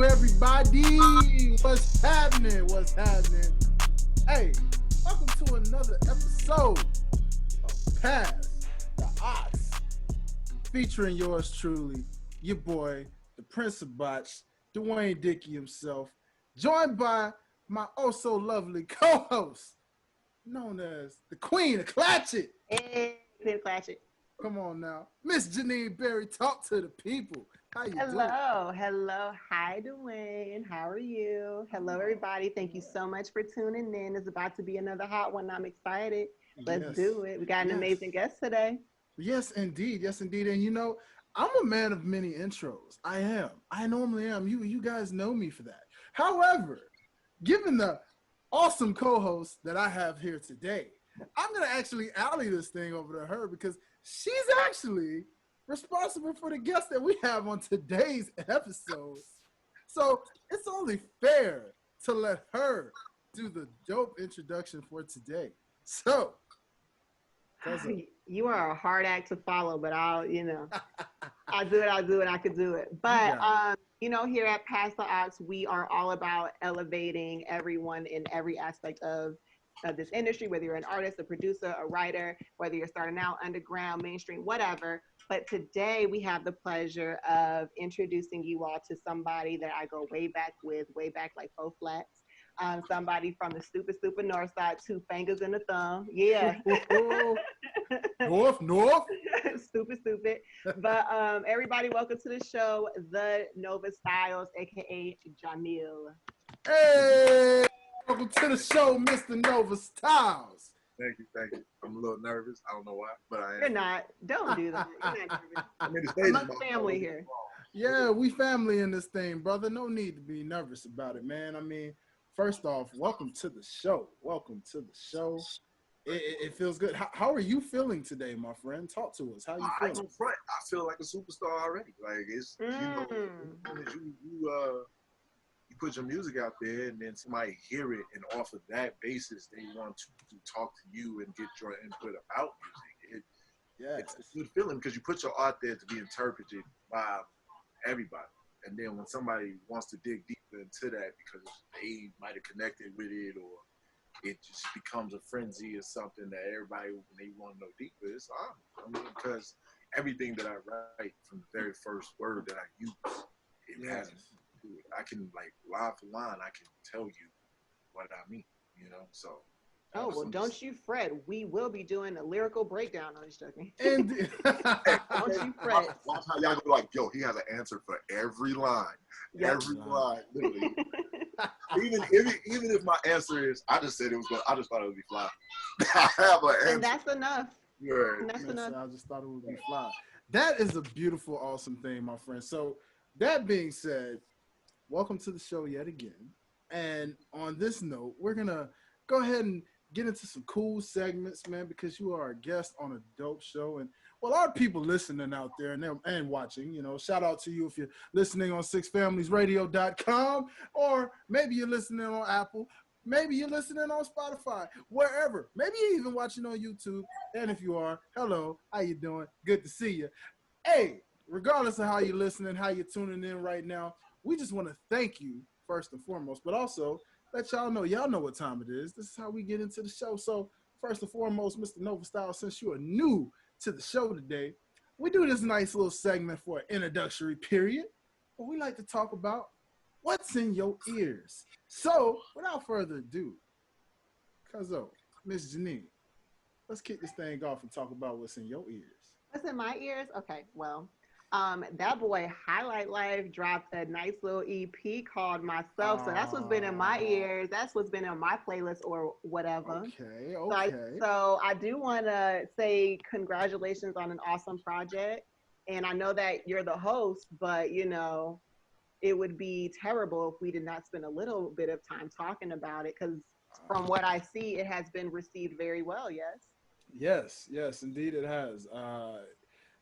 Hello, everybody. What's happening? What's happening? Hey, welcome to another episode of Pass the Ox, featuring yours truly, your boy, the Prince of Botch, Dwayne Dickey himself, joined by my oh so lovely co-host, known as the Queen of Clatchet. Hey, Queen of Clatchet. Come on now, Miss Janean Berry, talk to the people. How you doing? Hello. Hi, Dwayne. How are you? Hello, everybody. Thank you so much for tuning in. It's about to be another hot one. I'm excited. Let's do it. We got an amazing guest today. Yes, indeed. Yes, indeed. And you know, I'm a man of many intros. I am. I normally am. You guys know me for that. However, given the awesome co-host that I have here today, I'm gonna actually alley this thing over to her because she's actually responsible for the guest that we have on today's episode. So it's only fair to let her do the dope introduction for today. So, you are a hard act to follow, but I'll do it. I could do it. But here at Pass the Ox, we are all about elevating everyone in every aspect of this industry, whether you're an artist, a producer, a writer, whether you're starting out underground, mainstream, whatever. But today we have the pleasure of introducing you all to somebody that I go way back like 4 flats. Somebody from the stupid north side, 2 fingers and a thumb. Yeah. North. Stupid. But everybody, welcome to the show, the Nova Styles, aka Jamil. Hey, welcome to the show, Mr. Nova Styles. Thank you. I'm a little nervous. I don't know why, but I am. You're not. Don't do that. You're not nervous. I mean, the stage is my family here. Yeah, we family in this thing, brother. No need to be nervous about it, man. I mean, first off, welcome to the show. It feels good. How are you feeling today, my friend? Talk to us. How you feeling? I feel like a superstar already. Like it's you put your music out there and then somebody hear it, and off of that basis they want to talk to you and get your input about music. It's a good feeling because you put your art there to be interpreted by everybody. And then when somebody wants to dig deeper into that because they might have connected with it, or it just becomes a frenzy or something that everybody, when they want to know deeper, it's on. I mean, because everything that I write from the very first word that I use, it has to do it. I can, like, line for line, I can tell you what I mean, so. Oh, well, don't you fret. We will be doing a lyrical breakdown. I'm just joking. And don't you fret. Watch how y'all go like, yo, he has an answer for every line. Yep. Every line, literally. even if my answer is, I just said it was good. I just thought it would be fly. I have an answer. And that's enough. Yeah. That's enough. I just thought it would be fly. That is a beautiful, awesome thing, my friend. So that being said, welcome to the show yet again. And on this note, we're going to go ahead and get into some cool segments, man, because you are a guest on a dope show. And well, a lot of people listening out there and watching, shout out to you if you're listening on sixfamiliesradio.com, or maybe you're listening on Apple, maybe you're listening on Spotify, wherever. Maybe you're even watching on YouTube. And if you are, hello, how you doing? Good to see you. Hey, regardless of how you're listening, how you're tuning in right now, we just want to thank you first and foremost, but also let y'all know what time it is. This is how we get into the show. So first and foremost, Mr. Nova Style, since you are new to the show today, we do this nice little segment for an introductory period where we like to talk about what's in your ears. So without further ado, Cuzzo, Miss Janine, let's kick this thing off and talk about what's in your ears. What's in my ears? Okay, well, that boy Highlight Life dropped a nice little EP called Myself. So that's what's been in my ears. That's what's been in my playlist or whatever. Okay. So I do want to say congratulations on an awesome project. And I know that you're the host, but it would be terrible if we did not spend a little bit of time talking about it, because from what I see, it has been received very well. Yes. Yes, indeed it has.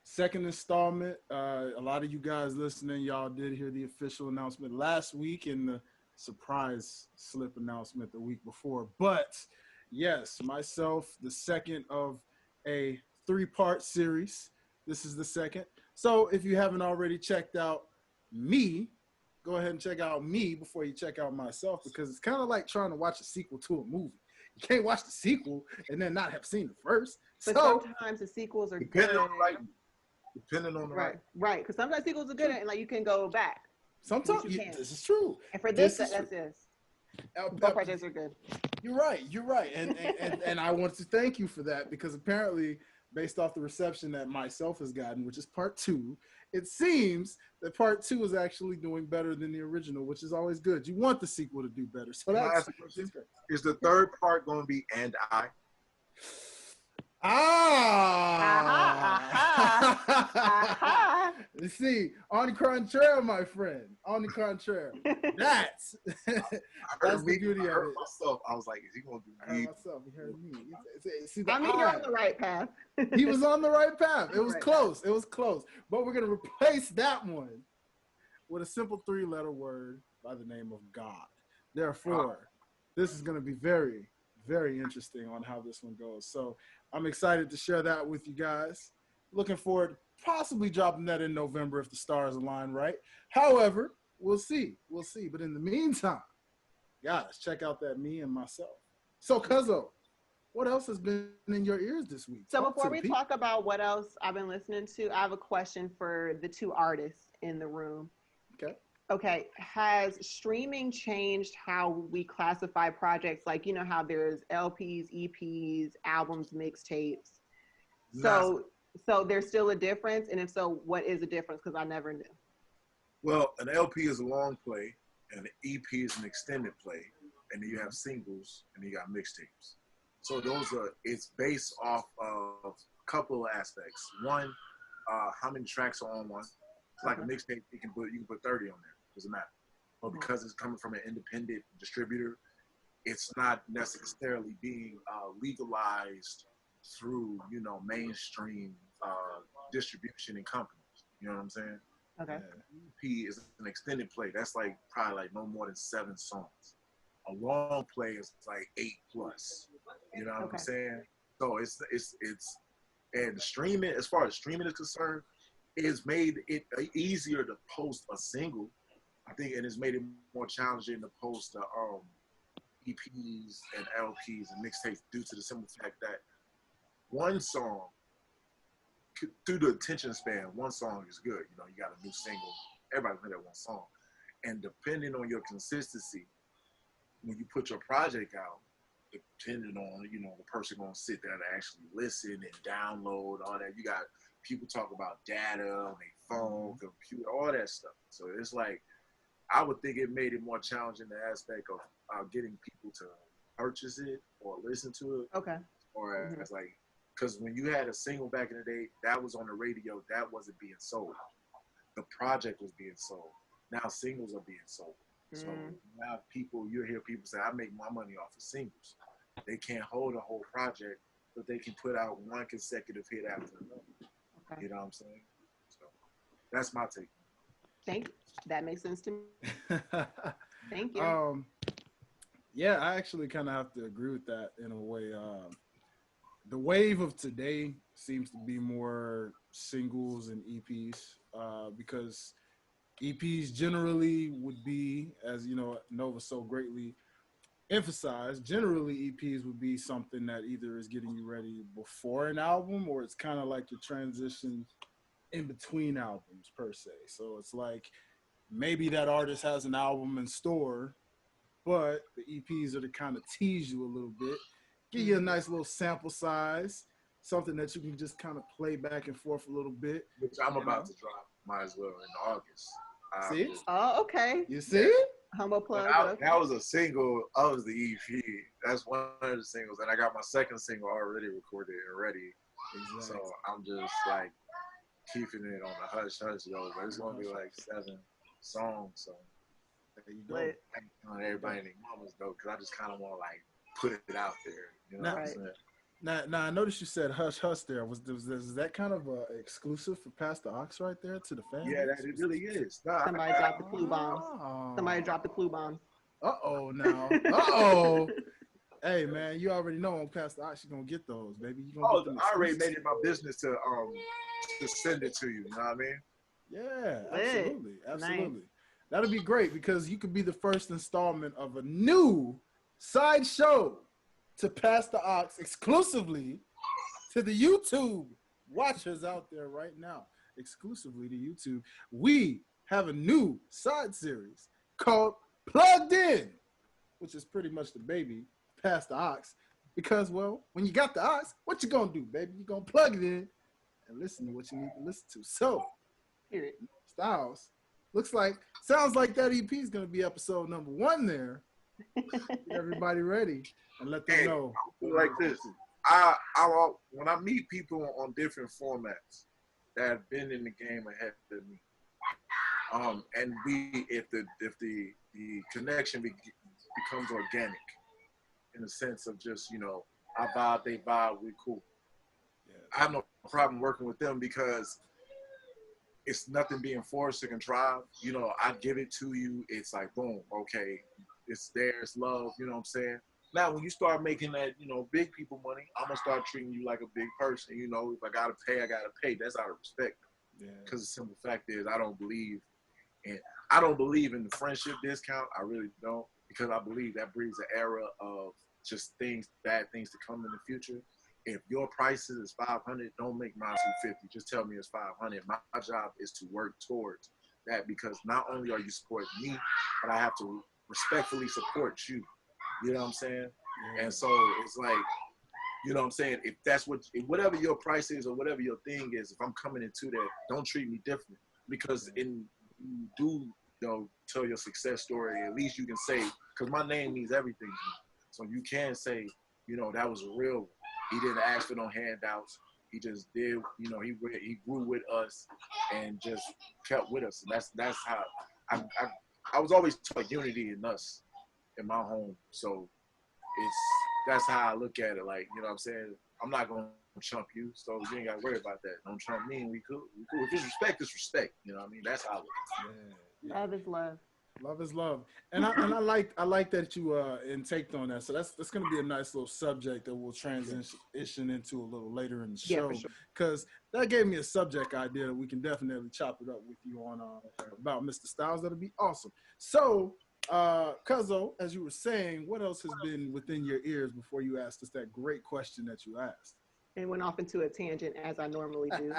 Second installment. A lot of you guys listening, y'all did hear the official announcement last week and the surprise slip announcement the week before. But yes, Myself, the second of a 3-part series. This is the second. So if you haven't already checked out me, go ahead and check out me before you check out myself, because it's kind of like trying to watch a sequel to a movie. You can't watch the sequel and then not have seen the first. But so sometimes the sequels are depending good. on the right, depending on the Right, right. Because sometimes sequels are good and like you can go back. Sometimes this is true. And for this that's this. Both projects are good. You're right. And I want to thank you for that, because apparently, based off the reception that myself has gotten, which is part 2, it seems that part 2 is actually doing better than the original, which is always good. You want the sequel to do better. So that's great. Is the third part going to be "And I"? You see, on the contraire, my friend. On the contraire. That's the beauty of it. Myself, I was like, is he going to do me? He heard me. See, I mean, you're on the right path. He was on the right path. It was close. It was close. But we're going to replace that one with a simple 3-letter word by the name of God. Therefore, this is going to be very, very interesting on how this one goes. So I'm excited to share that with you guys. Looking forward to possibly dropping that in November if the stars align right. However, we'll see. We'll see. But in the meantime, guys, check out that me and myself. So, Cuzzo, what else has been in your ears this week? So before we talk about what else I've been listening to, I have a question for the 2 artists in the room. Okay. Has streaming changed how we classify projects? Like, you know how there's LPs, EPs, albums, mixtapes. So there's still a difference? And if so, what is the difference? Because I never knew. Well, an LP is a long play, and an EP is an extended play, and then you have singles, and then you got mixtapes. So it's based off of a couple of aspects. One, how many tracks are on one. It's like a mixtape, you can put 30 on there. Doesn't matter. But because it's coming from an independent distributor, it's not necessarily being legalized through, mainstream distribution and companies. You know what I'm saying? Okay. EP is an extended play. That's probably no more than 7 songs. A long play is like 8+. You know what I'm saying? So it's and streaming, as far as streaming is concerned, it's made it easier to post a single. I think, and it's made it more challenging to post EPs and LPs and mixtapes due to the simple fact that one song, through the attention span, one song is good. You got a new single, everybody heard that one song. And depending on your consistency, when you put your project out, depending on, the person going to sit there and actually listen and download, all that. You got people talk about data on their phone, computer, all that stuff. So it's like, I would think it made it more challenging the aspect of getting people to purchase it or listen to it. Okay. Or as because when you had a single back in the day, that was on the radio, that wasn't being sold. The project was being sold. Now singles are being sold. So now you hear people say, I make my money off of singles. They can't hold a whole project, but they can put out one consecutive hit after another. Okay. You know what I'm saying? So that's my take. Thank you. That makes sense to me. Thank you. Yeah, I actually kind of have to agree with that in a way. The wave of today seems to be more singles and EPs because EPs generally would be, as Nova so greatly emphasized, generally EPs would be something that either is getting you ready before an album or it's kind of like your transition in between albums per se. So it's like maybe that artist has an album in store, but the EPs are to kind of tease you a little bit, give you a nice little sample size, something that you can just kind of play back and forth a little bit. Which I'm about to drop, might as well, in August. See? Oh, okay. You see? Humble plug. That was a single of the EP. That's one of the singles. And I got my second single already recorded and ready. Exactly. So I'm just like keeping it on the hush though. But it's going to be like 7 songs. So there you go. I ain't telling everybody in their mamas though, because I just kind of want to like put it out there. You know what I'm saying? Now, I noticed you said hush hush there. Was that kind of a exclusive for Pastor Ox right there to the fans? Yeah, it really is. Somebody dropped the clue bombs. Somebody dropped the clue bombs. Uh-oh now. Uh-oh. Hey, man, you already know on Pastor Ox, you're going to get those, baby. Get them I already made it my business to send it to you. You know what I mean? Yeah, absolutely. Absolutely. That'll be great because you could be the first installment of a new side show to pass the ox exclusively to the YouTube watchers out there right now. Exclusively to YouTube. We have a new side series called Plugged In, which is pretty much the baby past the ox. Because, well, when you got the ox, what you gonna do, baby? You gonna plug it in and listen to what you need to listen to. So, Styles, sounds like that EP is gonna be episode number 1 there. Get everybody ready and let them know. Like this, when I meet people on different formats that have been in the game ahead of me, and if the connection becomes organic, in the sense of just, you know, I vibe, they vibe, we cool. Yeah. I have no problem working with them because it's nothing being forced or contrived. You know, I give it to you. It's like, boom, okay, it's there, it's love. You know what I'm saying? Now, when you start making that, you know, big people money, I'm gonna start treating you like a big person. You know, if I gotta pay, I gotta pay. That's out of respect. Because the simple fact is, I don't believe in the friendship discount. I really don't. Because I believe that breeds an era of just bad things to come in the future. If your prices is $500, don't make mine $250. Just tell me it's $500. My job is to work towards that because not only are you supporting me, but I have to respectfully support you. You know what I'm saying? Yeah. And so it's like, you know what I'm saying? If that's whatever your price is or whatever your thing is, if I'm coming into that, don't treat me different because you do, you know, tell your success story. At least you can say, because my name means everything to me. So you can say, you know, that was a real one. He didn't ask for no handouts. He just did, you know, he grew with us and just kept with us. And that's how I was always taught unity in us in my home. So that's how I look at it. Like, you know what I'm saying? I'm not going to chump you, so you ain't got to worry about that. Don't chump me and we cool. If it's respect, it's respect. You know what I mean? That's how I look at it. Yeah. Love is love. Love is love, and I like that you intaked on that. So that's gonna be a nice little subject that we'll transition into a little later in the show, because that gave me a subject idea that we can definitely chop it up with you on about Mr. Styles. That'll be awesome. So, Cuzzo, as you were saying, what else has been within your ears before you asked us that great question that you asked? And went off into a tangent as I normally do.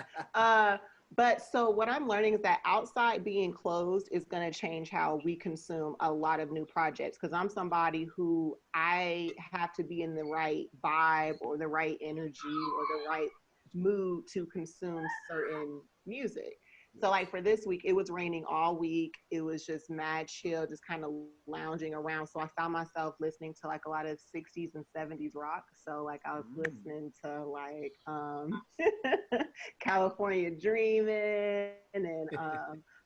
But so what I'm learning is that outside being closed is going to change how we consume a lot of new projects. Because I'm somebody who I have to be in the right vibe or the right energy or the right mood to consume certain music. So like for this week, it was raining all week. It was just mad chill, just kind of lounging around. So I found myself listening to like a lot of 60s and 70s rock. So like I was listening to like California Dreamin' and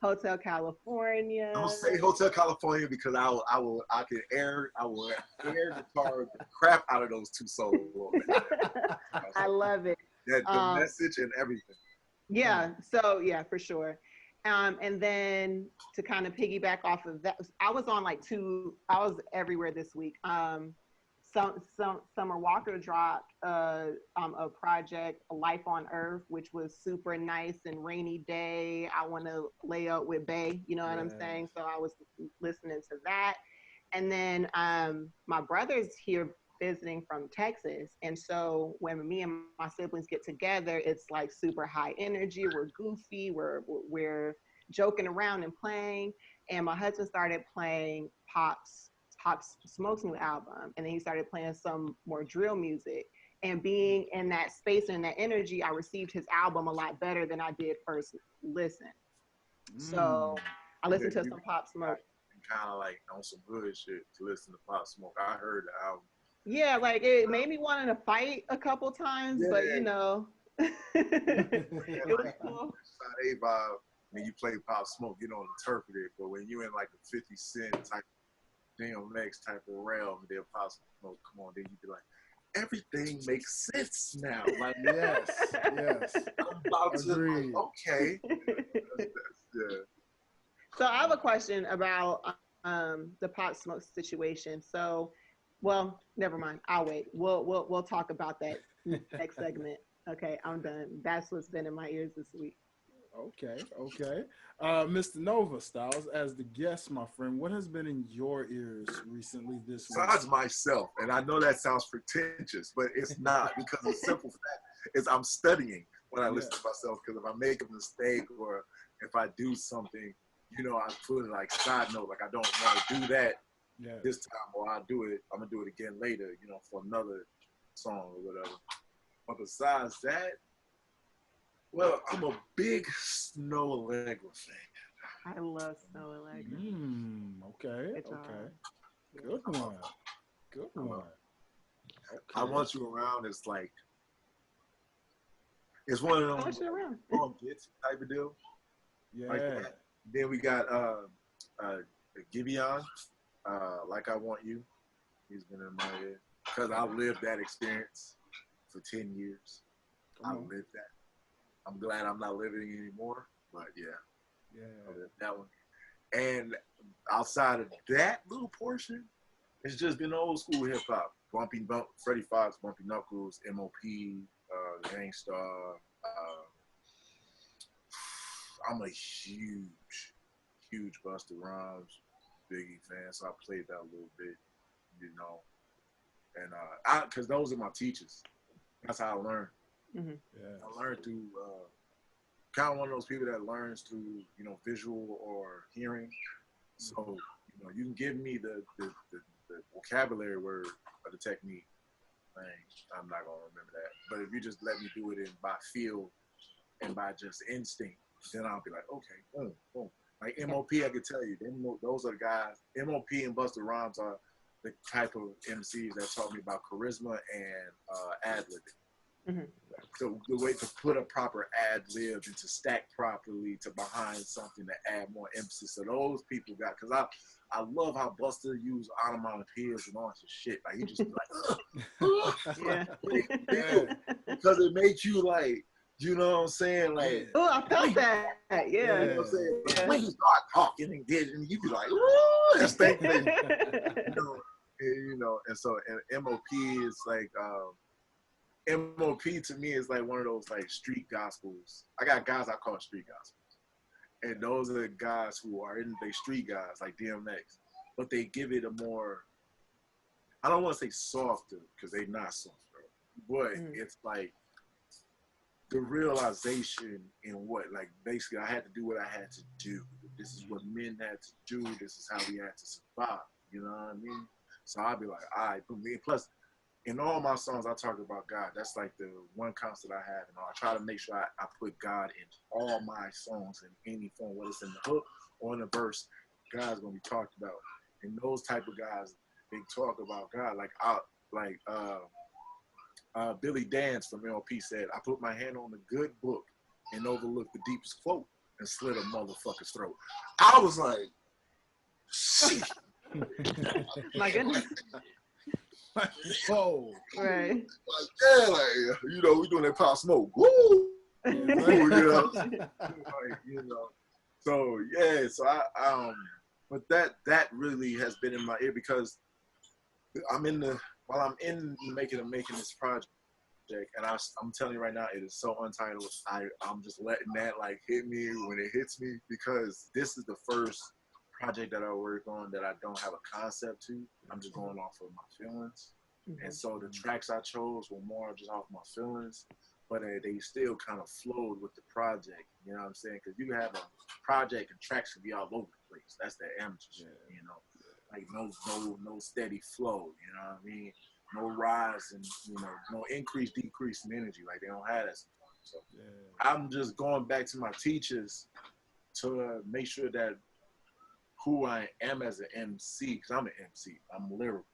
Hotel California. Don't say Hotel California because I will air guitar the crap out of those two solos. I love it. Yeah, the message and everything. Yeah, so yeah, for sure. And then to kind of piggyback off of that, I was everywhere this week. Summer Walker dropped a project, Life on Earth, which was super nice and rainy day. I want to lay up with Bay, you know what I'm saying? So I was listening to that. And then my brother's here visiting from Texas. And so when me and my siblings get together, it's like super high energy. We're goofy. We're joking around and playing. And my husband started playing Pop Smoke's new album. And then he started playing some more drill music. And being in that space and that energy, I received his album a lot better than I did first listen. So I listened to some Pop Smoke. Kind of like on some good shit to listen to Pop Smoke. I heard the album. Yeah, like it made me want to fight a couple times, but you know, it was cool. They vibe when you play Pop Smoke, get on the turf with it, but when you in like the 50 Cent type, DMX type of realm, then Pop Smoke, come on, then you be like, everything makes sense now. Like, yes. I'm about to, okay. Yeah. So I have a question about the Pop Smoke situation. So, well, never mind. I'll wait. We'll talk about that next segment. Okay, I'm done. That's what's been in my ears this week. Okay, okay. Mr. Nova Styles, as the guest, my friend, what has been in your ears recently this week? Besides myself, and I know that sounds pretentious, but it's not, because the simple fact is I'm studying when I listen to myself, because if I make a mistake or if I do something, you know, I put it like side note, like I don't want to do that this time, or I'll do it, I'm going to do it again later, you know, for another song or whatever. But besides that, well, I'm a big Snow Allegra fan. I love Snow Allegra. Okay, okay. Good one. Good one. Okay. I Want You Around is like, it's one of them bits type of deal. Yeah. Like that. Then we got Giveon, Like I Want You. He's been in my head. Because I lived that experience for 10 years. I lived that. I'm glad I'm not living it anymore. But yeah. I lived that one. And outside of that little portion, it's just been old school hip hop. Freddie Fox, Bumpy Knuckles, M.O.P., Gangstar. I'm a huge Busta Rhymes, Biggie fan, so I played that a little bit, you know. And because those are my teachers. That's how I learned. Mm-hmm. Yeah. I learned through kind of one of those people that learns through, you know, visual or hearing. So, you know, you can give me the vocabulary word of the technique. I'm not gonna remember that. But if you just let me do it by feel and by just instinct, then I'll be like, okay, boom, boom. Like M.O.P., I could tell you, those are the guys. M.O.P. and Busta Rhymes are the type of MCs that taught me about charisma and ad-libbing. Mm-hmm. So the way to put a proper ad-lib and to stack properly to behind something to add more emphasis. So those people got, because I love how Busta used onomatopoeias and all this shit. Like, he just like, because it makes you like, you know what I'm saying? Like, oh, I felt that. Yeah. You know what I'm saying? Like, when you start talking and getting, you be like, ooh, this thing. You know, and so and MOP is like, MOP to me is like one of those like street gospels. I got guys I call street gospels. And those are the guys who are in the street guys like DMX. But they give it a more, I don't want to say softer, because they're not softer. But it's like, the realization in what, like, basically I had to do what I had to do. This is what men had to do. This is how we had to survive. You know what I mean? So I'd be like, all right, put me. Plus, in all my songs, I talk about God. That's like the one constant I have. And I try to make sure I put God in all my songs in any form, whether it's in the hook or in the verse. God's gonna be talked about. And those type of guys, they talk about God. Billy Dance from LP said, I put my hand on the good book and overlooked the deepest quote and slit a motherfucker's throat. I was like, shit. My goodness. Whoa. Right. Like, yeah, like, you know, we doing that Pop Smoke. Woo! You know? Like, you know. So, yeah, so but that really has been in my ear, because while I'm making this project, and I'm telling you right now, it is so untitled. I'm just letting that like hit me when it hits me, because this is the first project that I work on that I don't have a concept to. I'm just going off of my feelings. And so the tracks I chose were more just off my feelings, but they still kind of flowed with the project. You know what I'm saying? Because you have a project and tracks can be all over the place. That's the amateur shit, you know? Like no steady flow, you know what I mean? No rise and, you know, no increase, decrease in energy. Like, they don't have that sometimes. So I'm just going back to my teachers to make sure that who I am as an MC, because I'm an MC, I'm lyrical.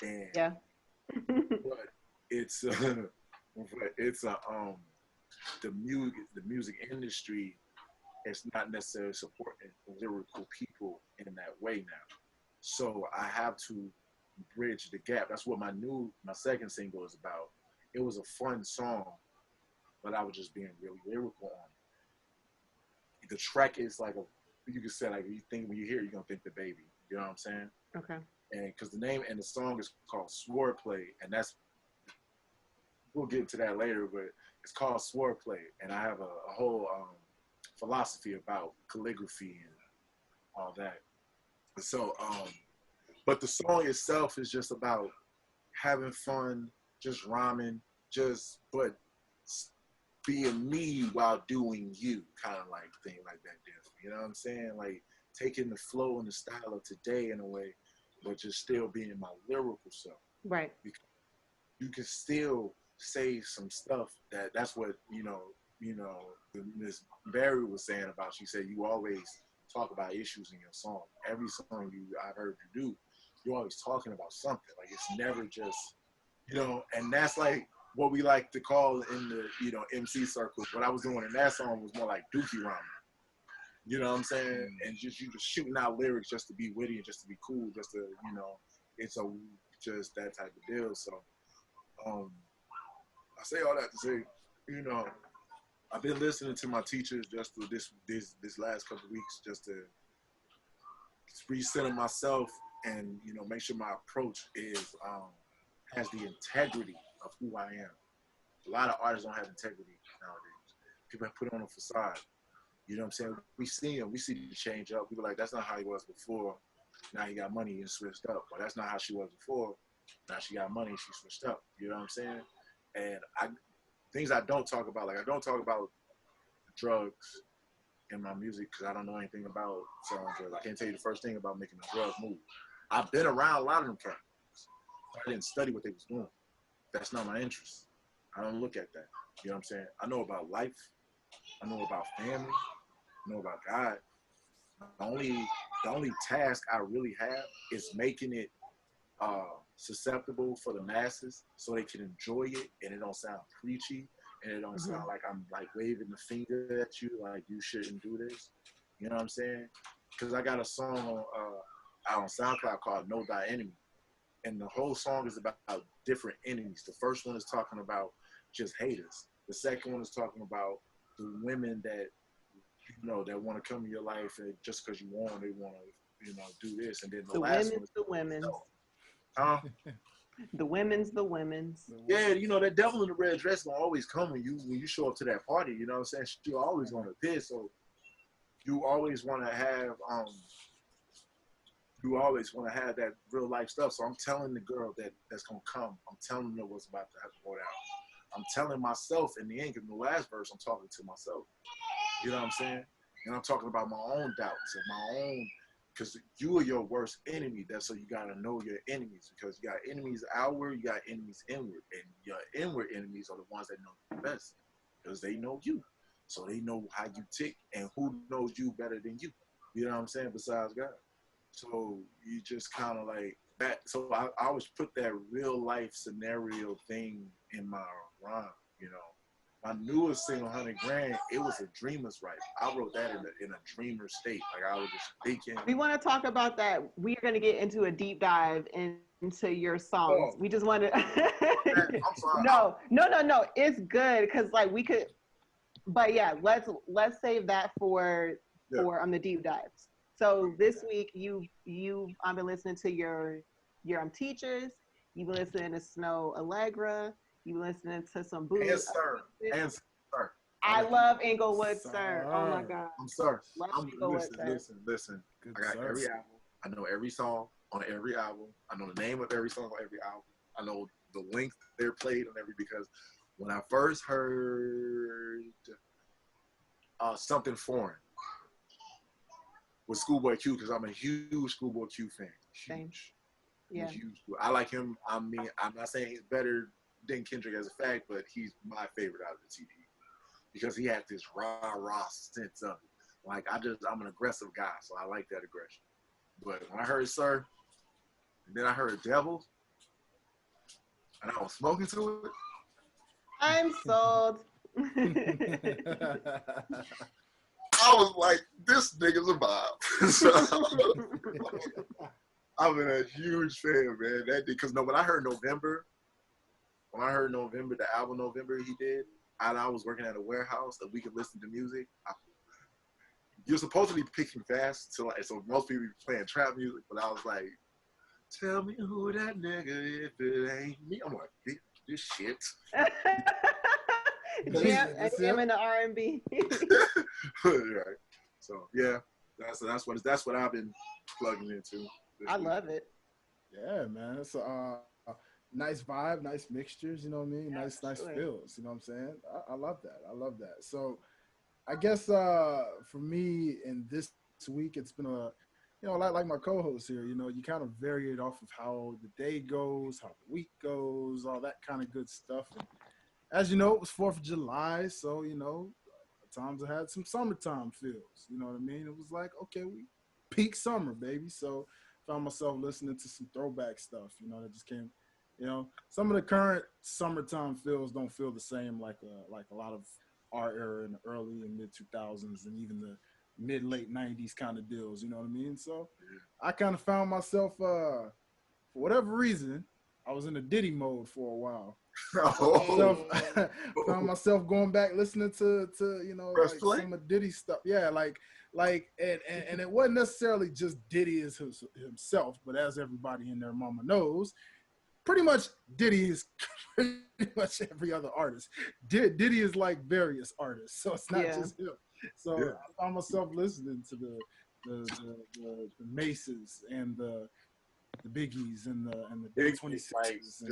And but it's the music industry is not necessarily supporting lyrical people in that way now. So I have to bridge the gap. That's what my second single is about. It was a fun song, but I was just being really lyrical on it. The track is like you can say, like, when you hear it, you're gonna think The Baby. You know what I'm saying? Okay. And because the name and the song is called Swordplay, and we'll get into that later, but it's called Swordplay, and I have a whole philosophy about calligraphy and all that. So, but the song itself is just about having fun, just rhyming, but being me while doing you, kind of like thing like that. You know what I'm saying? Like taking the flow and the style of today in a way, but just still being my lyrical self. Right. Because you can still say some stuff that's what Miss Barry was saying about. She said you always talk about issues in your song. Every song I've heard you do, you're always talking about something. Like it's never just and that's like what we like to call in the MC circles. What I was doing in that song was more like dookie rhyming. You know what I'm saying? And you just shooting out lyrics just to be witty and just to be cool, just to it's just that type of deal. So I say all that to say, I've been listening to my teachers just for this last couple of weeks, just to recenter myself and make sure my approach has the integrity of who I am. A lot of artists don't have integrity nowadays. People put on a facade. You know what I'm saying? We see the change up. People are like, that's not how he was before. Now he got money and switched up. Or that's not how she was before. Now she got money and she switched up. You know what I'm saying? And things I don't talk about, like I don't talk about drugs in my music because I don't know anything about selling drugs. I can't tell you the first thing about making a drug move. I've been around a lot of them cats. I didn't study what they was doing. That's not my interest. I don't look at that. You know what I'm saying? I know about life. I know about family. I know about God. The only task I really have is making it susceptible for the masses so they can enjoy it and it don't sound preachy and it don't sound like I'm like waving the finger at you like you shouldn't do this. You know what I'm saying? Because I got a song out on SoundCloud called Know Thy Enemy. And the whole song is about different enemies. The first one is talking about just haters. The second one is talking about the women that that want to come in your life and just because you want, they want to do this. And then the last one is the women's. Huh? The women's. Yeah, that devil in the red dress gonna always come when you show up to that party. You know what I'm saying? She's always gonna appear. So you always want to have that real life stuff. So I'm telling the girl that's gonna come. I'm telling her what's about to go down. I'm telling myself in the end. In the last verse, I'm talking to myself. You know what I'm saying? And I'm talking about my own doubts and my own, because you are your worst enemy. So you gotta know your enemies, because you got enemies outward, you got enemies inward, and your inward enemies are the ones that know you best, because they know you, so they know how you tick and who knows you better than you. You know what I'm saying? Besides God. So you just kind of like that. So I always put that real life scenario thing in my rhyme. My newest single, Hunnid Grand, it was a dreamer's right. I wrote that in a dreamer state. Like I was just thinking. We want to talk about that. We're going to get into a deep dive into your songs. We just want to. I'm sorry. No. It's good because like we could. But yeah, let's save that for the deep dives. So this week I've been listening to your teachers. You've been listening to Snow Allegra. You've been listening to some booze. And sir. I love Inglewood, sir. Oh my God. I'm sorry. Listen. Good I got sir. every album. I know every song on every album. I know the name of every song on every album. I know the length they're played on every, because when I first heard Something Foreign with Schoolboy Q, because I'm a huge Schoolboy Q fan. Same. Yeah. Huge. I like him. I mean, I'm not saying he's better than Kendrick as a fact, but he's my favorite out of the TDE because he had this rah-rah sense of it. Like, I'm an aggressive guy, so I like that aggression. But when I heard Sir, and then I heard Devil, and I was smoking to it. I'm sold. I was like, this nigga's a vibe. So, I've been a huge fan, man. Because when I heard November, the album November he did, and I was working at a warehouse that we could listen to music. You're supposed to be picking fast, so most people be playing trap music, but I was like, tell me who that nigga if it ain't me. I'm like, this shit. Jam in the R&B. Right. So yeah, that's what I've been plugging into. I love it. Yeah, man. It's a nice vibe, nice mixtures. You know what I mean? Nice feels. You know what I'm saying? I love that. I love that. So I guess for me in this week, it's been like my co-host here. You know, you kind of vary it off of how the day goes, how the week goes, all that kind of good stuff. And as you know, it was 4th of July, so at times I had some summertime feels. You know what I mean? It was like, okay, we peak summer, baby. So found myself listening to some throwback stuff. That just came. Some of the current summertime feels don't feel the same like a lot of our era in the early and mid 2000s and even the mid late 90s kind of deals. You know what I mean? So I kind of found myself for whatever reason I was in a Diddy mode for a while. Found myself going back listening to like some of Diddy stuff. Yeah, and it wasn't necessarily just Diddy as himself, but as everybody in their mama knows, pretty much Diddy is pretty much every other artist. Diddy is like various artists, so it's not just him. So I found myself listening to the Maces and the Biggies and the Day 26s.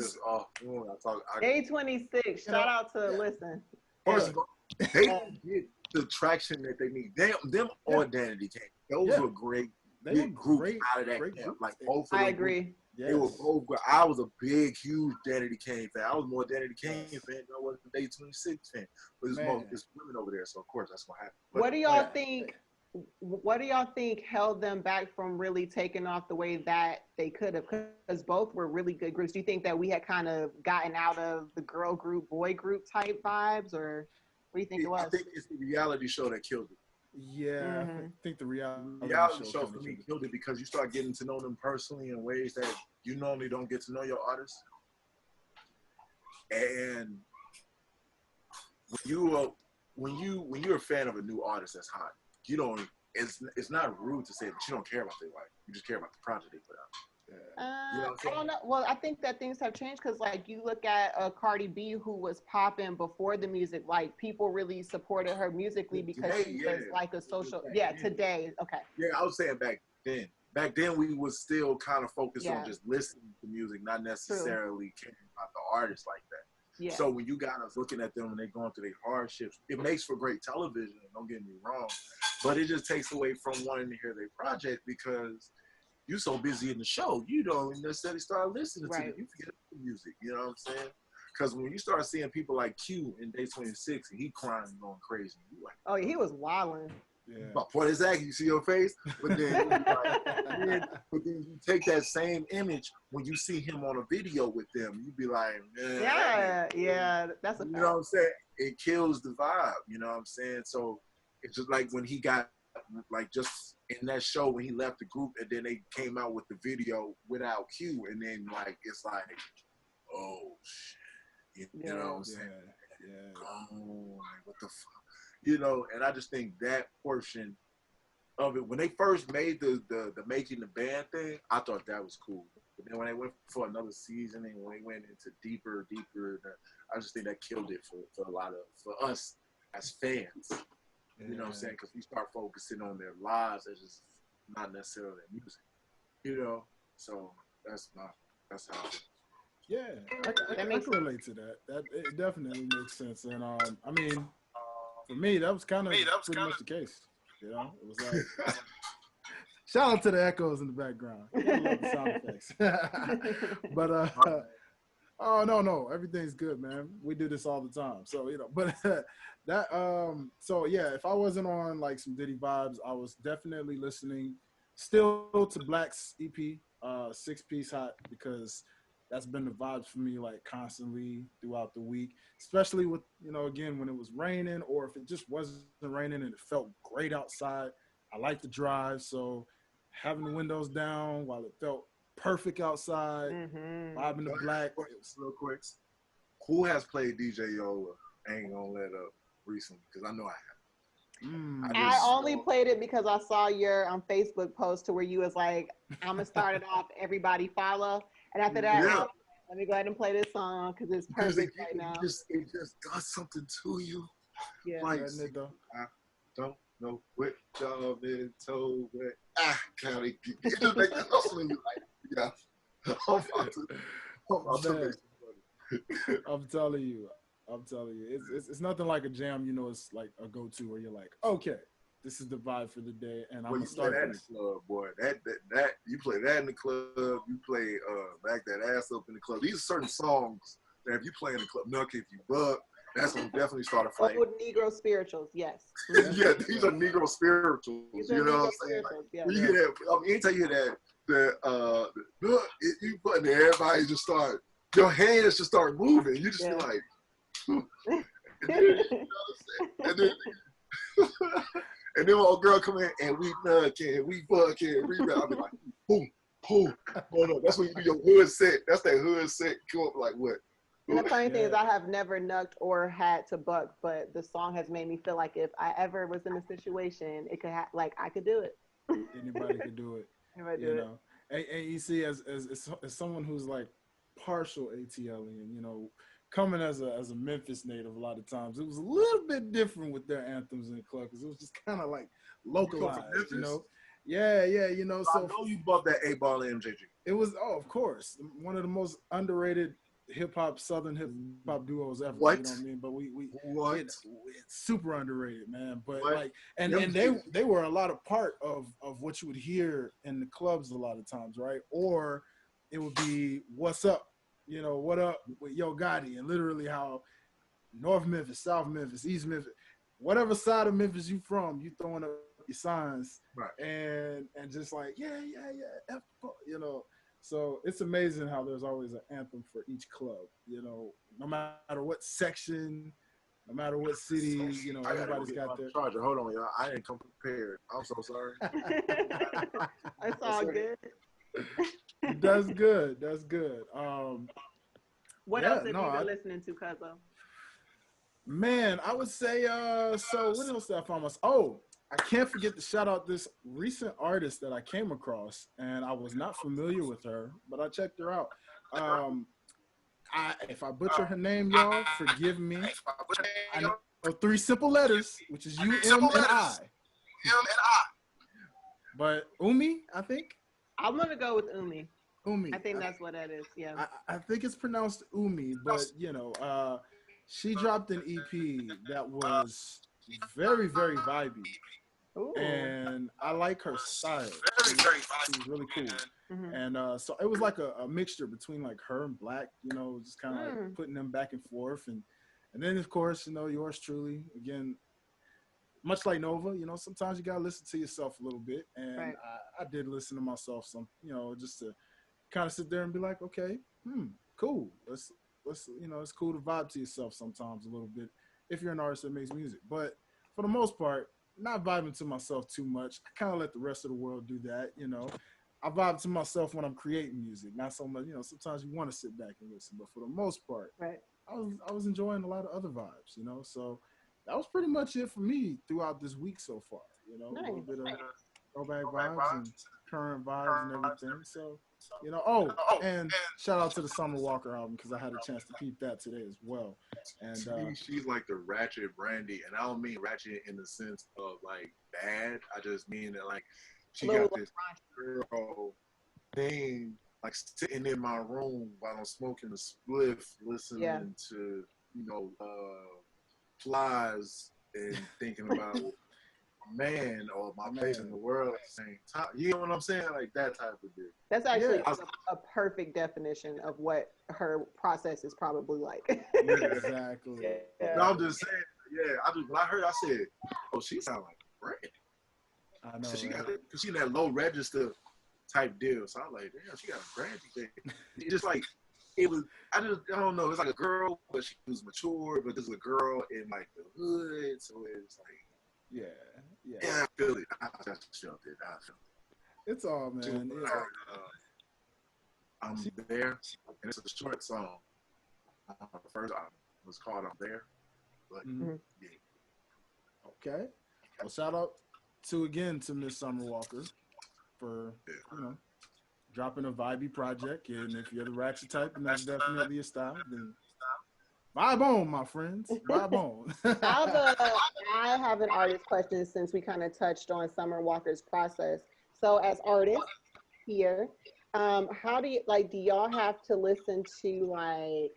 Day 26. Shout out to Listen. First of all, they get the traction that they need. Them or Danity Kane. Those were great. They were groups out of that camp. Like both of them. I agree. Yes. They were both. I was a big, huge Danity Kane fan. I was more Danity Kane fan than I was a Day 26 fan. But it's women over there, so of course that's what happened. But, what do y'all think? What do y'all think held them back from really taking off the way that they could have? Because both were really good groups. Do you think that we had kind of gotten out of the girl group, boy group type vibes, or what do you think it was? I think it's the reality show that killed it. Yeah, I think the reality show for me killed it because you start getting to know them personally in ways that you normally don't get to know your artists. And when you're a fan of a new artist that's hot, you don't. It's not rude to say that you don't care about their life. You just care about the project they put out. I don't know. Well, I think that things have changed because, like, you look at Cardi B, who was popping before the music. Like, people really supported her musically because she was like a social. Today. Okay. Yeah, I was saying back then. Back then, we was still kind of focused on just listening to music, not necessarily caring about the artist like that. Yeah. So when you got us looking at them and they going through their hardships, it makes for great television. Don't get me wrong, but it just takes away from wanting to hear their project because you're so busy in the show, you don't necessarily start listening to it. You forget the music. You know what I'm saying? Because when you start seeing people like Q in Day 26 and he crying and going crazy, you like, oh, he was wilding. Yeah. What is that? You see your face, but then, but then you take that same image when you see him on a video with them. You be like, that's a fact. You know what I'm saying? It kills the vibe. You know what I'm saying? So it's just like when he got like just in that show when he left the group and then they came out with the video without Q and then like it's like, oh shit, you know what I'm saying? Oh, what the fuck? You know, and I just think that portion of it, when they first made the making the band thing, I thought that was cool. But then when they went for another season and when they went into deeper, I just think that killed it for a lot of, for us as fans. You know what I'm saying? Because we start focusing on their lives as just not necessarily their music. You know? So that's how I feel. Yeah, I can relate to that. That it definitely makes sense. And I mean, for me, that was kind of pretty much the case. You know, it was like shout out to the echoes in the background. I love the sound effects. But oh no, everything's good, man. We do this all the time. So but that so yeah, if I wasn't on like some Diddy vibes, I was definitely listening still to Black's EP, 6-piece hot, because that's been the vibes for me like constantly throughout the week, especially with, again, when it was raining or if it just wasn't raining and it felt great outside. I like to drive, so having the windows down while it felt perfect outside, vibing to Black. Real quick, who has played DJ Yola? Ain't gonna let up recently because I know I have. I only played it because I saw your Facebook post to where you was like, I'm gonna start it off, everybody follow. And after that, Let me go ahead and play this song because it's perfect right now. It just does something to you. Yeah. Like, I don't know what y'all been told, but I can't get it. Just make it hustling you like, yeah. I'm telling you, it's nothing like a jam. You know, it's like a go-to where you're like, okay, this is the vibe for the day, and I'm gonna start that in the club, boy. That you play that in the club. You play back that ass up in the club. These are certain songs that if you play in the club, Nuck, if you buck, that's gonna definitely start a fight. Old Negro spirituals, yes. Yeah, these are Negro spirituals. You know what I'm saying? Like, yeah. When you hear that, anytime you hear that, you putting everybody just start, your hands just start moving. You just be like, and then when old girl come in and we nucking, we bucking, we I'll be like, boom, boom. Oh no, that's when you do your hood set. That's that hood set. Come up like what? And the funny thing is, I have never nucked or had to buck, but the song has made me feel like if I ever was in a situation, it could like I could do it. Anybody could do it. Anybody you know. And you see, as someone who's like partial ATLian, you know, coming as a Memphis native, a lot of times it was a little bit different with their anthems in the club because it was just kind of like localized, you know. Yeah, you know. So I know you bought that 8-ball MJG. It was, of course, one of the most underrated southern hip hop duos ever. What? You know what I mean? But we it's super underrated, man. But what? like, and they were a lot of part of what you would hear in the clubs a lot of times, right? Or it would be "What's up?" You know, "What up?" with Yo Gotti, and literally how North Memphis, South Memphis, East Memphis, whatever side of Memphis you from, you throwing up your signs, right? And just like you know. So it's amazing how there's always an anthem for each club, you know, no matter what section, no matter what city, you know, everybody's got their charger. Hold on, y'all. I didn't come prepared. I'm so sorry. That's all good. That's good. That's good. What else have you been listening to, Cuzzo? Man, I would say, so what else did I find myself? Oh, I can't forget to shout out this recent artist that I came across, and I was not familiar with her, but I checked her out. If I butcher her name, y'all, forgive me. I know 3 simple letters, which is U-M-and-I. But Umi, I think. I'm gonna go with Umi. Umi. I think that's what that is. Yeah. I think it's pronounced Umi, but you know, she dropped an EP that was very, very vibey. Ooh. And I like her style. She's really cool. Mm-hmm. And so it was like a mixture between like her and Black, you know, just kind of like putting them back and forth. And then, of course, you know, yours truly, again, much like Nova, you know, sometimes you got to listen to yourself a little bit. And right. I did listen to myself some, you know, just to kind of sit there and be like, okay, cool. Let's, you know, it's cool to vibe to yourself sometimes a little bit if you're an artist that makes music. But for the most part, not vibing to myself too much. I kind of let the rest of the world do that, you know. I vibe to myself when I'm creating music, not so much, you know, sometimes you want to sit back and listen, but for the most part, right. I was enjoying a lot of other vibes, you know. So that was pretty much it for me throughout this week so far, you know. Nice. A little bit of throwback vibes and current vibes and everything. So, you know, and shout out to the Summer Walker album because I had a chance to peep that today as well. And she's like the ratchet Brandy, and I don't mean ratchet in the sense of like bad. I just mean that like she got this girl thing like sitting in my room while I'm smoking a spliff, listening to, you know, flies and thinking about man or my place in the world at the same time. You know what I'm saying? Like that type of thing. That's actually a perfect definition of what her process is probably like. Exactly. Yeah. No, I'm just saying, when I heard, I said, oh, she sound like Brandy. I know. So she got because she in that low register type deal. So I was like, damn, she got a Brandy thing. It just like it was. I don't know. It's like a girl, but she was mature. But this is a girl in like the hood, so it's like. Yeah, I feel it. I just felt it. It's all, man. I'm there, and it's a short song. The first album was called "I'm There," but yeah. Okay. Well, shout out to Miss Summer Walker for you know dropping a vibey project. And if you're the ratchet type, and that's definitely your style, then vibe on, my friends. Vibe on. I have an artist question since we kind of touched on Summer Walker's process. So as artists here, how do you like? Do y'all have to listen to like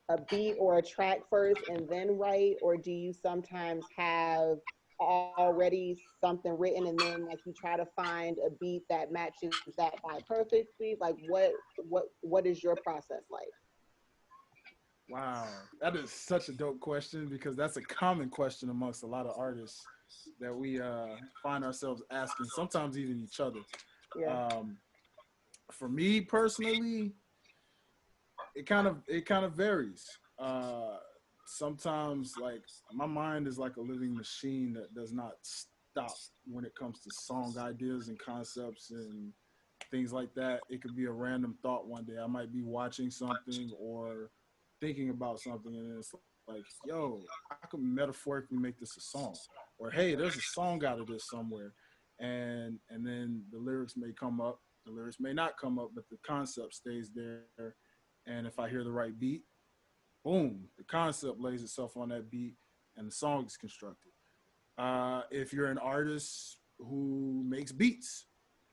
a beat or a track first and then write, or do you sometimes have already something written and then like you try to find a beat that matches that by perfectly? Like what is your process like? Wow, that is such a dope question because that's a common question amongst a lot of artists that we find ourselves asking, sometimes even each other. Yeah. For me personally, it kind of varies. Sometimes like my mind is like a living machine that does not stop when it comes to song ideas and concepts and things like that. It could be a random thought one day. I might be watching something or thinking about something, and it's like, yo, I could metaphorically make this a song, or hey, there's a song out of this somewhere, and then the lyrics may come up, the lyrics may not come up, but the concept stays there. And if I hear the right beat, boom, the concept lays itself on that beat, and the song is constructed. If you're an artist who makes beats,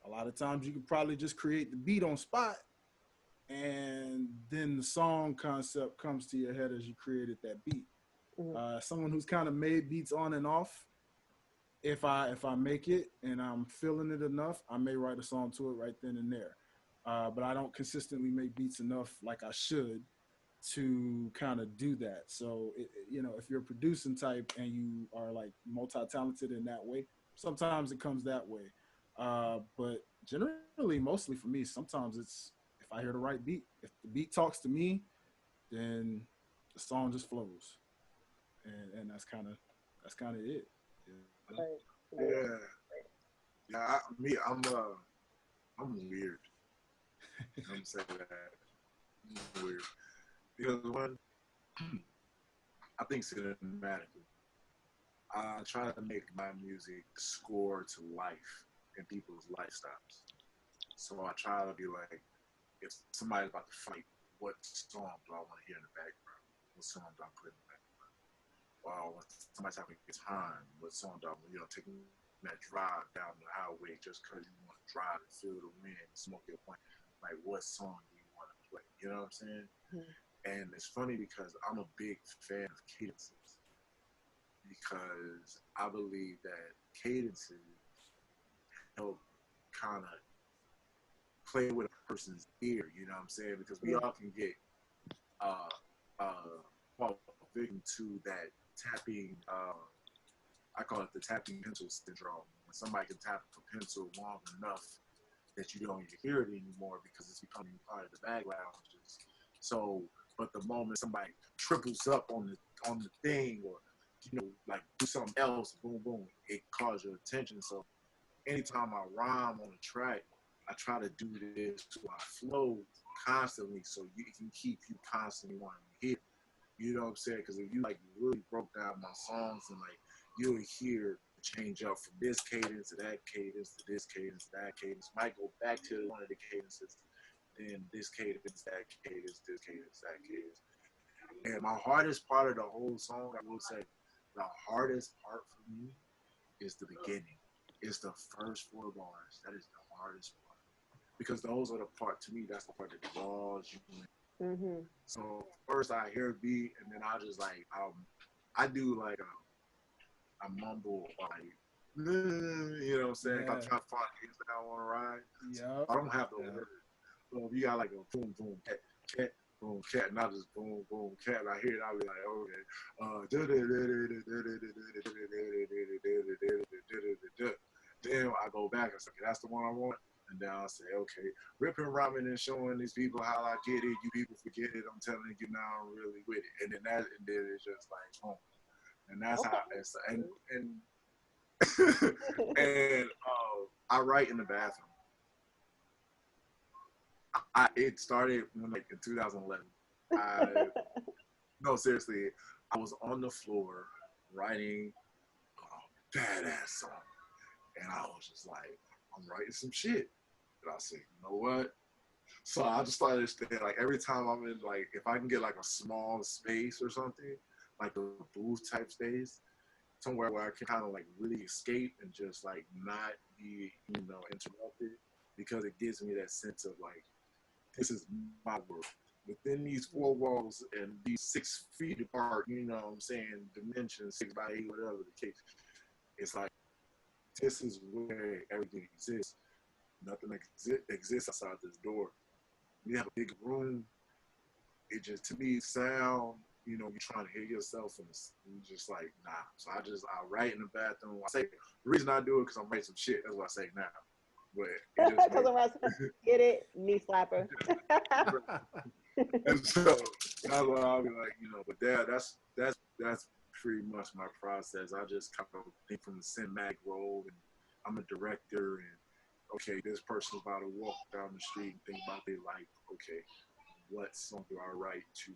a lot of times you could probably just create the beat on spot, and then the song concept comes to your head as you created that beat. Mhm. Someone who's kind of made beats on and off, if I make it and I'm feeling it enough, I may write a song to it right then and there. But I don't consistently make beats enough like I should to kind of do that. So, if you're a producing type and you are like multi-talented in that way, sometimes it comes that way. But generally, mostly for me, sometimes it's if I hear the right beat. If the beat talks to me, then the song just flows, and that's kind of it. You know? Right. Right. Yeah, yeah. I'm weird. I'm saying that I'm weird because when I think cinematically, I try to make my music score to life and people's lifestyles. So I try to be like, if somebody's about to fight, what song do I want to hear in the background? What song do I put in the background? Or when somebody's having a good time, what song do I want, taking that drive down the highway just because you want to drive and feel the wind, smoke your point. Like, what song do you want to play? You know what I'm saying? Mhm. And it's funny because I'm a big fan of cadences because I believe that cadences help kind of play with a person's ear. You know what I'm saying? Because we all can get uh, fall victim to that tapping. I call it the tapping pencil syndrome. When somebody can tap a pencil long enough that you don't even hear it anymore because it's becoming part of the background. So, but the moment somebody triples up on the thing, or like do something else, boom, boom, it calls your attention. So, anytime I rhyme on a track, I try to do this to my flow constantly, so you can keep you constantly wanting to hear. You know what I'm saying? Because if you like really broke down my songs and like you'll hear the change up from this cadence to that cadence to this cadence to that cadence. Might go back to one of the cadences, then this cadence, that cadence, this cadence, that cadence. And my hardest part of the whole song, I will say, the hardest part for me is the beginning. It's the first four bars. That is the hardest part. Because those are the part, to me, that's the part that draws you in. Mhm. So first I hear a beat and then I just like I do like a mumble like you know what I'm saying? Yeah. I'm trying to find things that I want to ride. So Yep. I don't have the Yep. word. So if you got like a boom boom cat boom cat and I just boom boom cat and I hear it, I'll be like, okay. Then I go back and say, okay, that's the one I want. And then I'll say, okay, ripping, rhyming, and showing these people how I get it. You people forget it. I'm telling you now, I'm really with it. And then it's just like, boom. And that's Okay. how it's and and I write in the bathroom. It started when like in 2011. I No, seriously, I was on the floor writing a badass song, and I was just like, I'm writing some shit. And I said, you know what? So I just started understanding, like, every time I'm in, like, if I can get, like, a small space or something, like a booth type space, somewhere where I can kind of, like, really escape and just, like, not be, interrupted, because it gives me that sense of, like, this is my world. Within these four walls and these 6 feet apart, what I'm saying, dimensions, 6x8, whatever the case, it's like, this is where everything exists. Nothing exists outside this door. We have a big room. It just, to me, sound, you're trying to hear yourself, and you're just like, nah. So I write in the bathroom. I say, the reason I do it because I'm writing some shit. That's what I say now. But because I'm writing, get it, knee slapper. And so that's what I'll be like, but that's pretty much my process. I just kind of think from the cinematic role, and I'm a director, and okay, this person's about to walk down the street and think about their life. Okay, what song do I write to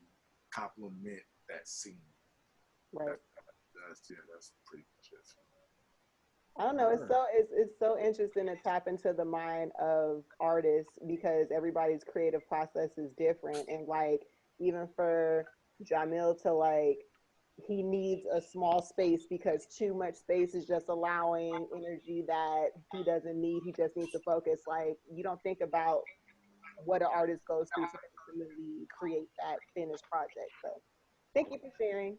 complement that scene? Right. That's pretty much it. I don't know. It's so interesting to tap into the mind of artists, because everybody's creative process is different, and like even for Jamil to like, he needs a small space because too much space is just allowing energy that he doesn't need. He just needs to focus. Like, you don't think about what an artist goes through to ultimately create that finished project. So thank you for sharing.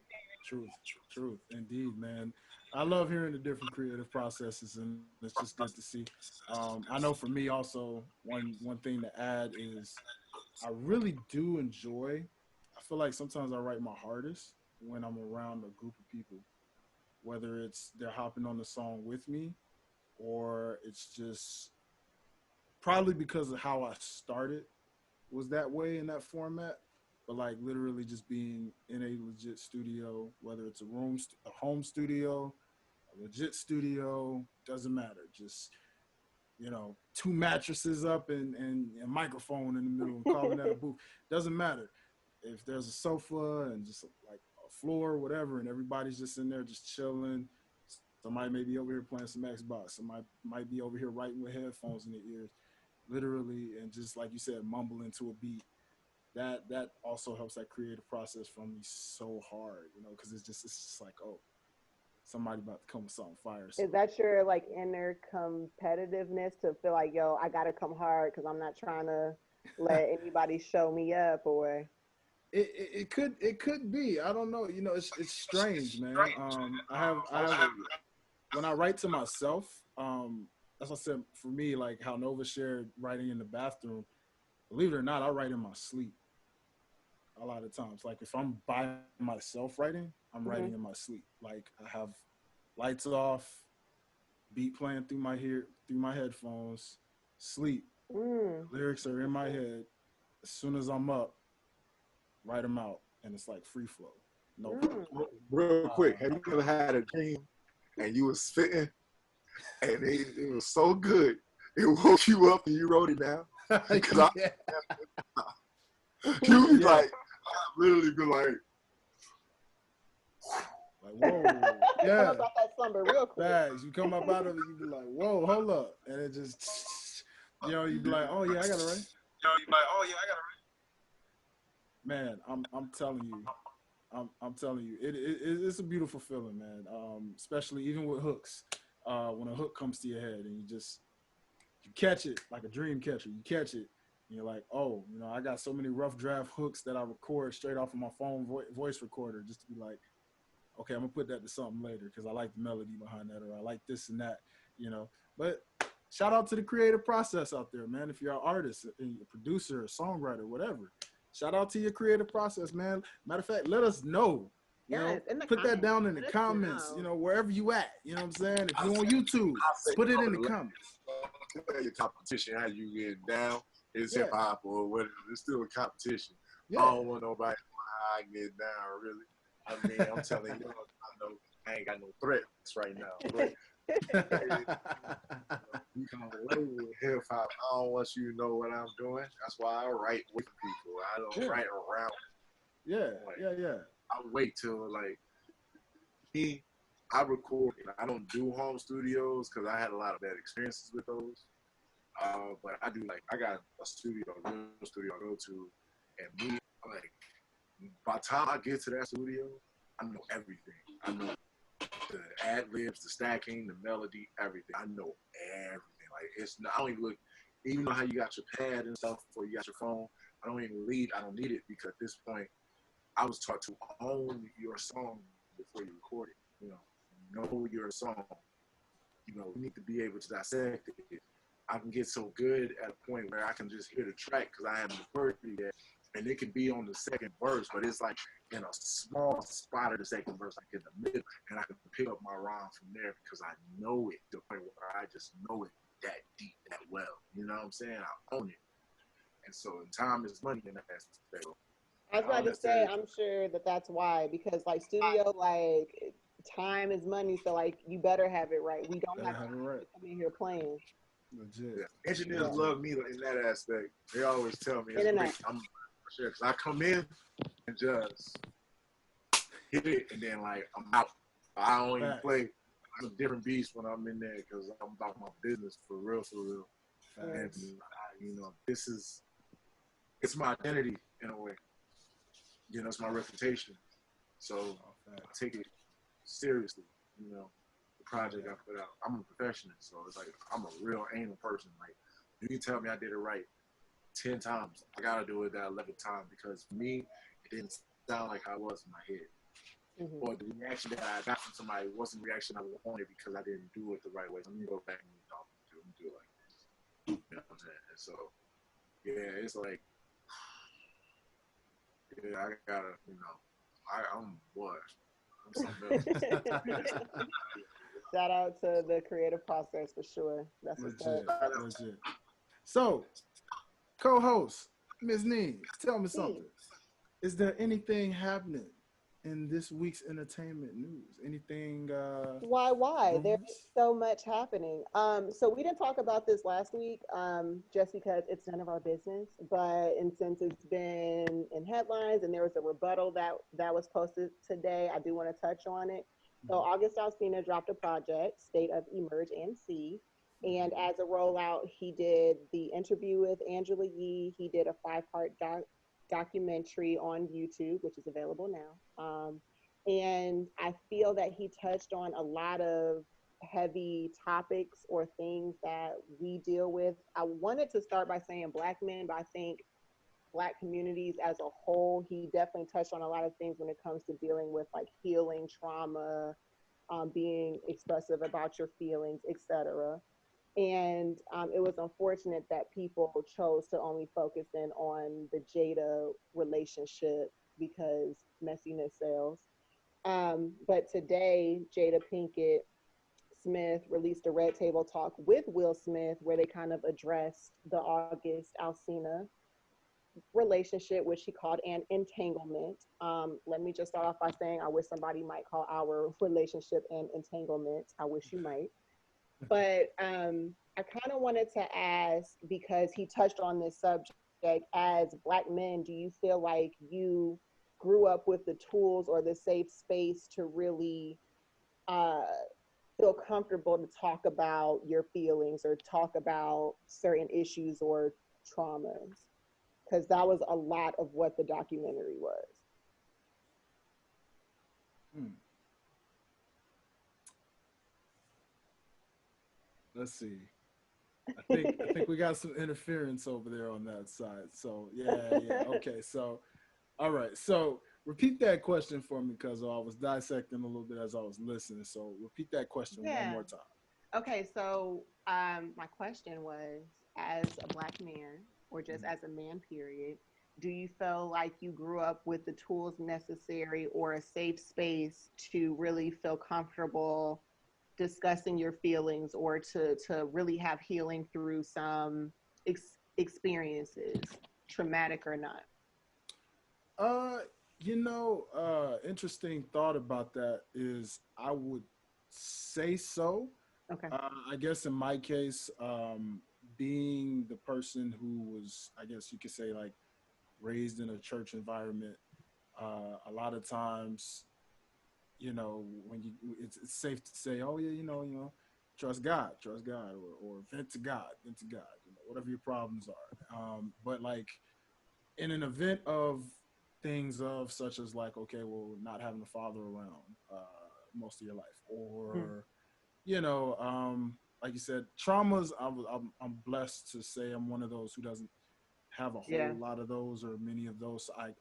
Truth, indeed, man. I love hearing the different creative processes, and it's just good to see. I know for me also, one thing to add is I really do enjoy. I feel like sometimes I write my hardest when I'm around a group of people, whether it's they're hopping on the song with me, or it's just probably because of how I started was that way in that format. But like literally just being in a legit studio, whether it's a home studio, a legit studio, doesn't matter. Just 2 mattresses up and a microphone in the middle and calling that a booth. Doesn't matter. If there's a sofa and just like a floor, whatever, and everybody's just in there just chilling. Somebody may be over here playing some Xbox. Somebody might be over here writing with headphones in their ears, literally, and just like you said, mumbling to a beat. That also helps that creative process for me so hard, because it's just like, oh, somebody about to come with something fire. So Is that your like inner competitiveness to feel like, yo, I gotta come hard because I'm not trying to let anybody show me up, or it could be. I don't know. It's strange, man. I have when I write to myself, that's what I said for me, like how Nova shared writing in the bathroom. Believe it or not, I write in my sleep a lot of times. Like if I'm by myself writing, I'm writing in my sleep. Like I have lights off, beat playing through my headphones, sleep. Lyrics are in my head. As soon as I'm up, write them out, and it's like free flow. No problem. Real quick, have you ever had a dream and you was spitting and it was so good, it woke you up and you wrote it down? Because you be like, I literally be like whoa, yeah. Come up out that slumber real quick. Bags, you come up out of it, you be like, whoa, hold up, and it just, you be like, oh yeah, I got it right. Man, I'm telling you, I'm telling you, it's a beautiful feeling, man. Especially even with hooks, when a hook comes to your head and you catch it like a dream catcher. You catch it, and you're like, oh, I got so many rough draft hooks that I record straight off of my phone voice recorder just to be like, okay, I'm gonna put that to something later because I like the melody behind that, or I like this and that, But shout out to the creative process out there, man. If you're an artist, a producer, a songwriter, whatever, shout out to your creative process, man. Matter of fact, let us know. Put that down in the comments, wherever you at. You know what I'm saying? If you're on YouTube, put it in the comments. Your competition, how you get down, it's hip hop or whatever. It's still a competition. Yeah. I don't want nobody how I get down, really. I mean, I'm telling you, I ain't got no threats right now. But you can relate with hip hop. I don't want you to know what I'm doing. That's why I write with people. I don't write around. Yeah. I wait till I record. I don't do home studios because I had a lot of bad experiences with those. But I do like I got a studio, a real studio I go to, and me like by the time I get to that studio, I know everything. I know the ad libs, the stacking, the melody, everything. I know everything. Like it's not, I don't even look, even know how you got your pad and stuff, or you got your phone. I don't even need. I don't need it because at this point, I was taught to own your song before you record it. Know your song. You need to be able to dissect it. I can get so good at a point where I can just hear the track because I haven't heard it yet, and it can be on the second verse, but it's like in a small spot of the second verse, like in the middle, and I can pick up my rhyme from there because I know it to the point where I just know it that deep, that well. You know what I'm saying? I own it, and so time is money in that aspect. I was about to say, I'm sure that's why, because like studio, like time is money, so like you better have it right. We don't have time to come in here playing. Legit. Yeah. Engineers love me in that aspect. They always tell me it's great. I'm sure because I come in and just hit it, and then like I'm out. I don't even play. I'm a different beast when I'm in there because I'm about my business for real, for real. And it's my identity in a way. It's my reputation. So I take it seriously. The project I put out. I'm a professional, so it's like I'm a real anal person. Like you can tell me I did it right 10 times. I gotta do it that 11th time because for me, it didn't sound like how it was in my head. Mm-hmm. Or the reaction that I got from somebody wasn't the reaction I wanted because I didn't do it the right way. So let me go back and do it like this. You know what I'm saying? And so, yeah, it's like, yeah, I gotta, I'm what? I'm something else. Shout out to the creative process for sure. That's what's up. Legit. So, co-host, Ms. Nee, tell me something. Is there anything happening in this week's entertainment news? Anything? Why? There's so much happening. So we didn't talk about this last week, just because it's none of our business. And since it's been in headlines and there was a rebuttal that was posted today, I do want to touch on it. So August Alsina dropped a project, State of Emerge and See. And as a rollout, he did the interview with Angela Yee. He did a 5-part documentary on YouTube, which is available now. And I feel that he touched on a lot of heavy topics or things that we deal with. I wanted to start by saying Black men, but I think Black communities as a whole, he definitely touched on a lot of things when it comes to dealing with like healing, trauma, being expressive about your feelings, etc. And it was unfortunate that people chose to only focus in on the Jada relationship because messiness sells. But today, Jada Pinkett Smith released a Red Table Talk with Will Smith where they kind of addressed the August Alsina relationship, which he called an entanglement. Let me just start off by saying I wish somebody might call our relationship an entanglement. I wish you might. But I kind of wanted to ask, because he touched on this subject, as Black men, do you feel like you grew up with the tools or the safe space to really feel comfortable to talk about your feelings or talk about certain issues or traumas? Because that was a lot of what the documentary was. Let's see. I think we got some interference over there on that side. So yeah. Okay. So, all right. So repeat that question for me because I was dissecting a little bit as I was listening. So repeat that question one more time. Okay. So my question was, as a Black man or just as a man, period, do you feel like you grew up with the tools necessary or a safe space to really feel comfortable discussing your feelings or to really have healing through some experiences, traumatic or not? Interesting thought about that is I would say so. Okay. I guess in my case, being the person who was, I guess you could say, like raised in a church environment, a lot of times, when it's safe to say, oh yeah, trust God, or vent to God, whatever your problems are. But like in an event of things of such as like, okay, well, not having a father around most of your life, or you know, like you said, traumas. I'm blessed to say I'm one of those who doesn't have a Yeah. whole lot of those or many of those. So I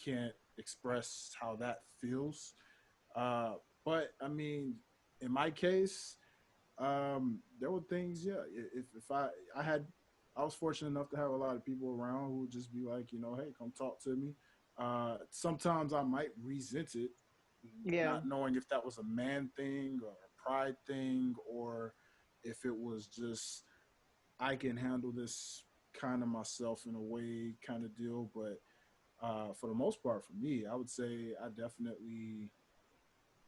can't express how that feels. Uh, but I mean, in my case, there were things. Yeah, if I had, I was fortunate enough to have a lot of people around who would just be like, you know, hey, come talk to me. Sometimes I might resent it, Yeah. not knowing if that was a man thing or a pride thing, or if it was just I can handle this kind of myself in a way kind of deal. But for the most part, for me, I would say I definitely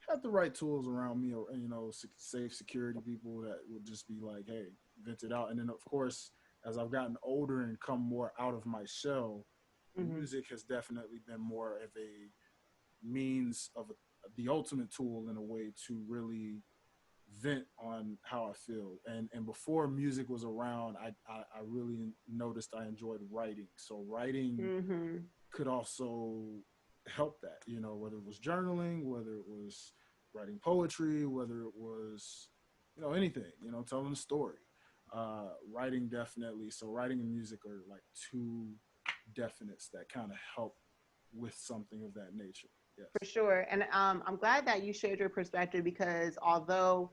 had the right tools around me, or you know, safe security people that would just be like, "Hey, vent it out." And then, of course, as I've gotten older and come more out of my shell, Hmm. music has definitely been more of a means of the ultimate tool in a way to really vent on how I feel. And before music was around, I really noticed I enjoyed writing. So writing Hmm. could also help that, you know, whether it was journaling, whether it was writing poetry, whether it was, you know, anything, you know, telling a story. Writing definitely. So writing and music are like two definites that kind of help with something of that nature. For Yes. sure. And I'm glad that you shared your perspective because although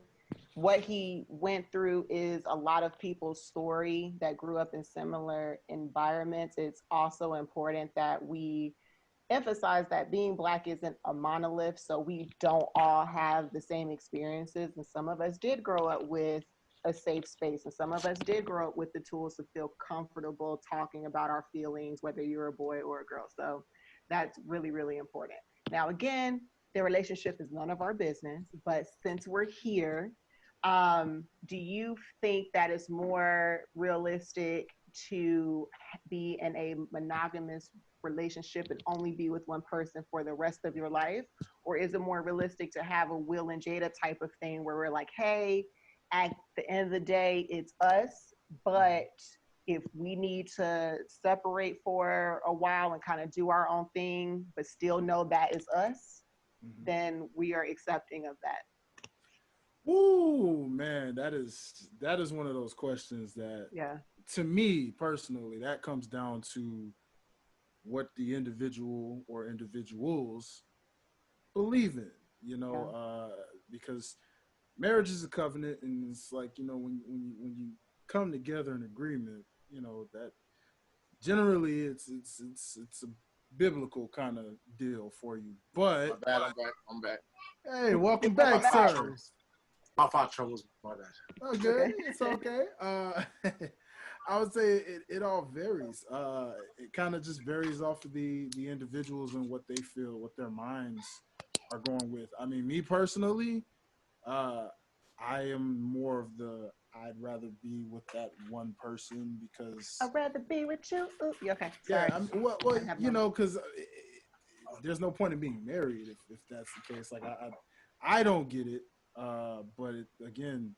what he went through is a lot of people's story that grew up in similar environments, it's also important that we emphasize that being Black isn't a monolith. So we don't all have the same experiences. And some of us did grow up with a safe space, and some of us did grow up with the tools to feel comfortable talking about our feelings, whether you're a boy or a girl. So that's really, really important. Now, again, the relationship is none of our business, but since we're here, do you think that it's more realistic to be in a monogamous relationship and only be with one person for the rest of your life? Or is it more realistic to have a Will and Jada type of thing where we're like, hey, at the end of the day, it's us, but if we need to separate for a while and kind of do our own thing, but still know that is us, Mm-hmm. then we are accepting of that. Ooh, man, that is one of those questions that, Yeah. to me personally, that comes down to what the individual or individuals believe in. You Yeah. know, because marriage is a covenant, and it's like, you know, when you come together in agreement, you know that generally it's a biblical kind of deal for you. My But bad. I'm back. I'm back. hey, welcome Welcome back, My fault, back. sir. troubles. My fault, troubles. My bad. Oh, good. Okay. It's okay. I would say it all varies. It kind of just varies off of the individuals and what they feel, what their minds are going with. I mean, me personally, uh, I am more of the I'd rather be with that one person because I'd rather be with you. Ooh, yeah, okay, yeah, sorry. well, I have you no. know, because there's no point in being married if that's the case. Like I don't get it. But again,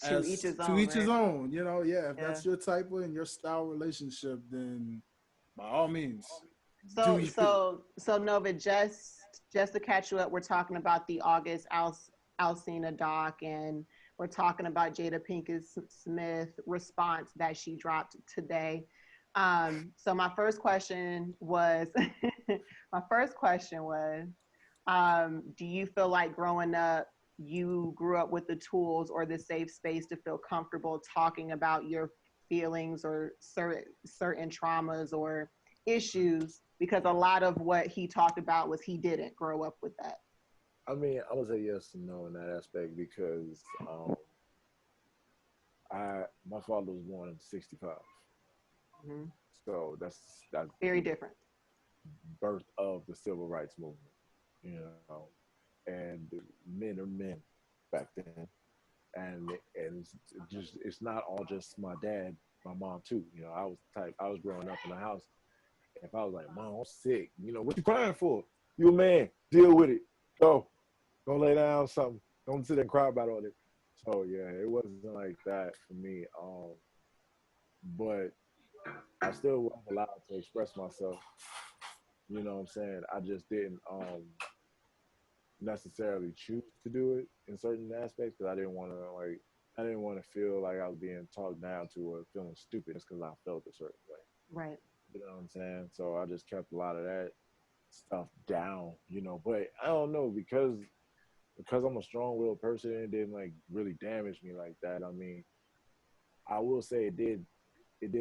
To each as his to own, each his right? own, you know. Yeah, if Yeah. that's your type of and your style relationship, then by all means, do So you. so so Nova, just to catch you up, we're talking about the August Alcina doc, and we're talking about Jada Pinkett Smith response that she dropped today. So my first question was, my first question was, do you feel like growing up, you grew up with the tools or the safe space to feel comfortable talking about your feelings or certain traumas or issues? Because a lot of what he talked about was he didn't grow up with that. I mean, I would say yes and no in that aspect because I my father was born in '65, Hmm. so that's Very the different. birth of the civil rights movement, you know, and men are men back then, and it's not all just my dad, my mom too. You know, I was growing up in a house. If I was like, Mom, I'm sick, you know, what you crying for? You a man, deal with it. Go lay down something. Don't sit there and cry about all this. So yeah, it wasn't like that for me. but I still was allowed to express myself. You know what I'm saying? I just didn't necessarily choose to do it in certain aspects because I didn't want to feel like I was being talked down to or feeling stupid just because I felt a certain way. Right. You know what I'm saying? So I just kept a lot of that stuff down, you know. But I don't know because I'm a strong-willed person, it didn't like really damage me like that. I mean, I will say it did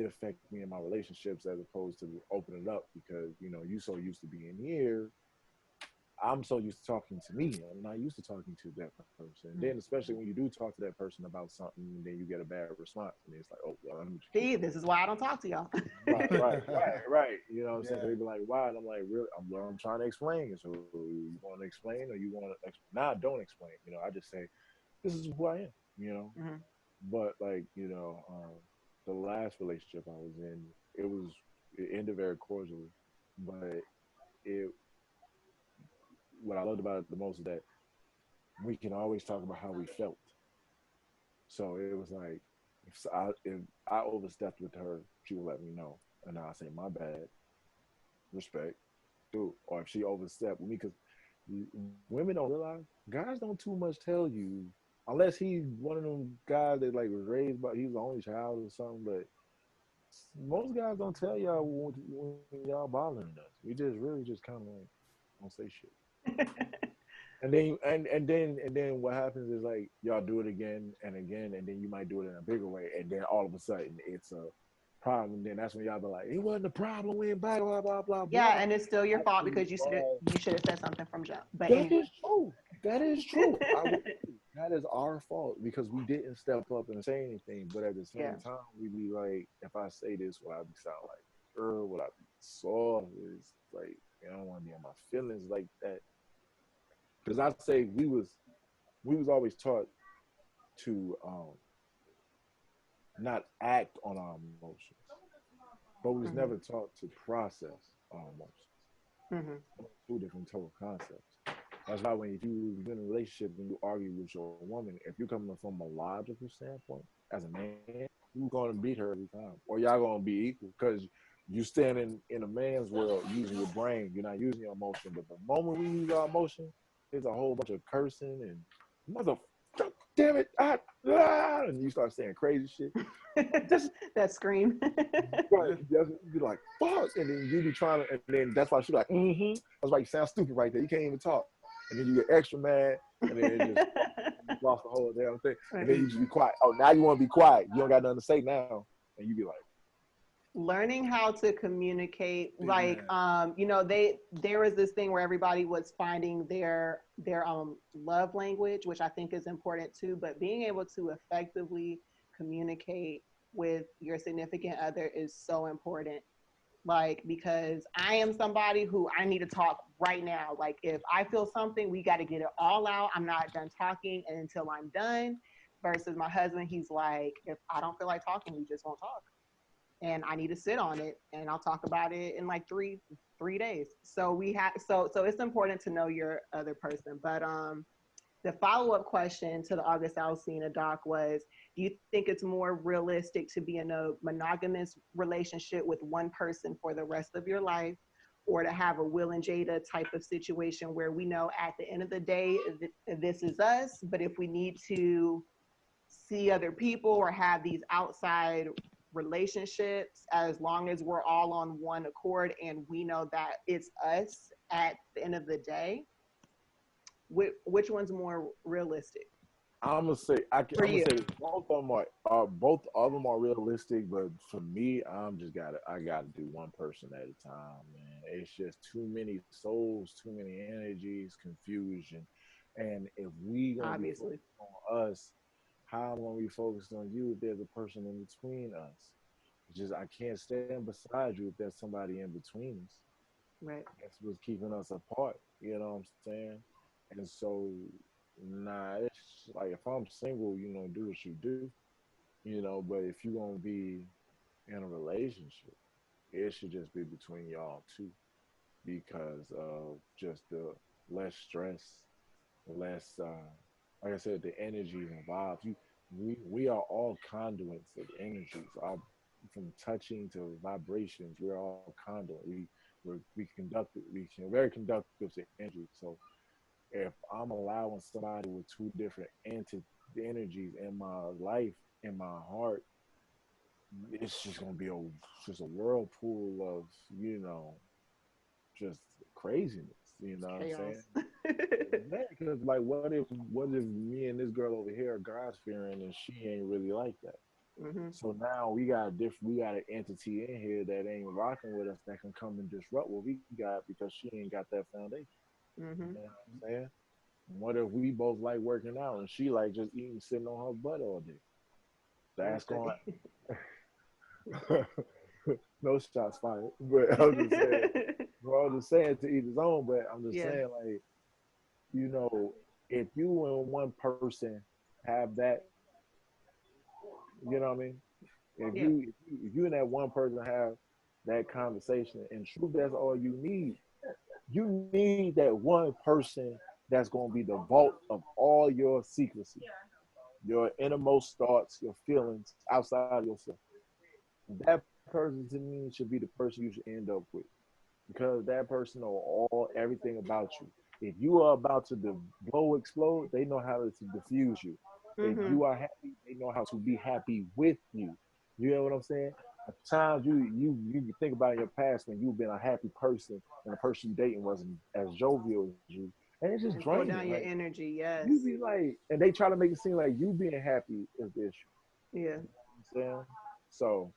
affect me in my relationships as opposed to opening up because you so used to being here. I'm so used to talking to me. I'm not used to talking to that person. And then, especially when you do talk to that person about something, and then you get a bad response, and it's like, oh, well, let me just keep See, going. this is why I don't talk to y'all. Right. You know what I'm saying? So Yeah. they be like, why? And I'm like, really? I'm trying to explain. So you want to explain, or you want to? Nah, don't explain. I just say, this is who I am. You know. Mhm. But like, the last relationship I was in, it ended very cordially, but it what I loved about it the most is that we can always talk about how we felt. So it was like if I overstepped with her, she would let me know, and I say my bad, respect, dude. Or if she overstepped with me, because women don't realize guys don't too much tell you unless he's one of them guys that like was raised by he's the only child or something. But most guys don't tell y'all when y'all bothering us. We just really just kind of like don't say shit. And then what happens is like y'all do it again and again, and then you might do it in a bigger way, and then all of a sudden it's a problem. And then that's when y'all be like, it wasn't a problem, we blah blah blah blah Yeah, blah. and it's still your fault Actually, because you should have said something from jump. But that anyway. is true. That is true. I would agree. That is our fault because we didn't step up and say anything. But at the Yeah. same time, we be like, if I say this, will I be sound like girl? Will I be soft? It's like I don't want to be in my feelings like that. Because I say we was always taught to not act on our emotions, but we was never Mhm. taught to process our emotions. Mhm. Two different total concepts. That's why when if you're in a relationship and you argue with your woman, if you're coming from a logical standpoint, as a man, you're gonna beat her every time, or y'all gonna be equal because you stand in a man's world using your brain. You're not using your emotion. But the moment we use our emotion, there's a whole bunch of cursing and mother, damn it, and you start saying crazy shit. This That scream. right, you be like fuck, and then you be trying to, and then that's why she be like, mm-hmm. That's why you sound stupid right there. You can't even talk, and then you get extra mad, and then it just you lost the whole damn thing, and then you just be quiet. Oh, now you want to be quiet. You don't got nothing to say now, and you be like, Learning how to communicate, Big like man. there was this thing where everybody was finding their love language, which I think is important too, but being able to effectively communicate with your significant other is so important. Like, because I am somebody who I need to talk right now. Like, if I feel something, we got to get it all out. I'm not done talking until I'm done. Versus my husband, he's like, if I don't feel like talking, we just won't talk, and I need to sit on it, and I'll talk about it in like three days. So we have so it's important to know your other person. But the follow-up question to the August Alsina doc was, do you think it's more realistic to be in a monogamous relationship with one person for the rest of your life, or to have a Will and Jada type of situation where we know at the end of the day, this is us, but if we need to see other people or have these outside relationships, as long as we're all on one accord and we know that it's us at the end of the day, which one's more realistic for I'm gonna you? say both of them are realistic, but for me, I gotta do one person at a time, man. It's just too many souls, too many energies, confusion, and if we gonna be Obviously. focused on us, how am I gonna be focused on you if there's a person in between us? It's just I can't stand beside you if there's somebody in between us. Right. That's what's keeping us apart. You know what I'm saying? And so, nah, it's like if I'm single, do what you do, but if you're gonna be in a relationship, it should just be between y'all two because of just the less stress, less, like I said, the energy and vibes. We are all conduits of energy. So from touching to vibrations. We're all conduit. We can very conductive to energy. So if I'm allowing somebody with two different energies in my life, in my heart, it's just gonna be just a whirlpool of just craziness. You know what I'm saying? Chaos. Because like, what if me and this girl over here are God's fearing and she ain't really like that? Hmm. So now we got an entity in here that ain't rocking with us that can come and disrupt what we got because she ain't got that foundation. You Hmm. know what I'm saying? What if we both like working out and she like just eating, sitting on her butt all day? That's going. No shots fired. But I'm just saying. Well, I'm just saying to each his own. But I'm just Yeah. saying, like, you know, if you and one person have that, you know what I mean? Yeah. If you and that one person have that conversation, and truth, that's all you need. You need that one person that's gonna be the vault of all your secrecy, your innermost thoughts, your feelings outside of yourself. That person to me should be the person you should end up with because that person know all everything about you. If you are about to blow explode, they know how to diffuse you. If Hmm. you are happy, they know how to be happy with you. You know what I'm saying? At times you can think about in your past when you've been a happy person and the person you dating wasn't as jovial as you, and it's just And pull draining. down your Like energy. you Yes. be like, and they try to make it seem like you being happy is the issue. Yeah. You know what I'm saying? So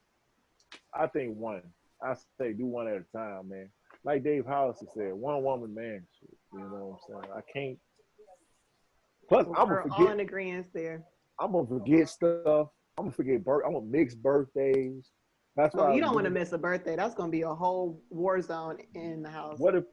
I think one. I say do one at a time, man. Like Dave Hollister said, one woman man shit. You know what I'm saying? I can't. Plus, Well, I'm gonna we're all forget. in agreement there. I'm gonna forget stuff. I'm gonna forget I'm gonna mix birthdays. That's Oh, why you don't want to miss a birthday. That's gonna be a whole war zone in the house. what if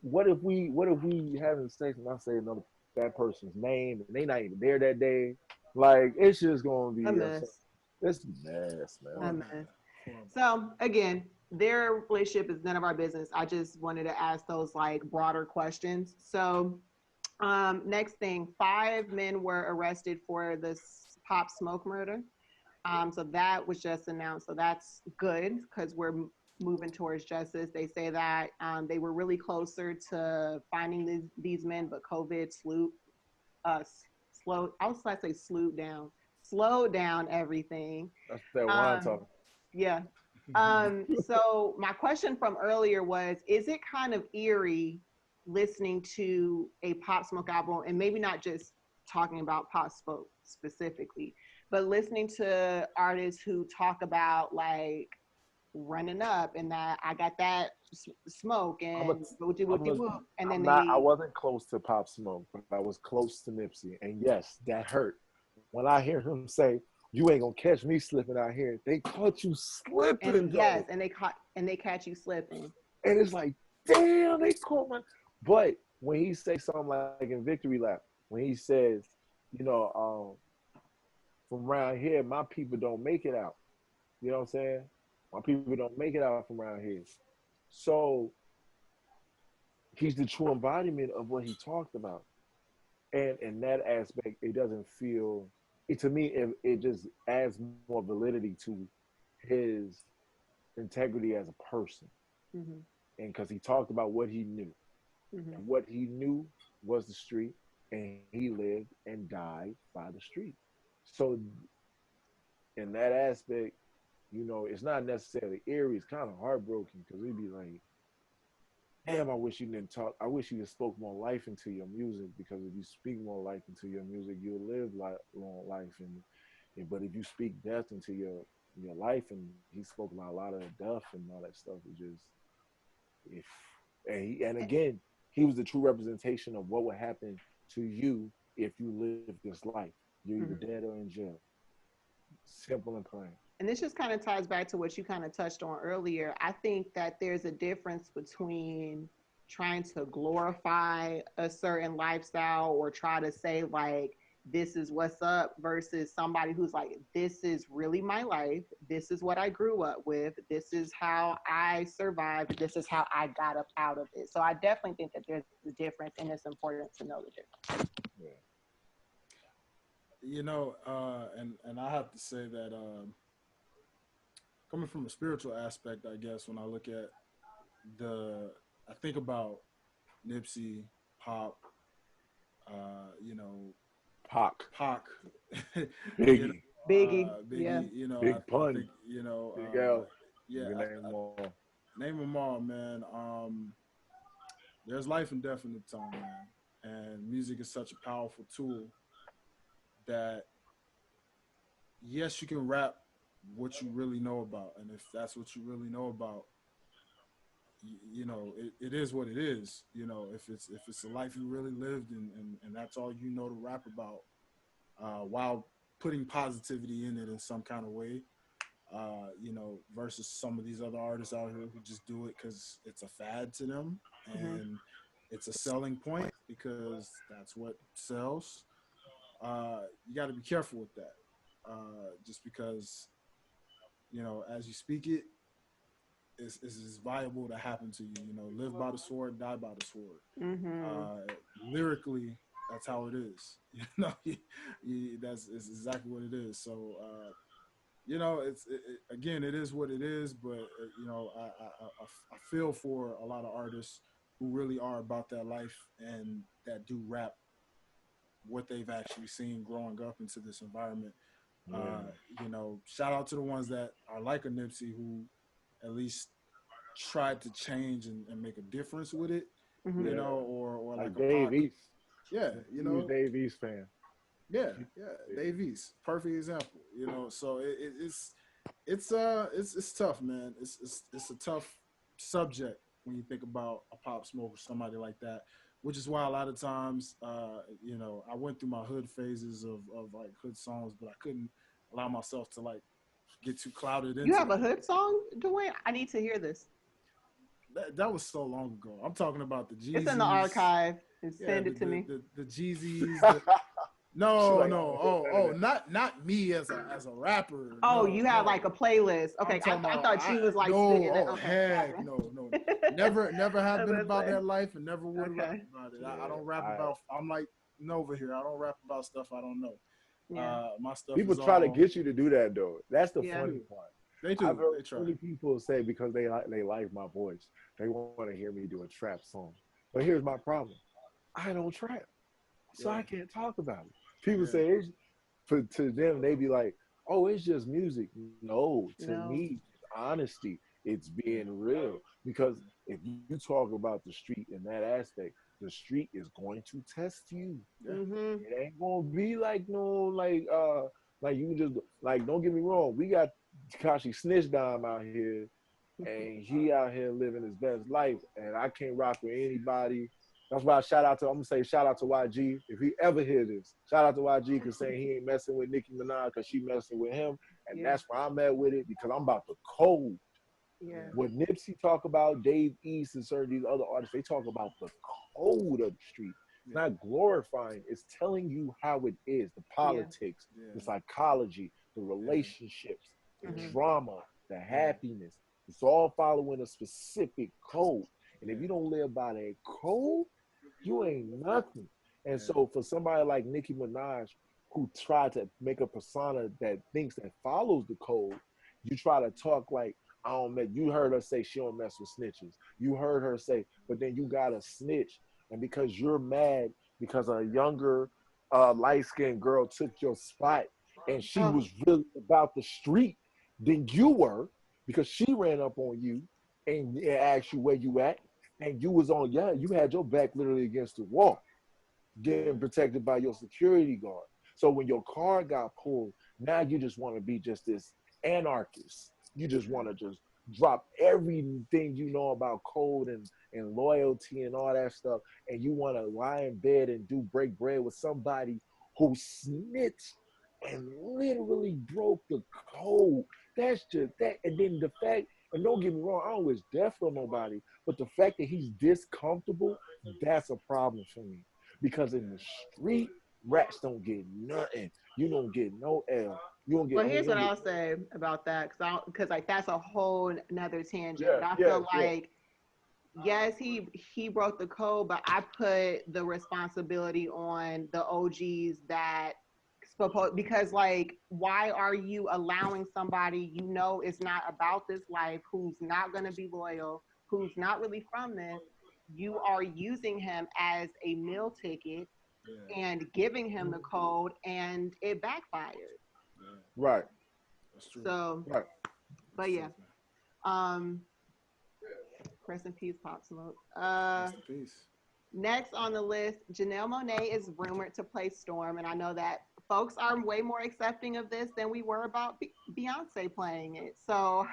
we having sex and I say another that person's name and they not even there that day? Like it's just gonna A be mess. it's a mess, A man. mess. Horrible. So again, their relationship is none of our business. I just wanted to ask those like broader questions. So next thing, 5 men were arrested for this Pop Smoke murder. So that was just announced. So that's good because we're moving towards justice. They say that they were really closer to finding these men, but COVID uh, slowed. I was going to say slowed down everything. That's that wine Um, talking. yeah. So my question from earlier was, is it kind of eerie listening to a Pop Smoke album and maybe not just talking about Pop Smoke specifically, but listening to artists who talk about like running up and that I got that smoke I'm a, and whoopty I'm whoopty a, whoop. And then I'm not. I they, wasn't close to Pop Smoke, but I was close to Nipsey, and yes, that hurt. When I hear him say, "You ain't gonna catch me slipping out here," they caught you and slipping yes, though, and they catch you slipping. and it's like, damn, they caught my. But when he say something like in Victory Lap, when he says, you know, from around here, my people don't make it out. You know what I'm saying? My people don't make it out from around here. So he's the true embodiment of what he talked about. And in that aspect, it doesn't feel it to me. It just adds more validity to his integrity as a person, Hmm. and because he talked about what he knew, Hmm. and what he knew was the street, and he lived and died by the street. So in that aspect, it's not necessarily eerie. It's kind of heartbroken because we'd be like, damn, I wish you didn't talk. I wish you just spoke more life into your music because if you speak more life into your music, you'll live long life. But if you speak death into your life, and he spoke about a lot of death and all that stuff, it just if and again, he was the true representation of what would happen to you if you live this life. You're either Hmm. dead or in jail. Simple and plain. And this just kind of ties back to what you kind of touched on earlier. I think that there's a difference between trying to glorify a certain lifestyle or try to say like this is what's up versus somebody who's like, this is really my life, this is what I grew up with, this is how I survived, this is how I got up out of it. So I definitely think that there's a difference, and it's important to know the difference. Yeah. And I have to say that coming from a spiritual aspect, I guess when I look at I think about Nipsey, Pop, you know, Pac, Pac, you know, Biggie, Biggie, yeah. Biggie. You know, Big I Pun, think you know, Big L. yeah, You can name them all. name them all, man. There's life and death in the tongue, man, and music is such a powerful tool that yes, you can rap what you really know about, and if that's what you really know about, you know, it is what it is. You know, if it's a life you really lived and that's all you know to rap about, while putting positivity in it in some kind of way, you know, versus some of these other artists out here who just do it because it's a fad to them Hmm. and it's a selling point because that's what sells. You got to be careful with that, just because you know as you speak it, it's viable to happen to you. You know, live by the sword, die by the sword. Hmm. Lyrically, that's how it is. You know, that's it's exactly what it is. So, you know, again, it is what it is. But you know, I feel for a lot of artists who really are about that life and that do rap what they've actually seen growing up into this environment. Yeah, You know, shout out to the ones that are like a Nipsey who at least tried to change and make a difference with it, Hmm. you yeah. know, or like Like a Dave Pac. East. Yeah, you Huge know, Dave East fan. yeah, yeah. Dave East, perfect example. You know, so it's tough, man. It's a tough subject when you think about a Pop Smoke or somebody like that. Which is why a lot of times, you know, I went through my hood phases of like hood songs, but I couldn't allow myself to like get too clouded You into have a that. hood song, Dwayne? I need to hear this. That was so long ago. I'm talking about the It's in the Jeezys. archive. And Yeah, send it to me. the Jeezys. She No, like, I no. don't hear Oh, none of oh, that. not me as a rapper. Oh, No, you have like no. a playlist. I'm Okay, talking I about thought you was like no. spitting it. Oh Okay, heck, gotcha. no, no. Never have As been I about say. that life and never would rap Okay. about it. I Yeah, don't rap I about. I'm like Nova here. I don't rap about stuff I don't know. Yeah. My stuff people is try to all get you to do that though. That's the they Yeah. funny do. part. They I've do. heard They so try. many people say because they like my voice, they want to hear me do a trap song. But here's my problem: I don't trap, so Yeah, I can't talk about it. People yeah, say it's for to them they be like, "Oh, it's just music." No, to No. me, it's honesty. It's yeah, being real because if you talk about the street in that aspect, the street is going to test you. yeah, Mm-hmm. It ain't gonna be like no like you just like don't get me wrong, we got Takashi Snitch Dime out here and he out here living his best life and I can't rock with anybody. That's why I I'm gonna say shout out to YG. If he ever hear this, shout out to YG cause saying he ain't messing with Nicki Minaj cause she messing with him. And Yeah. that's where I'm at with it because I'm about to cold. Yeah. yeah, What Nipsey talk about, Dave East and certain these other artists, they talk about the code of the street. It's yeah, not glorifying, it's telling you how it is, the Yeah. politics, the yeah, psychology, the yeah, relationships, the Mm-hmm. drama, the yeah, happiness. It's all following a specific code. And if yeah, you don't live by that code, you ain't nothing. And yeah, so for somebody like Nicki Minaj, who tried to make a persona that thinks that follows the code, you try to talk like I don't mess. You heard her say she don't mess with snitches. You heard her say, but then you got a snitch, and because you're mad because a younger, light skinned girl took your spot, and she Oh, was really about the street than you were because she ran up on you and asked you where you at, and you was on you had your back literally against the wall, getting protected by your security guard. So when your car got pulled, now you just want to be just this anarchist. You just want to just drop everything you know about code and loyalty and all that stuff, and you want to lie in bed and do break bread with somebody who snitched and literally broke the code. That's just that. And then the fact, and don't get me wrong, I don't wish death for nobody, but the fact that he's this comfortable, that's a problem for me. Because in the street, rats don't get nothing. You don't get no L. You don't get. well, I mean, here's you what don't get. I'll say about that, because like that's a whole nother tangent. Yeah, But I yeah, feel yeah. like yes, he broke the code, but I put the responsibility on the OGs that because like, why are you allowing somebody you know is not about this life, who's not going to be loyal, who's not really from this? You are using him as a meal ticket and giving him the code, and it backfired. Right. That's true. So, Right. but yeah. Rest in peace, Pop Smoke. Rest in peace. Next on the list, Janelle Monáe is rumored to play Storm, and I know that folks are way more accepting of this than we were about Beyonce playing it. So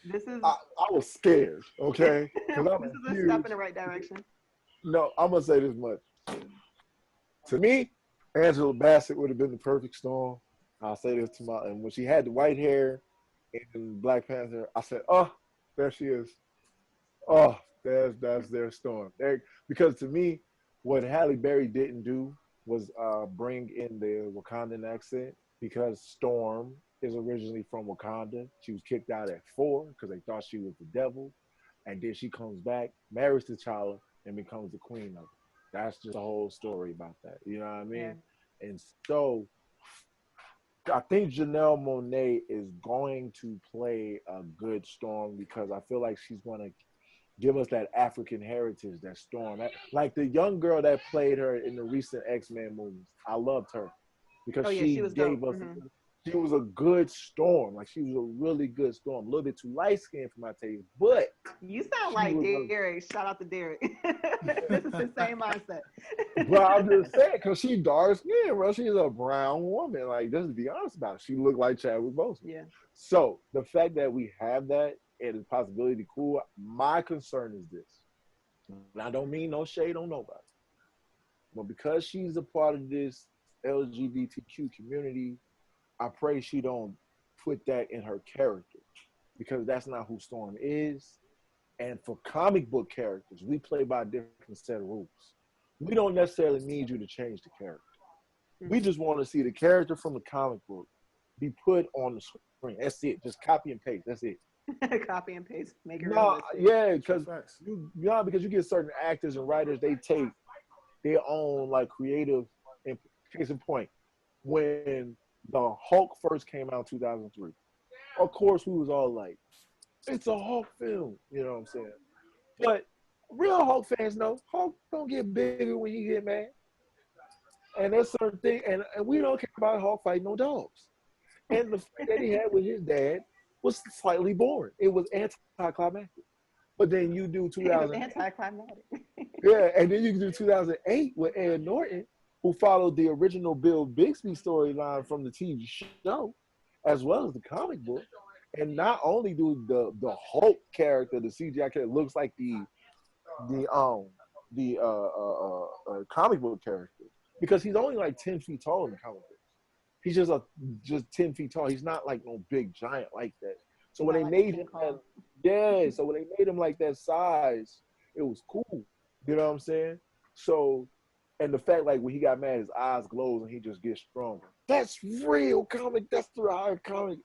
this is. I was scared. Okay, this is a step in the right direction. No, I'm gonna say this much. To me, Angela Bassett would have been the perfect Storm. I'll say this and when she had the white hair in Black Panther, I said, "Oh, there she is. Oh, that's their Storm." Because to me, what Halle Berry didn't do was bring in the Wakandan accent, because Storm is originally from Wakanda. She was kicked out at 4 because they thought she was the devil, and then she comes back, marries T'Challa, and becomes the queen of it. That's just a whole story about that. You know what I mean? Yeah. And so I think Janelle Monáe is going to play a good Storm, because I feel like she's going to give us that African heritage, that Storm. Like the young girl that played her in the recent X-Men movies. I loved her because she gave us, she was a good Storm. Like, she was a really good Storm. A little bit too light-skinned for my taste, but you sound like Derek. Shout out to Derek. This is the same mindset. But I'm just saying, because she dark skinned, bro. She's a brown woman. Like, just to be honest about it, she looked like Chadwick Boseman. Yeah. So the fact that we have that and the possibility, cool. My concern is this, and I don't mean no shade on nobody, but because she's a part of this LGBTQ community, I pray she don't put that in her character, because that's not who Storm is. And for comic book characters, we play by a different set of rules. We don't necessarily need you to change the character. We just want to see the character from the comic book be put on the screen. That's it. Just copy and paste. That's it. Copy and paste. Make it no, realistic. yeah, because because you get certain actors and writers, they take their own like creative. Case in point, when the Hulk first came out in 2003, of course we was all like, "It's a Hulk film," you know what I'm saying? But real Hulk fans know Hulk don't get bigger when he get mad, and there's certain thing, and we don't care about Hulk fighting no dogs. And the fight that he had with his dad was slightly boring. It was anticlimactic. But then you do 2000. It was anticlimactic. Yeah, and then you do 2008 with Ed Norton, who followed the original Bill Bixby storyline from the TV show, as well as the comic book. And not only do the Hulk character, the CGI character, looks like the comic book character, because he's only like 10 feet tall in the comic book. He's just 10 feet tall. He's not like no big giant like that. So when they made him so when they made him like that size, it was cool. You know what I'm saying? So, and the fact like when he got mad, his eyes glows and he just gets stronger. That's real comic. That's the hard comic.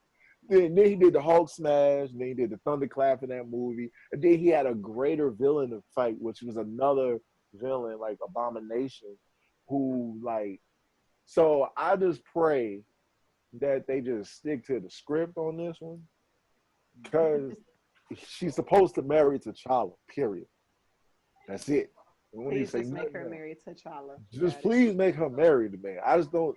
Then he did the Hulk smash, and then he did the thunderclap in that movie. And then he had a greater villain to fight, which was another villain like Abomination, who like. So I just pray that they just stick to the script on this one, because she's supposed to marry T'Challa, period. That's it. Please just make her marry T'Challa. Just please make her marry the man. I just don't.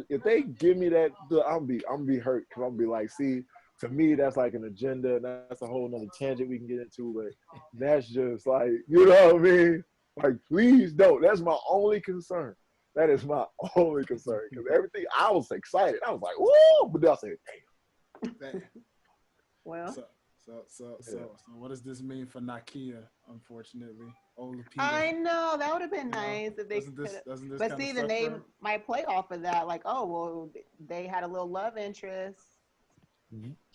If they give me that, I'm be hurt, because I'm be like, see, to me that's like an agenda, and that's a whole nother tangent we can get into. But that's just like, you know what I mean? Like, please don't. That's my only concern. That is my only concern, because everything, I was excited. I was like, woo! But then I said, damn. Well. So what does this mean for Nakia, unfortunately? I know, that would have been nice if they could. But see, the name might play off of that. Like, oh, well, they had a little love interest.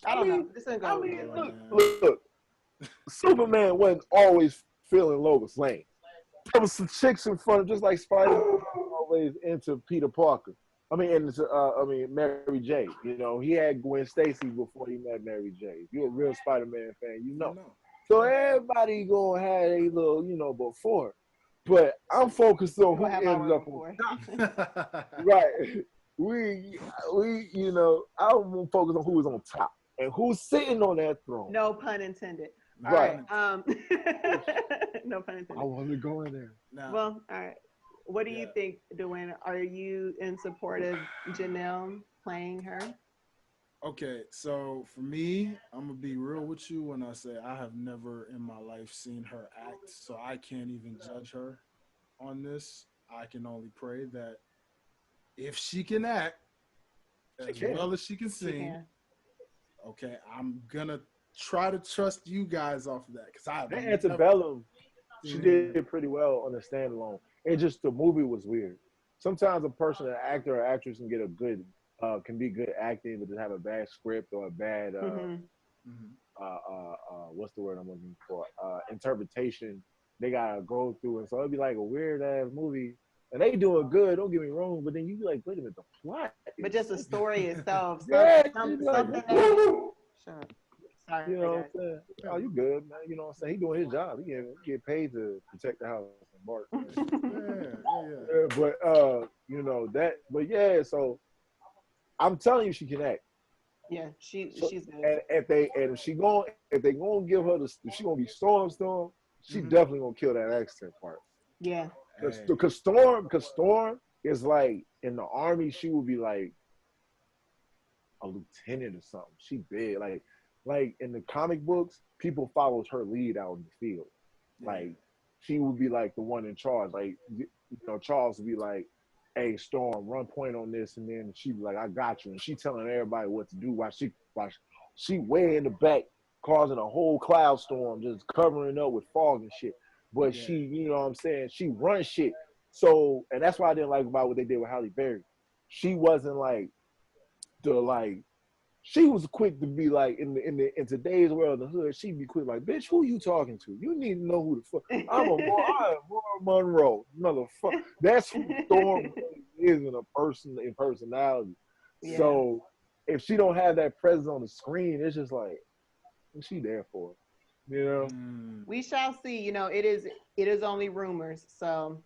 I don't know. This isn't going look, Superman wasn't always feeling Lois Lane. There was some chicks in front of, just like Spider-Man always into Peter Parker. Mary J. You know, he had Gwen Stacy before he met Mary J. If you're a real Spider-Man fan, you know. So everybody gonna have a little, before. But I'm focused on who What have I ended won up on before? top. Right. We, I'm focused on who was on top and who's sitting on that throne. No pun intended. All Right. right. No pun intended. I want to go in there. Now, Well, all right. What do you think, Dwayne? Are you in support of Janelle playing her? okay, so for me, I'm gonna be real with you when I say I have never in my life seen her act, so I can't even judge her on this. I can only pray that if she can act as well as she can She sing, can. okay, I'm gonna try to trust you guys off of that because I have That never Antebellum, she seen did her. pretty well on the standalone. It just the movie was weird. Sometimes a person, an actor or actress, can get a good, can be good acting, but just have a bad script or a bad, Mhm. what's the word I'm looking for? Interpretation. They gotta go through, and so it'd be like a weird ass movie, and they doing good. Don't get me wrong, but then you be like, wait a minute, the plot. But just the story itself, Yeah, something like, that. Sure. Sorry, you know what guys. I'm saying? Oh, you good, man. You know what I'm saying? He doing his job. He get paid to protect the house and bark. Yeah, but but yeah, so I'm telling you she can act. Yeah, So, she's good. and if they gonna give her if she gonna be Storm, she Mhm. definitely gonna kill that accent part. Yeah. Hey. Because Storm is like in the army, she would be like a lieutenant or something. She big, like in the comic books, people follows her lead out in the field. Like she would be like the one in charge. Like Charles would be like, "Hey, Storm, run point on this," and then she'd be like, "I got you," and she telling everybody what to do while she way in the back, causing a whole cloud storm, just covering up with fog and shit. But she, you know what I'm saying, she runs shit. So, and that's why I didn't like about what they did with Halle Berry. She wasn't like the like she was quick to be like in today's world in the hood, she'd be quick like, bitch, who you talking to? You need to know who the fuck I am Laura Monroe, motherfucker. That's who Storm is in a person in personality. Yeah. So if she don't have that presence on the screen, it's just like what's she there for? You know? We shall see. It is only rumors, so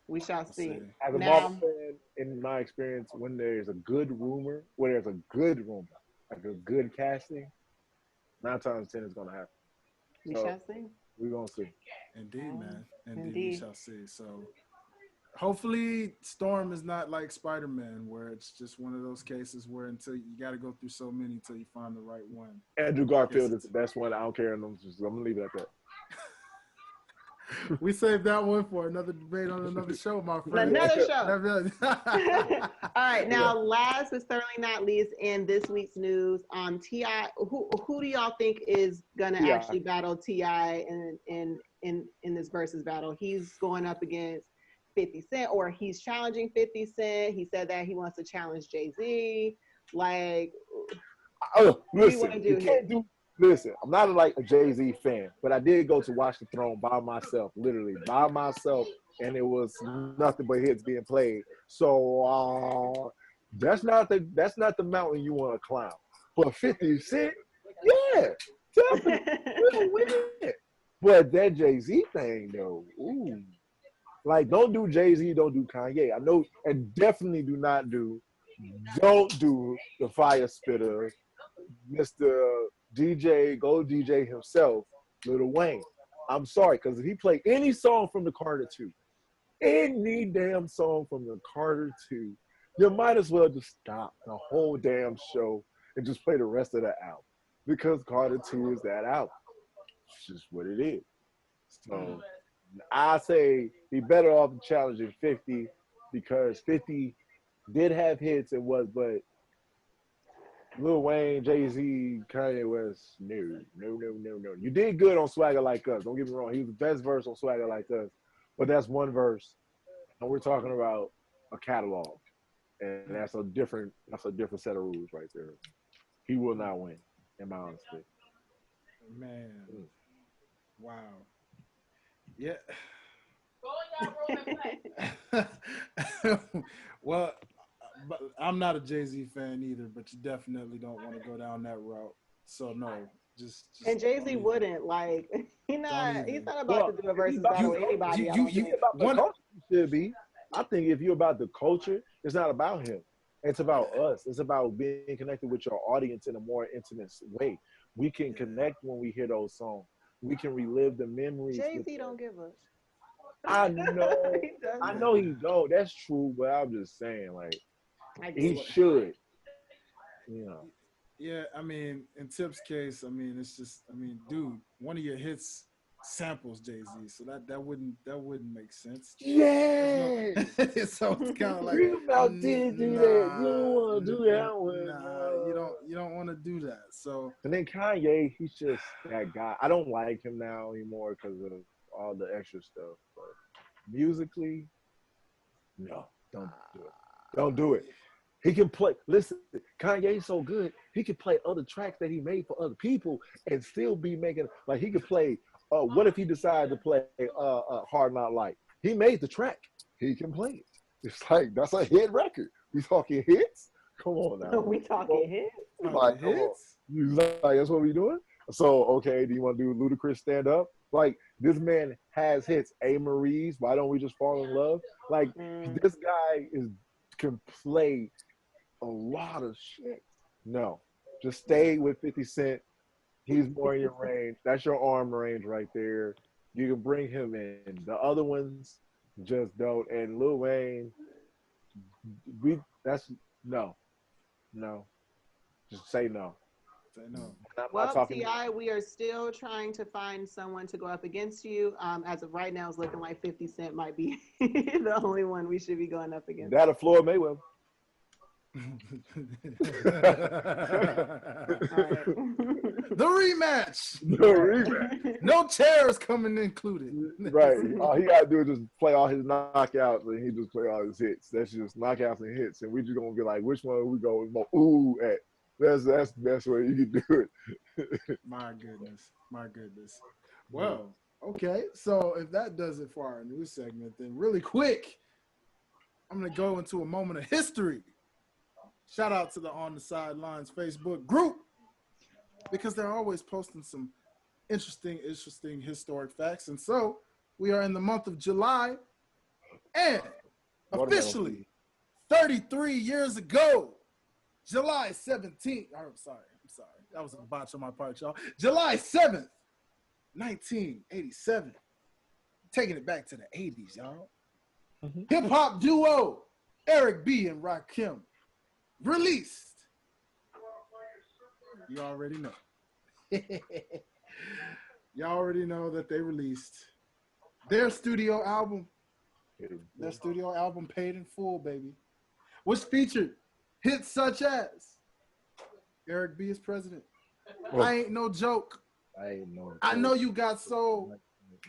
we shall see. As a Marvel fan, in my experience, when there's a good rumor, like a good casting, 9 times 10 is gonna happen. We shall see. We're gonna see. Indeed, man. Indeed, we Indeed. shall see. So hopefully Storm is not like Spider-Man where it's just one of those cases where until you got to go through so many until you find the right one. Andrew Garfield is the best one. I don't care. I'm gonna leave it at that. We saved that one for another debate on another show, my friend. Another show. All right. Now, last but certainly not least, in this week's news, T.I. Who do y'all think is gonna actually battle T.I. in this versus battle? He's going up against 50 Cent, or he's challenging 50 Cent. He said that he wants to challenge Jay-Z. Like, listen, you can't do. Listen, I'm not like a Jay-Z fan, but I did go to watch the Throne by myself, literally by myself, and it was nothing but hits being played. So that's not the mountain you want to climb. But 50 Cent, yeah, definitely win it. But that Jay-Z thing though, ooh, like don't do Jay-Z, don't do Kanye. I know, and definitely don't do the fire spitter, Mr. DJ, Gold DJ himself, Lil Wayne. I'm sorry, because if he played any song from the Carter 2, any damn song from the Carter 2, you might as well just stop the whole damn show and just play the rest of the album. Because Carter 2 is that album. It's just what it is. So I say he better off challenging 50 because 50 did have hits and was, but Lil Wayne, Jay-Z, Kanye West, no. You did good on Swagger Like Us. Don't get me wrong. He was the best verse on Swagger Like Us. But that's one verse. And we're talking about a catalog. And that's a different set of rules right there. He will not win, in my honesty. Man. Wow. Yeah. Well, but I'm not a Jay-Z fan either, but you definitely don't want to go down that route. So no, And Jay-Z don't even- wouldn't like. He's even. not about to do a versus battle with anybody. I don't think. About the culture, you should be. I think if you're about the culture, it's not about him. It's about us. It's about being connected with your audience in a more intimate way. We can connect when we hear those songs. We can relive the memories. Jay-Z don't give a. I know. He doesn't. I know he don't. That's true, but I'm just saying, like, I get he it. should. You know. Yeah, I mean, in Tip's case, I mean, it's just, I mean, dude, one of your hits samples Jay-Z, so that wouldn't make sense. Yeah. So it's kind of like You about did do that. You don't want to do that one. Nah, you don't want to do that. So And then Kanye, he's just that guy. I don't like him now anymore because of all the extra stuff. But musically, no, don't do it. Don't do it. He can play. Listen, Kanye's so good. He can play other tracks that he made for other people and still be making. Like he could play. What if he decided to play Hard Not Life? He made the track. He can play it. It's like that's a hit record. We talking hits. Come on now. We talking hits. Like hits. You like that's what we doing? So okay, do you want to do Ludacris stand up? Like this man has hits. A. Marie's. Why don't we just fall in love? Like this guy can play a lot of shit. No, just stay with 50 Cent. He's more in your range. That's your arm range right there. You can bring him in. The other ones just don't. And Lil Wayne, no. Just say no. Say no. Well, T.I., we are still trying to find someone to go up against you. As of right now, it's looking like 50 Cent might be the only one we should be going up against. That or Floyd Mayweather. The rematch. No chairs coming included. Right. All he gotta do is just play all his knockouts and he just play all his hits. That's just knockouts and hits. And we just gonna be like, which one we go with more ooh at? That's the best way you can do it. My goodness. Well, okay. So if that does it for our news segment, then really quick, I'm gonna go into a moment of history. Shout out to the On the Sidelines Facebook group because they're always posting some interesting historic facts. And so we are in the month of July, and officially 33 years ago, July 17th. I'm sorry. That was a botch on my part, y'all. July 7th, 1987. Taking it back to the 80s, y'all. Hip hop duo Eric B. and Rakim released. You already know. Y'all already know that they released their studio album. Their studio album, Paid in Full, baby. Which featured hits such as Eric B. is president. Oh. I ain't no joke. I know you got soul.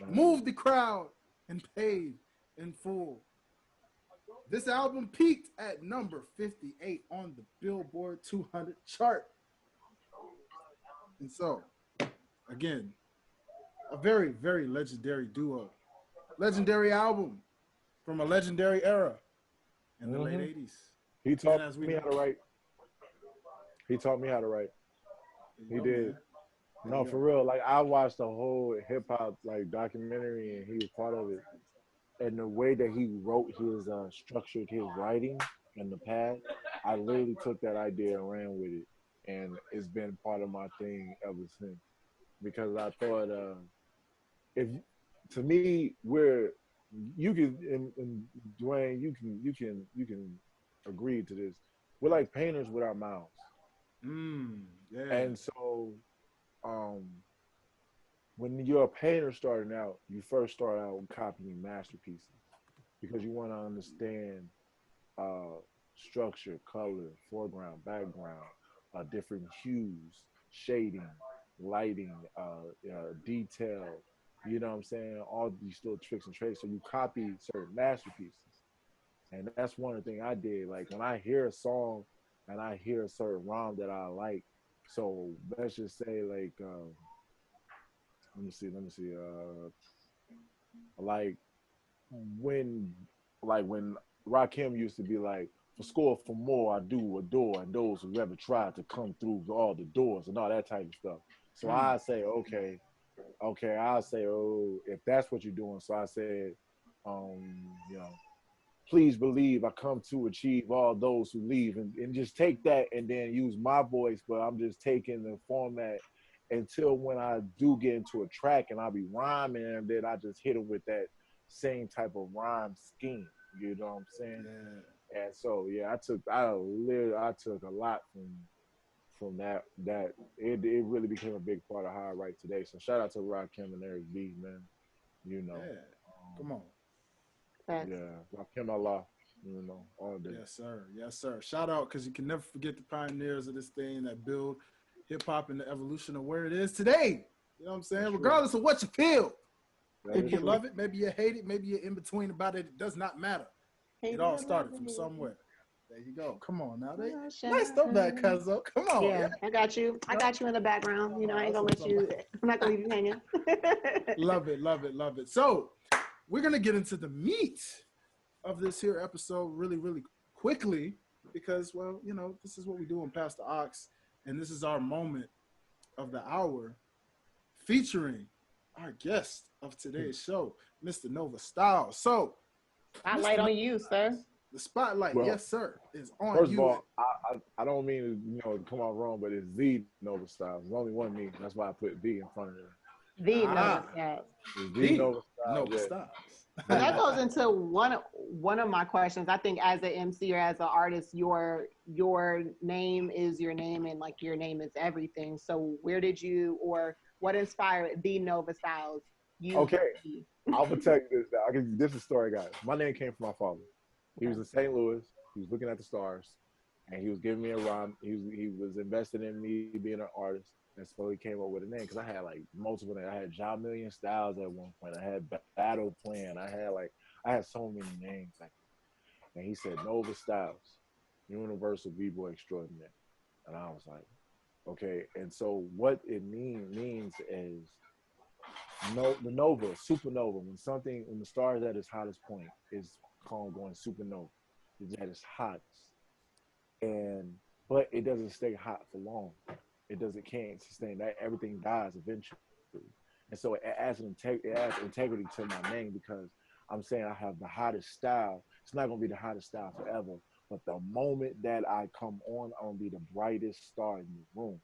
Move the crowd and Paid in Full. This album peaked at number 58 on the Billboard 200 chart. And so, again, a very, very legendary duo. Legendary album from a legendary era in the late 80s. He taught me how to write. He taught me how to write. He did. No, for real. Like, I watched the whole hip-hop, like, documentary, and he was part of it. And the way that he wrote his, structured his writing in the pad, I literally took that idea and ran with it. And it's been part of my thing ever since. Because I thought, to me, you can, and Dwayne, you can agree to this. We're like painters with our mouths. Yeah. And so, when you're a painter starting out, you first start out copying masterpieces because you want to understand structure, color, foreground, background, different hues, shading, lighting, detail. You know what I'm saying? All these little tricks and trades. So you copy certain masterpieces. And that's one of the things I did. Like when I hear a song and I hear a certain rhyme that I like, so let's just say like, let me see. Like when Rakim used to be like, for score for more, I do adore, and those who ever tried to come through all the doors and all that type of stuff. So I say, okay, I'll say, oh, if that's what you're doing. So I said, you know, please believe I come to achieve all those who leave, and just take that and then use my voice, but I'm just taking the format until when I do get into a track and I'll be rhyming, and then I just hit them with that same type of rhyme scheme. You know what I'm saying? Yeah. And so yeah, I took a lot from that it really became a big part of how I write today. So shout out to Rakim and Eric B, man. You know. Yeah. Come on. Yeah, Rakim Allah, you know, all day. Yes, sir. Yes, sir. Shout out, because you can never forget the pioneers of this thing that build hip hop and the evolution of where it is today. You know what I'm saying? That's Regardless of what you feel. Maybe you true. love it, maybe you hate it, maybe you're in between about it. It does not matter. It all started from somewhere. There you go. Come on now. Nice throwback, Cuzzo. Come on. Yeah, I got you. I got you in the background. You know, I ain't gonna let you. I'm not gonna leave you hanging. Love it, love it, love it. So we're gonna get into the meat of this here episode really, really quickly, because, well, you know, this is what we do on Pastor Ox, and this is our moment of the hour featuring our guest of today's show, Mr. Nova Styles. So, Spotlight on you, sir. The spotlight, Well, yes, sir, is on First you. of all, I don't mean to, you know, to come out wrong, but it's the Nova Styles. There's only one me. That's why I put the in front of it. The Nova Styles. It's the Nova Styles. Nova Yeah. Styles. So that goes into one of my questions. I think as an MC or as an artist, your name is your name, and like your name is everything. So where did you, or what inspired the Nova Styles? Okay, I'll tell you this. This is a story, guys. My name came from my father. He was in St. Louis. He was looking at the stars, and he was giving me a rhyme. He was invested in me being an artist, and so he came up with a name, because I had like multiple names. I had Janean Styles at one point. I had Battle Plan. I had so many names. And he said Nova Styles, Universal B-Boy Extraordinaire, and I was like, okay. And so what it means is the nova, supernova. When the star is at its hottest point, is called going supernova. It's at its hottest, but it doesn't stay hot for long. It can't sustain that. Everything dies eventually, and so it adds integrity to my name, because I'm saying I have the hottest style. It's not gonna be the hottest style forever, but the moment that I come on, I'm gonna be the brightest star in the room.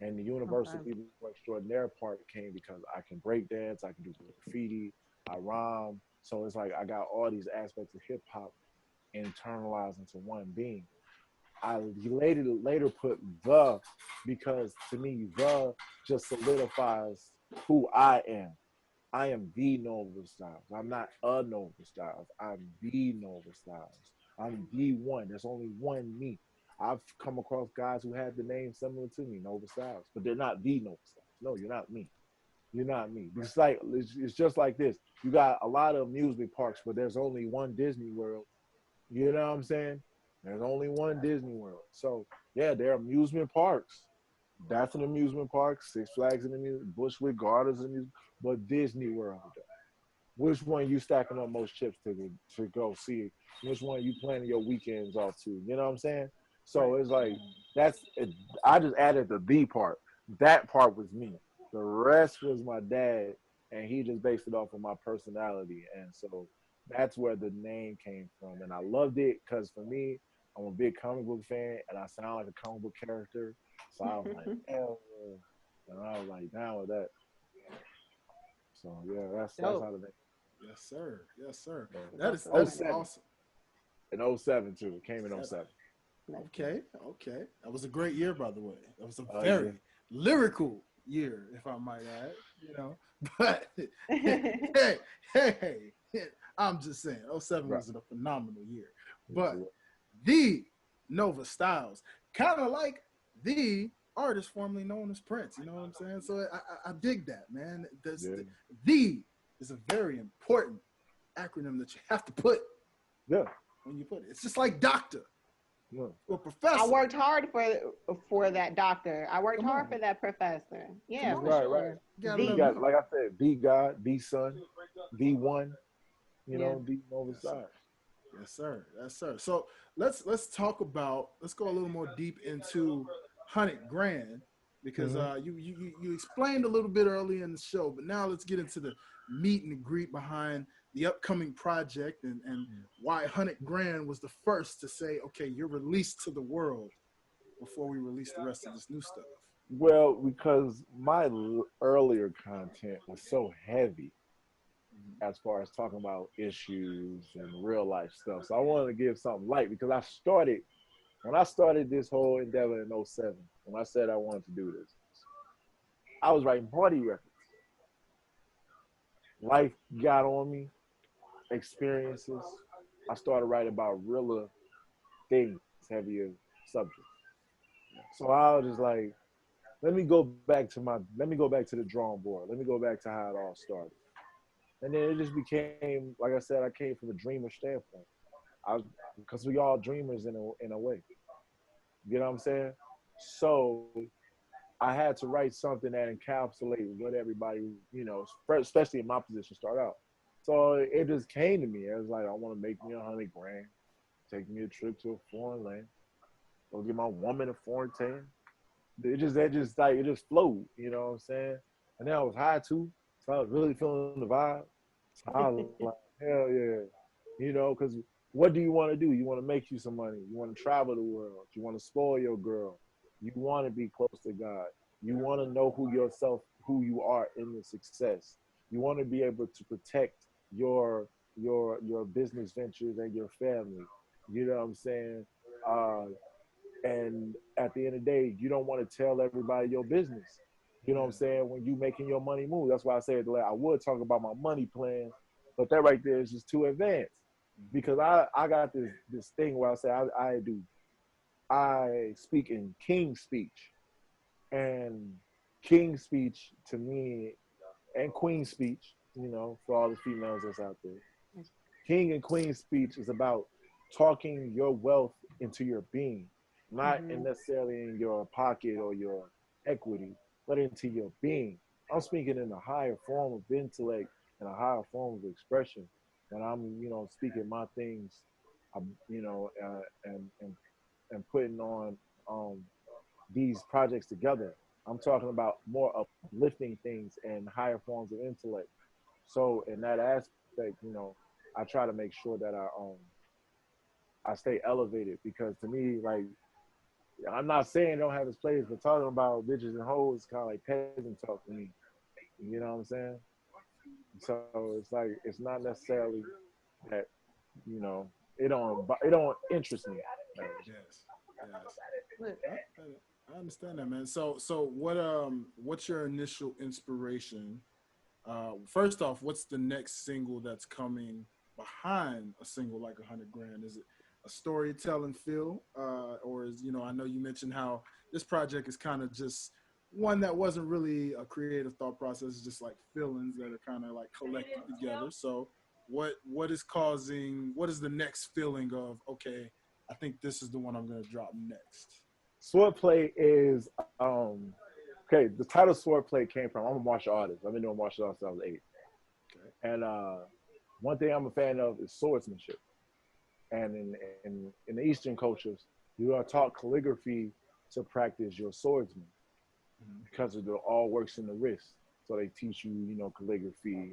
And the Universal B-Boy Extraordinaire part came because I can break dance, I can do graffiti, I rhyme. So it's like I got all these aspects of hip hop internalized into one being. I later put the, because to me the just solidifies who I am. I am the Nova Styles. I'm not a Nova Styles. I'm the Nova Styles. I'm the one. There's only one me. I've come across guys who had the name similar to me, Nova Styles, but they're not the Nova Styles. No, you're not me. You're not me. It's just like this. You got a lot of amusement parks, but there's only one Disney World. You know what I'm saying? There's only one Disney World. So yeah, there are amusement parks. That's an amusement park. Six Flags an amusement. Bushwick Gardens an amusement. But Disney World. Which one you stacking up most chips to go see? Which one you planning your weekends off to? You know what I'm saying? So it's like I just added the B part. That part was me. The rest was my dad, and he just based it off of my personality. And so that's where the name came from. And I loved it because for me, I'm a big comic book fan, and I sound like a comic book character. So I was like, hell yeah. And I was like, down with that. So yeah, that's how the name. Yes, sir. Yes, sir. So, That is awesome. In 07 too. It came in 07. Okay. That was a great year, by the way. That was a very lyrical year, if I might add. You know, but hey, I'm just saying, 07 was a phenomenal year. But the Nova Styles, kind of like the artist formerly known as Prince. You know what I'm saying? So I dig that, man. The is a very important acronym that you have to put. Yeah. When you put it, it's just like doctor. Yeah. Or professor. I worked hard for that doctor. I worked hard for that professor. Yeah, for sure. You got, like I said, the God, the Son, the One. You know, the Nova Styles. Yes, sir. Yes, sir. So let's go a little more deep into Hunnid Grand. because you explained a little bit early in the show, but now let's get into the meet and greet behind the upcoming project and why Hunnid Grand was the first to say, okay, you're released to the world before we release the rest of this new stuff. Well, because my earlier content was so heavy as far as talking about issues and real life stuff. So I wanted to give something light because when I started this whole endeavor in '07, when I said I wanted to do this, I was writing party records. Life got on me, experiences. I started writing about realer things, heavier subjects. So I was just like, let me go back to the drawing board. Let me go back to how it all started. And then it just became, like I said, I came from a dreamer standpoint. Because we all dreamers in a way. You know what I'm saying? So I had to write something that encapsulated what everybody, especially in my position, start out. So it just came to me. It was like, I want to make me $100 grand, take me a trip to a foreign land, go get my woman a foreign tan. It just flowed, you know what I'm saying? And then I was high too, so I was really feeling the vibe. So I was like, hell yeah, because what do you want to do? You want to make you some money. You want to travel the world. You want to spoil your girl. You want to be close to God. You want to know who you are in the success. You want to be able to protect your business ventures and your family. You know what I'm saying? And at the end of the day, you don't want to tell everybody your business. You know what I'm saying? When you making your money move. That's why I said I would talk about my money plan, but that right there is just too advanced. Because I got this thing where I say I speak in king speech. And king speech to me, and queen speech, for all the females that's out there. King and queen speech is about talking your wealth into your being, not necessarily in your pocket or your equity, but into your being. I'm speaking in a higher form of intellect and a higher form of expression. And I'm, speaking my things, and putting on these projects together. I'm talking about more uplifting things and higher forms of intellect. So in that aspect, I try to make sure that I stay elevated because to me, like, I'm not saying it don't have its place, but talking about bitches and hoes is kind of like peasant talk to me. You know what I'm saying? So it's like it's not necessarily that it don't interest me. Yes. I understand that, man. So what's your initial inspiration? First off, what's the next single that's coming behind a single like $100 grand? Is it a storytelling feel, or is I know you mentioned how this project is kind of just one that wasn't really a creative thought process, it's just like feelings that are kind of like collected together. So what is the next feeling of, okay, I think this is the one I'm gonna drop next? Swordplay is okay. The title Swordplay came from, I'm a martial artist. I've been doing martial arts since I was 8. Okay. And one thing I'm a fan of is swordsmanship. And in the Eastern cultures, you are taught calligraphy to practice your swordsman because it all works in the wrist. So they teach you, calligraphy,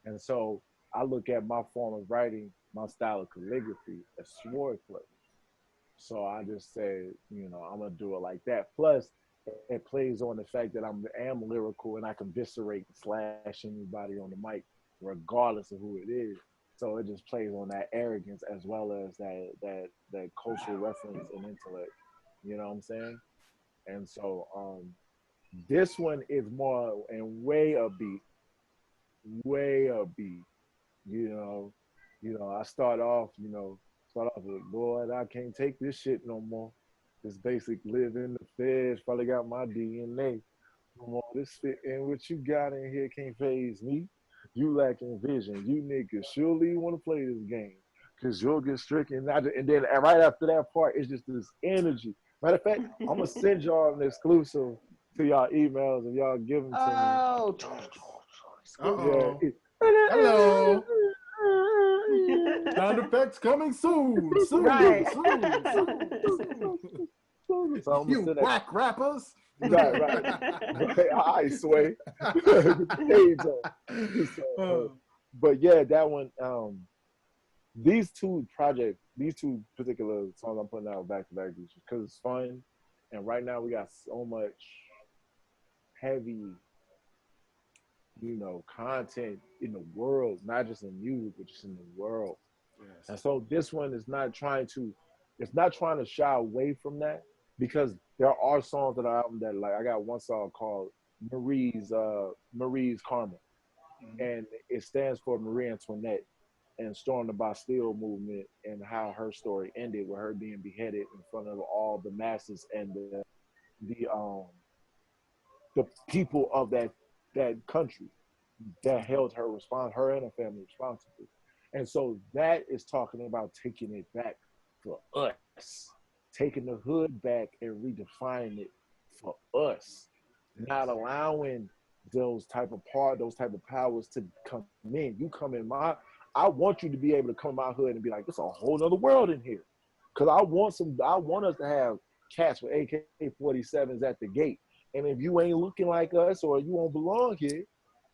And so I look at my form of writing, my style of calligraphy as swordplay. So I just said, I'm gonna do it like that. Plus, it plays on the fact that I am lyrical and I can viscerate and slash anybody on the mic, regardless of who it is. So it just plays on that arrogance as well as that cultural reference and intellect. You know what I'm saying? And so this one is more and way upbeat. I start off with, boy, I can't take this shit no more. This basic live in the feds, probably got my DNA. No more this fit and what you got in here can't phase me. You lacking vision. You niggas surely want to play this game because you'll get stricken. And then right after that part, it's just this energy. Matter of fact, I'm going to send y'all an exclusive to y'all emails and y'all give them to me. Oh, yeah. Hello. Sound effects coming soon. Right. Soon. You whack rappers. Right, right. I sway. Shades on. So, but yeah, that one. These two projects, these two particular songs I'm putting out back to back, because it's fun, and right now we got so much heavy, content in the world, not just in music, but just in the world. Yes. And so this one is not trying to, it's not trying to shy away from that because there are songs that are out that like I got one song called Marie's Karma, Mhm. and it stands for Marie Antoinette and stormed the Bastille movement and how her story ended with her being beheaded in front of all the masses and the the people of that country that held her and her family responsible. And so that is talking about taking it back for us, taking the hood back and redefining it for us, not allowing those type of powers to come in. You come in I want you to be able to come in my hood and be like, it's a whole other world in here. Cause I want us to have cats with AK-47s at the gate. And if you ain't looking like us or you don't belong here,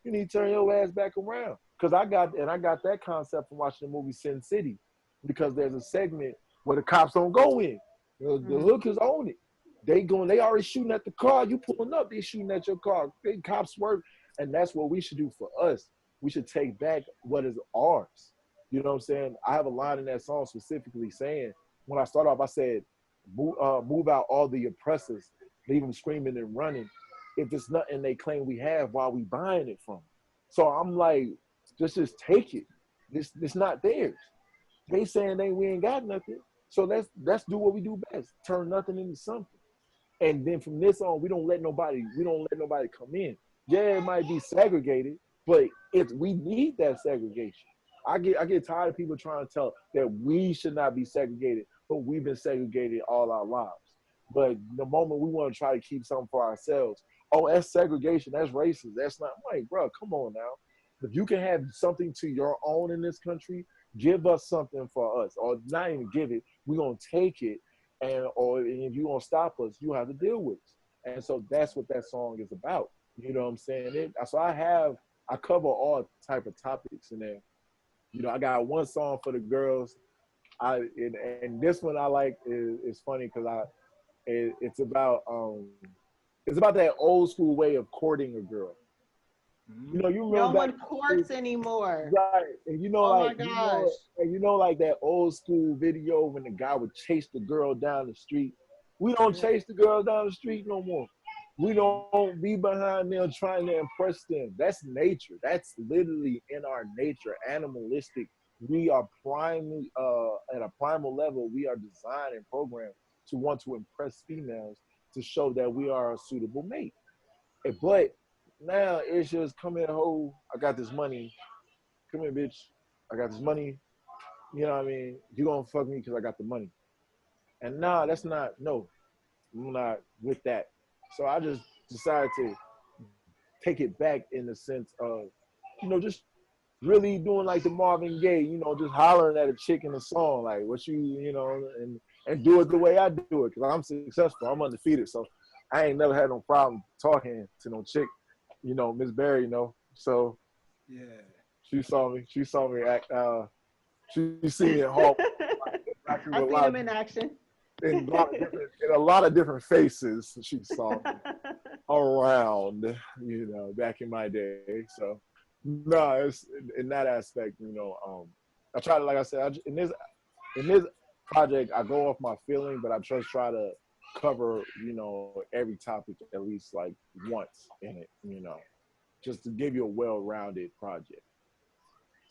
you need to turn your ass back around. Cause I got that concept from watching the movie Sin City, because there's a segment where the cops don't go in. The hookers own it. They already shooting at the car. You pulling up, they shooting at your car. They cops work. And that's what we should do for us. We should take back what is ours. You know what I'm saying? I have a line in that song specifically saying, when I start off, I said, move out all the oppressors, leave them screaming and running. If it's nothing they claim we have, why we buying it from? So I'm like, just take it. This not theirs. They saying we ain't got nothing. So let's do what we do best. Turn nothing into something. And then from this on, we don't let nobody come in. Yeah, it might be segregated, but we need that segregation. I get tired of people trying to tell that we should not be segregated, but we've been segregated all our lives. But the moment we want to try to keep something for ourselves, oh, that's segregation, that's racist, that's not. I'm like, bro, come on now. If you can have something to your own in this country, give us something for us, or not even give it. We're gonna take it, or if you gonna stop us, you have to deal with it. And so that's what that song is about. You know what I'm saying? So I cover all type of topics in there. I got one song for the girls. And this one I like is funny because it's about that old school way of courting a girl. You No remember one courts anymore. right? And Oh my gosh. like that old school video when the guy would chase the girl down the street. We don't chase the girls down the street no more. We don't be behind them trying to impress them. That's nature. That's literally in our nature, animalistic. We are primally at a primal level. We are designed and programmed to want to impress females to show that we are a suitable mate. But now it's just come here, ho. I got this money. Come here, bitch. I got this money. You know what I mean? You gonna fuck me because I got the money. And nah, that's not. No, I'm not with that. So I just decided to take it back in the sense of, just really doing like the Marvin Gaye, just hollering at a chick in a song, like what and do it the way I do it, because I'm successful. I'm undefeated. So I ain't never had no problem talking to no chick, Miss Barry, So yeah, she saw me act, she seen me at home. I've seen him in action. In a lot of different faces, she saw me around, back in my day. So, no, it's in that aspect, I try to, like I said, in this project, I go off my feeling, but I just try to cover, every topic at least like once in it, just to give you a well-rounded project.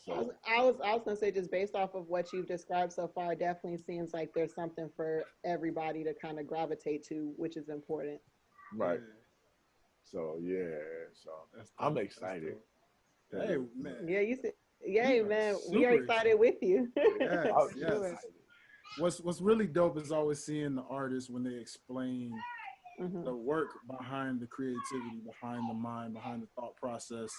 So. I was gonna say, just based off of what you've described so far, it definitely seems like there's something for everybody to kind of gravitate to, which is important. Right. So I'm excited. Hey man. Yeah, you said, yay man, we are excited with you. Yes, yes. What's really dope is always seeing the artists when they explain the work behind the creativity, behind the mind, behind the thought process,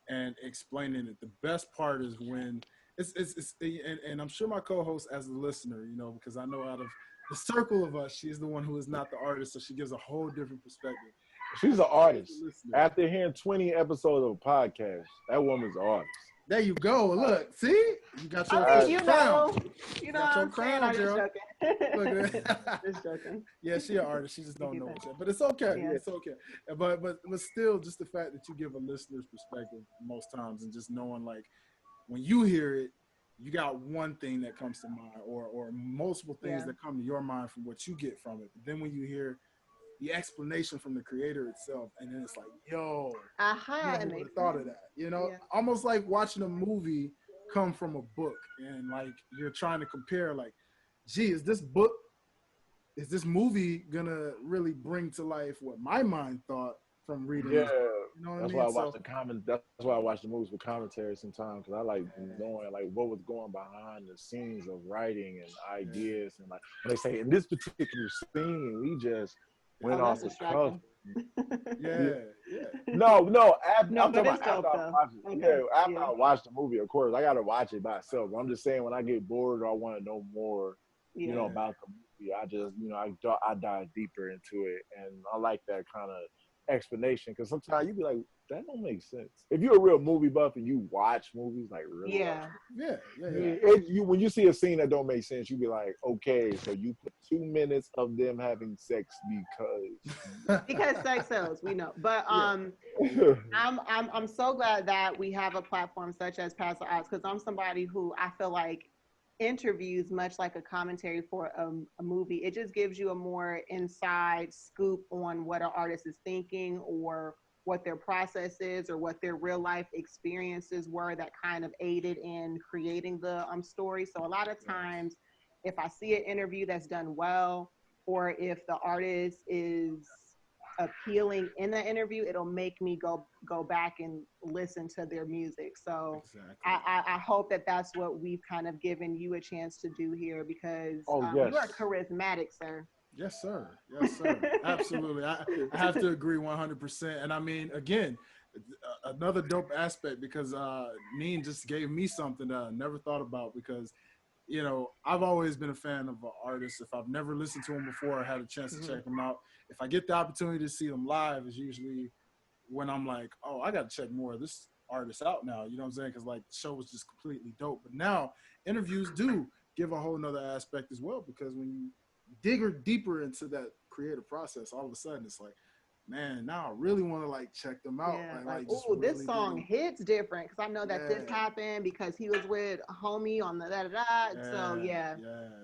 and explaining it. The best part is when and I'm sure my co-host as a listener, because I know out of the circle of us, she's the one who is not the artist, so she gives a whole different perspective. She's an artist. Listener. After hearing 20 episodes of a podcast, that woman's an artist. There you go. Look, see, you got your I mean, crown. You know what I'm saying? I'm just joking. Look at that. Just joking. Yeah, she an artist. She just don't know it yet. But it's okay. Yeah. It's okay. But still, just the fact that you give a listener's perspective most times, and just knowing like when you hear it, you got one thing that comes to mind, or multiple things that come to your mind from what you get from it. But then when you hear the explanation from the creator itself, and then it's like, yo, I never would have thought of that. You know, almost like watching a movie come from a book, and like you're trying to compare, like, gee, is this movie gonna really bring to life what my mind thought from reading? Yeah, you know what that's I mean? why I watch That's why I watch the movies with commentary sometimes, because I like knowing like what was going behind the scenes of writing and ideas, and like when they say in this particular scene we just went off the cuff. No. After I watched the movie, of course, I gotta watch it by itself. I'm just saying, when I get bored or I want to know more, you know, about the movie, I just, you know, I dive deeper into it, and I like that kind of explanation, because sometimes you be like, that don't make sense. If you're a real movie buff and you watch movies, like really, when you see a scene that don't make sense, you be like, okay, so you put 2 minutes of them having sex because sex sells, we know. But I'm so glad that we have a platform such as Pass the Ox, because I'm somebody who I feel like interviews, much like a commentary for a movie, it just gives you a more inside scoop on what an artist is thinking, or what their process is, or what their real life experiences were that kind of aided in creating the story. So a lot of times, if I see an interview that's done well, or if the artist is appealing in the interview, it'll make me go back and listen to their music. So I hope that that's what we've kind of given you a chance to do here, because you are charismatic, sir. Yes, sir. Yes, sir. Absolutely. I have to agree 100%. And I mean, again, another dope aspect, because Neen just gave me something that I never thought about, because, you know, I've always been a fan of artists. If I've never listened to them before or had a chance to check them out, if I get the opportunity to see them live, is usually when I'm like, oh, I got to check more of this artist out now. You know what I'm saying? Because like the show was just completely dope. But now interviews do give a whole nother aspect as well, because when you dig deeper into that creative process, all of a sudden it's like, man, now I really want to like check them out. Oh, this song hits different, because I know that this happened because he was with a homie on the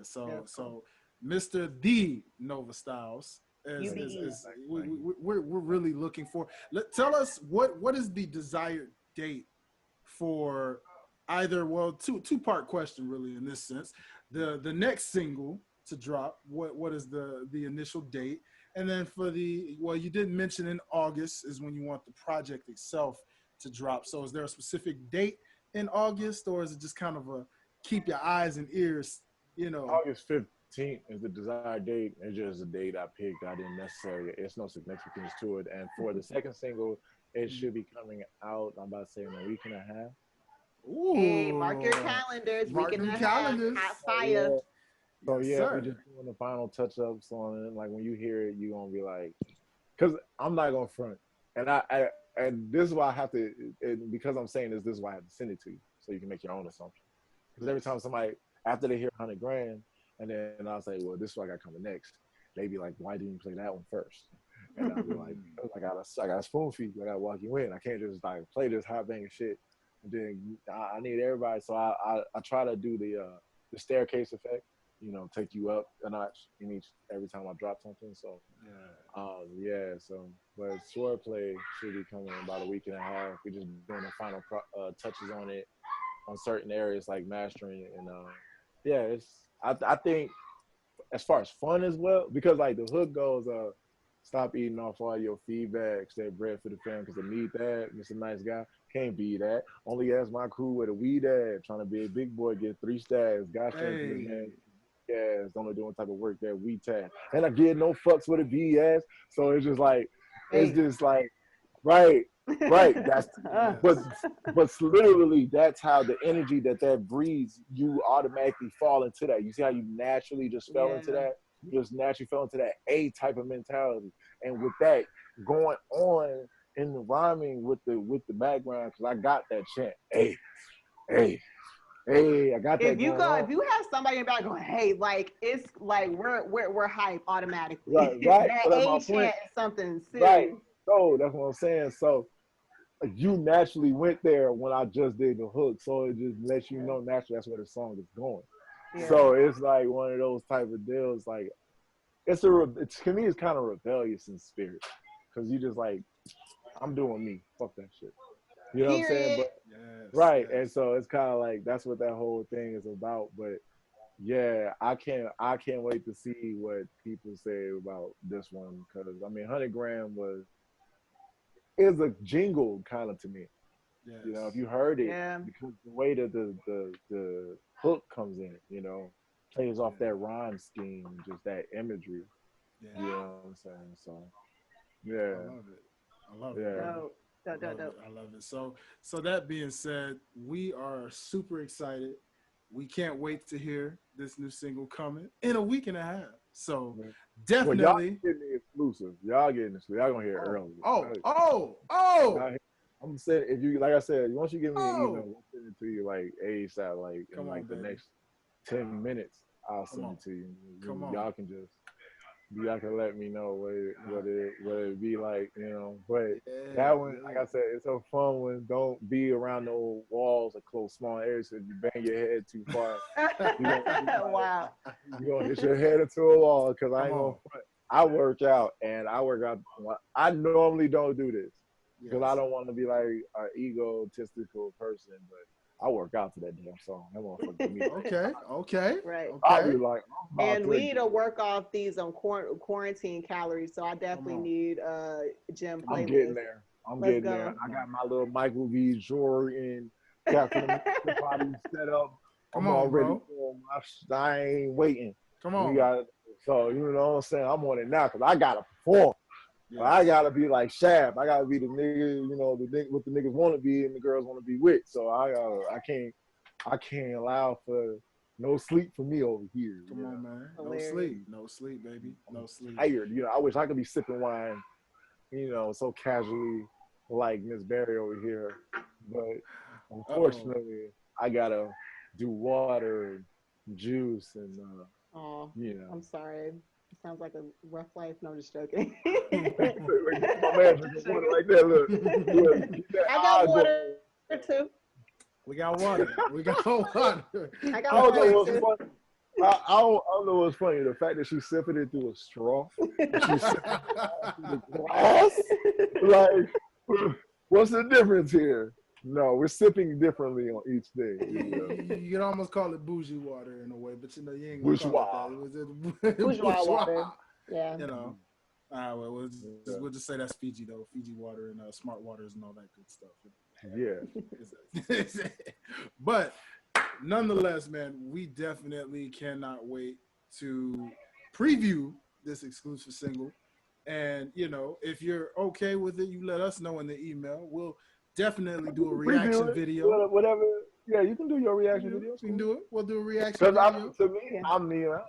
So Mr. D Nova Styles we're really looking for. Tell us what is the desired date for either, well, two-part question really in this sense. The next single to drop, what is the initial date? And then for you didn't mention in August is when you want the project itself to drop. So is there a specific date in August, or is it just kind of a keep your eyes and ears, you know? August 15th is the desired date. It's just a date I picked. I didn't necessarily, it's no significance to it. And for the second single, it should be coming out, I'm about to say, in a week and a half. Ooh, hey, mark your calendars. Mark your calendars. Hot fire. So we're just doing the final touch-ups on it. Like when you hear it, you're gonna be like, because I'm not gonna front, and this is why I have to, because I'm saying this is why I have to send it to you, so you can make your own assumption. Because every time somebody, after they hear Hunnid Grand, and then I'll say, well, this is what I got coming next, they be like, why didn't you play that one first? And I'll be like, I got a spoon feed. I gotta walk you in. I can't just like play this hot banging shit. And then I need everybody, so I try to do the staircase effect. You know, take you up a notch every time I drop something. So, but Swordplay should be coming in about a week and a half. We're just doing the final touches on it, on certain areas like mastering, and I think as far as fun as well, because like the hook goes, stop eating off all your feedback, that bread for the fam, because I need that. Mr. Nice Guy can't be that. Only ask my crew where the weed at. Trying to be a big boy, get 3 stacks. Gosh, man. Yes, only doing type of work that we tag. And I get no fucks with a BS. So it's just like, right. That's but literally that's how the energy that breeds, you automatically fall into that. You see how you naturally just fell into that? you just naturally fell into that A type of mentality. And with that going on in the rhyming with the background, because I got that chant, hey, hey, I got that If you going go, on. if you have somebody in the back going, hey, like it's like we're hype automatically. Right. That So that's my A point. chant is something Right. serious. So that's what I'm saying. So you naturally went there when I just did the hook. So it just lets you know naturally that's where the song is going. Yeah. So it's like one of those type of deals. Like it's to me, it's kind of rebellious in spirit, because you just like, I'm doing me. Fuck that shit. You know what I'm saying? Period. But right, and so it's kind of like that's what that whole thing is about. But yeah, I can't wait to see what people say about this one, because I mean, Hunnid Grand is a jingle kind of to me. Yes. You know, if you heard it, Yeah. because the way that the hook comes in, plays off that rhyme scheme, just that imagery. Yeah. You know what I'm saying? So I yeah, love it. I love it. yeah. Dope. Dope, dope, dope. I love it. So that being said, we are super excited. We can't wait to hear this new single coming in a week and a half. So Well, y'all definitely. getting the exclusive. Y'all getting this. Y'all gonna hear it early. I'm saying, if you, like I said, once you give me an email, I'll send it to you like ASAP, like in like the next 10 minutes. I'll send it to you. Y'all can just. Y'all can let me know what it be like, But that one, like I said, it's a fun one. Don't be around no walls or close small areas. If you bang your head too far, Wow. you're gonna hit your head into a wall. Because I ain't gonna front. I work out, and I work out. I normally don't do this because I don't want to be like an egotistical person, but I work out to that damn song. That motherfucker me. Okay. Right. I'll be like, and we need to work off these quarantine calories. So I definitely need gym playlist. I'm getting there. Let's go. There. I got my little Michael V. Jordan Captain body set up. I'm already on my. I ain't waiting. Come on. So you know what I'm saying? I'm on it now because I gotta perform. Yes. I gotta be like Shab. I gotta be the nigga, what the niggas want to be and the girls want to be with. So I can't allow for no sleep for me over here. Come on, man. No sleep, baby. No sleep. Tired. I wish I could be sipping wine, so casually like Miss Barry over here. But unfortunately, I gotta do water and juice and I'm sorry. It sounds like a rough life. No, I'm just joking. My man drinking water like that. Look. I got water too. We got water. I got water too. I don't know what's funny. The fact that she's sipping it through a straw. She's sipping it through the glass. Like, what's the difference here? No, we're sipping differently on each day. You can almost call it bougie water in a way, but you ain't gonna call it that. Bourgeois water. Yeah. We'll just say that's Fiji though. Fiji water and smart waters and all that good stuff. Yeah. But nonetheless, man, we definitely cannot wait to preview this exclusive single. And if you're okay with it, you let us know in the email. We'll definitely do a reaction video. Whatever. Yeah, you can do your reaction video. We can do it. We'll do a reaction video. To me, I'm Neil.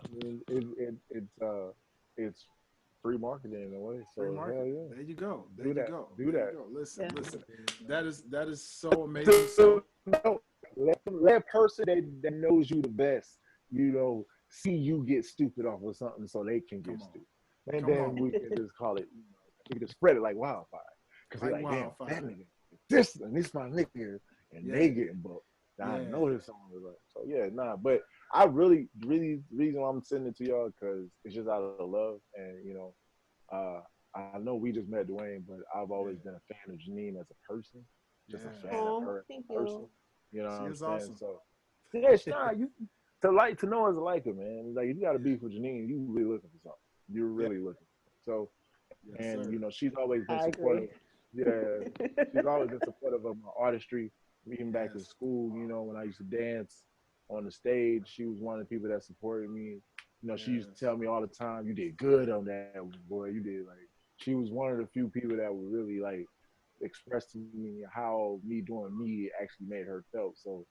It's free marketing in a way. So hell yeah. There you go. Do that. Listen. That is so amazing. So let person that knows you the best, see you get stupid off of something so they can get stupid. And then we can just call it, we can just spread it like wildfire. Because they're like, damn, that nigga, this my nigga, and they getting booked. I know this song is like, so yeah, but I really, the reason why I'm sending it to y'all, because it's just out of love. And, I know we just met Dwayne, but I've always been a fan of Janine as a person. Just a fan of her as a person. You know what I'm saying? Awesome. So, yeah, Sean, to know as a liker, man. Like, if you got to beef with Janine, you really looking for something. You're really looking. So, she's always been supportive. Yeah, she's always been supportive of my artistry. Even back in school, when I used to dance on the stage, she was one of the people that supported me. She used to tell me all the time, "You did good on that, boy. You did." Like, she was one of the few people that would really like express to me how me doing me actually made her felt. So,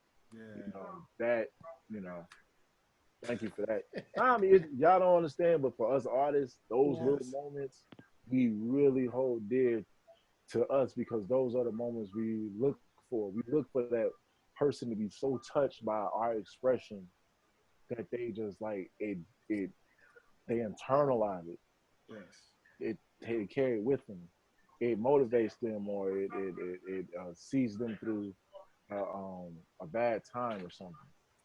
Thank you for that. I mean, y'all don't understand, but for us artists, those little Yes. moments we really hold dear to us because those are the moments we look for. We look for that person to be so touched by our expression that they just like it they internalize it. Yes. They carry it with them. It motivates them or it sees them through a bad time or something.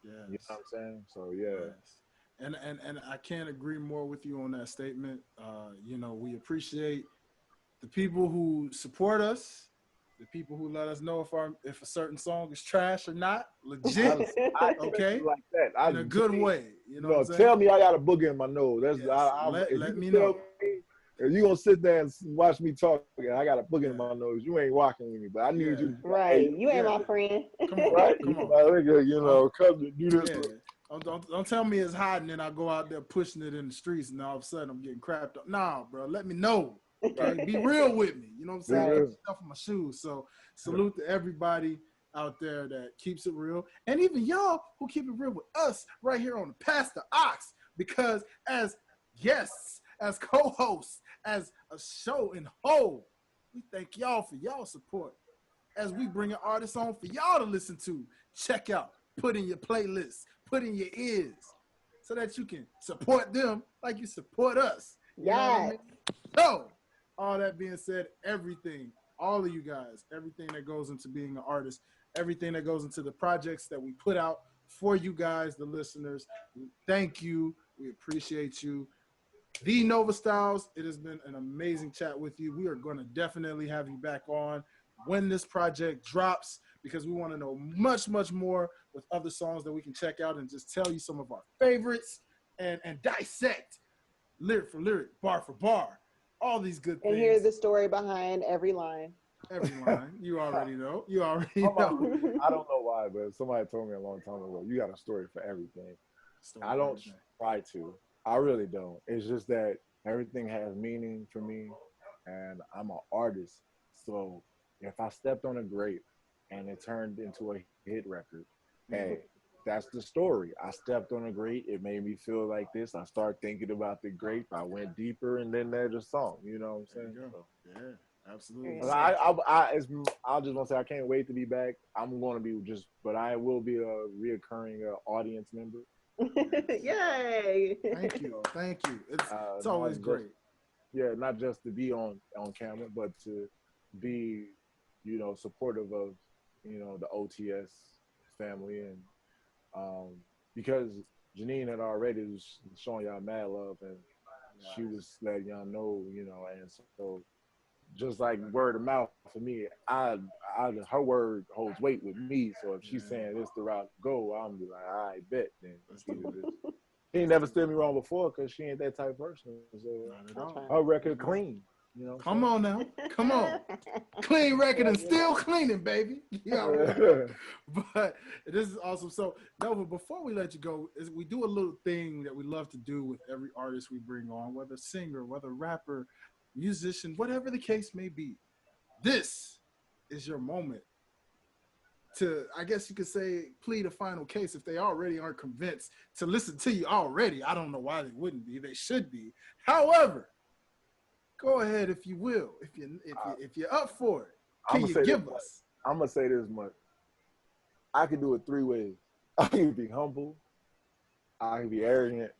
You know Yes. what I'm saying? So yeah. Yes. And I can't agree more with you on that statement. We appreciate the people who support us, the people who let us know if a certain song is trash or not, legit, I expect okay, it like that. I in a good see, way. You you know what I'm know, saying? tell me I got a booger in my nose. That's Yes. if Let you me tell know. me if you gonna sit there and watch me talk, I got a booger Yeah. in my nose. You ain't rocking with me, but I need Yeah. you to be like, hey, Right. You ain't Yeah. my friend. Come on. right, Come you on. my nigga, you Don't, know, come to do this. yeah. Don't tell me it's hot and then I go out there pushing it in the streets and all of a sudden I'm getting crapped up. Nah, bro. Let me know. Right. Okay. Be real with me. You know what I'm Be saying? Right. Keep stuff in my shoes. So salute to everybody out there that keeps it real. And even y'all who keep it real with us right here on the Pass the Ox. Because as guests, as co-hosts, as a show in whole, we thank y'all for y'all support as we bring an artist on for y'all to listen to, check out, put in your playlist, put in your ears, so that you can support them like you support us. You know what I Yes. mean? So, all that being said, everything, all of you guys, everything that goes into being an artist, everything that goes into the projects that we put out for you guys, the listeners, thank you. We appreciate you. The Nova Styles, it has been an amazing chat with you. We are going to definitely have you back on when this project drops because we want to know much, much more with other songs that we can check out and just tell you some of our favorites and dissect lyric for lyric, bar for bar, all these good And hear things. the story behind every line. Every line, you already know. You already I'm know. I don't know why, but somebody told me a long time ago, you got a story for everything. Story I for don't everything. try to. I really don't. It's just that everything has meaning for me, and I'm an artist. So if I stepped on a grape and it turned into a hit record, hey, that's the story. I stepped on a grape. It made me feel like this. I started thinking about the grape. I went deeper, and then there's a song. You know what I'm There saying? you go. So, Yeah, absolutely. Yeah. So, I'll just want to say I can't wait to be back. I'm going to be but I will be a reoccurring audience member. Yay. thank you. Thank you. It's Not always just great. not just to be on camera, but to be supportive of the OTS family and um, because Janine had already was showing y'all mad love and she was letting y'all know and so just like word of mouth for me, her word holds weight with me. So if she's Yeah. saying this the route to go, I'm be like, I bet. Then Let's she do it. she ain't never stood me wrong before because she ain't that type of person. So Not at That's all. her record Not at all. clean. You know what Come I'm on now. Come on. Clean record and saying? still cleaning, baby. You already know. But this is awesome. So, Nova, before we let you go, we do a little thing that we love to do with every artist we bring on, whether singer, whether rapper, musician, whatever the case may be. This is your moment to, I guess you could say, plead a final case if they already aren't convinced to listen to you already. I don't know why they wouldn't be. They should be. However, go ahead if you will. If you're up for it, I'm can gonna you say this give much. us? I'm gonna say this much. I can do it three ways. I can be humble, I can be arrogant,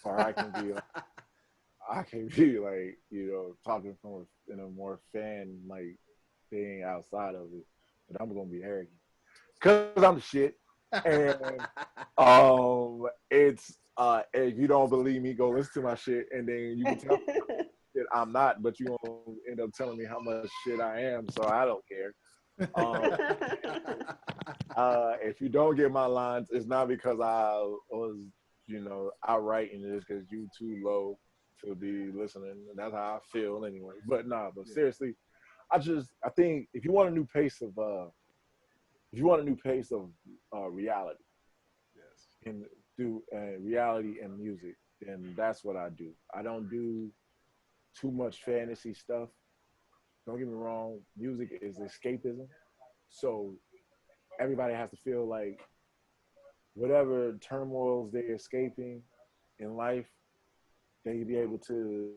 or I can be like talking from in a more fan like thing outside of it. But I'm gonna be arrogant because I'm the shit. And it's if you don't believe me, go listen to my shit, and then you can tell me that I'm not, but you gonna end up telling me how much shit I am, so I don't care. Um, if you don't get my lines, it's not because I was, outright and it's because you too low to be listening. That's how I feel anyway. But nah, but seriously, I think if you want a new pace of reality Yes. and do reality and music, then that's what I do. I don't do too much fantasy stuff. Don't get me wrong, music is escapism. So everybody has to feel like whatever turmoils they're escaping in life, they be able to,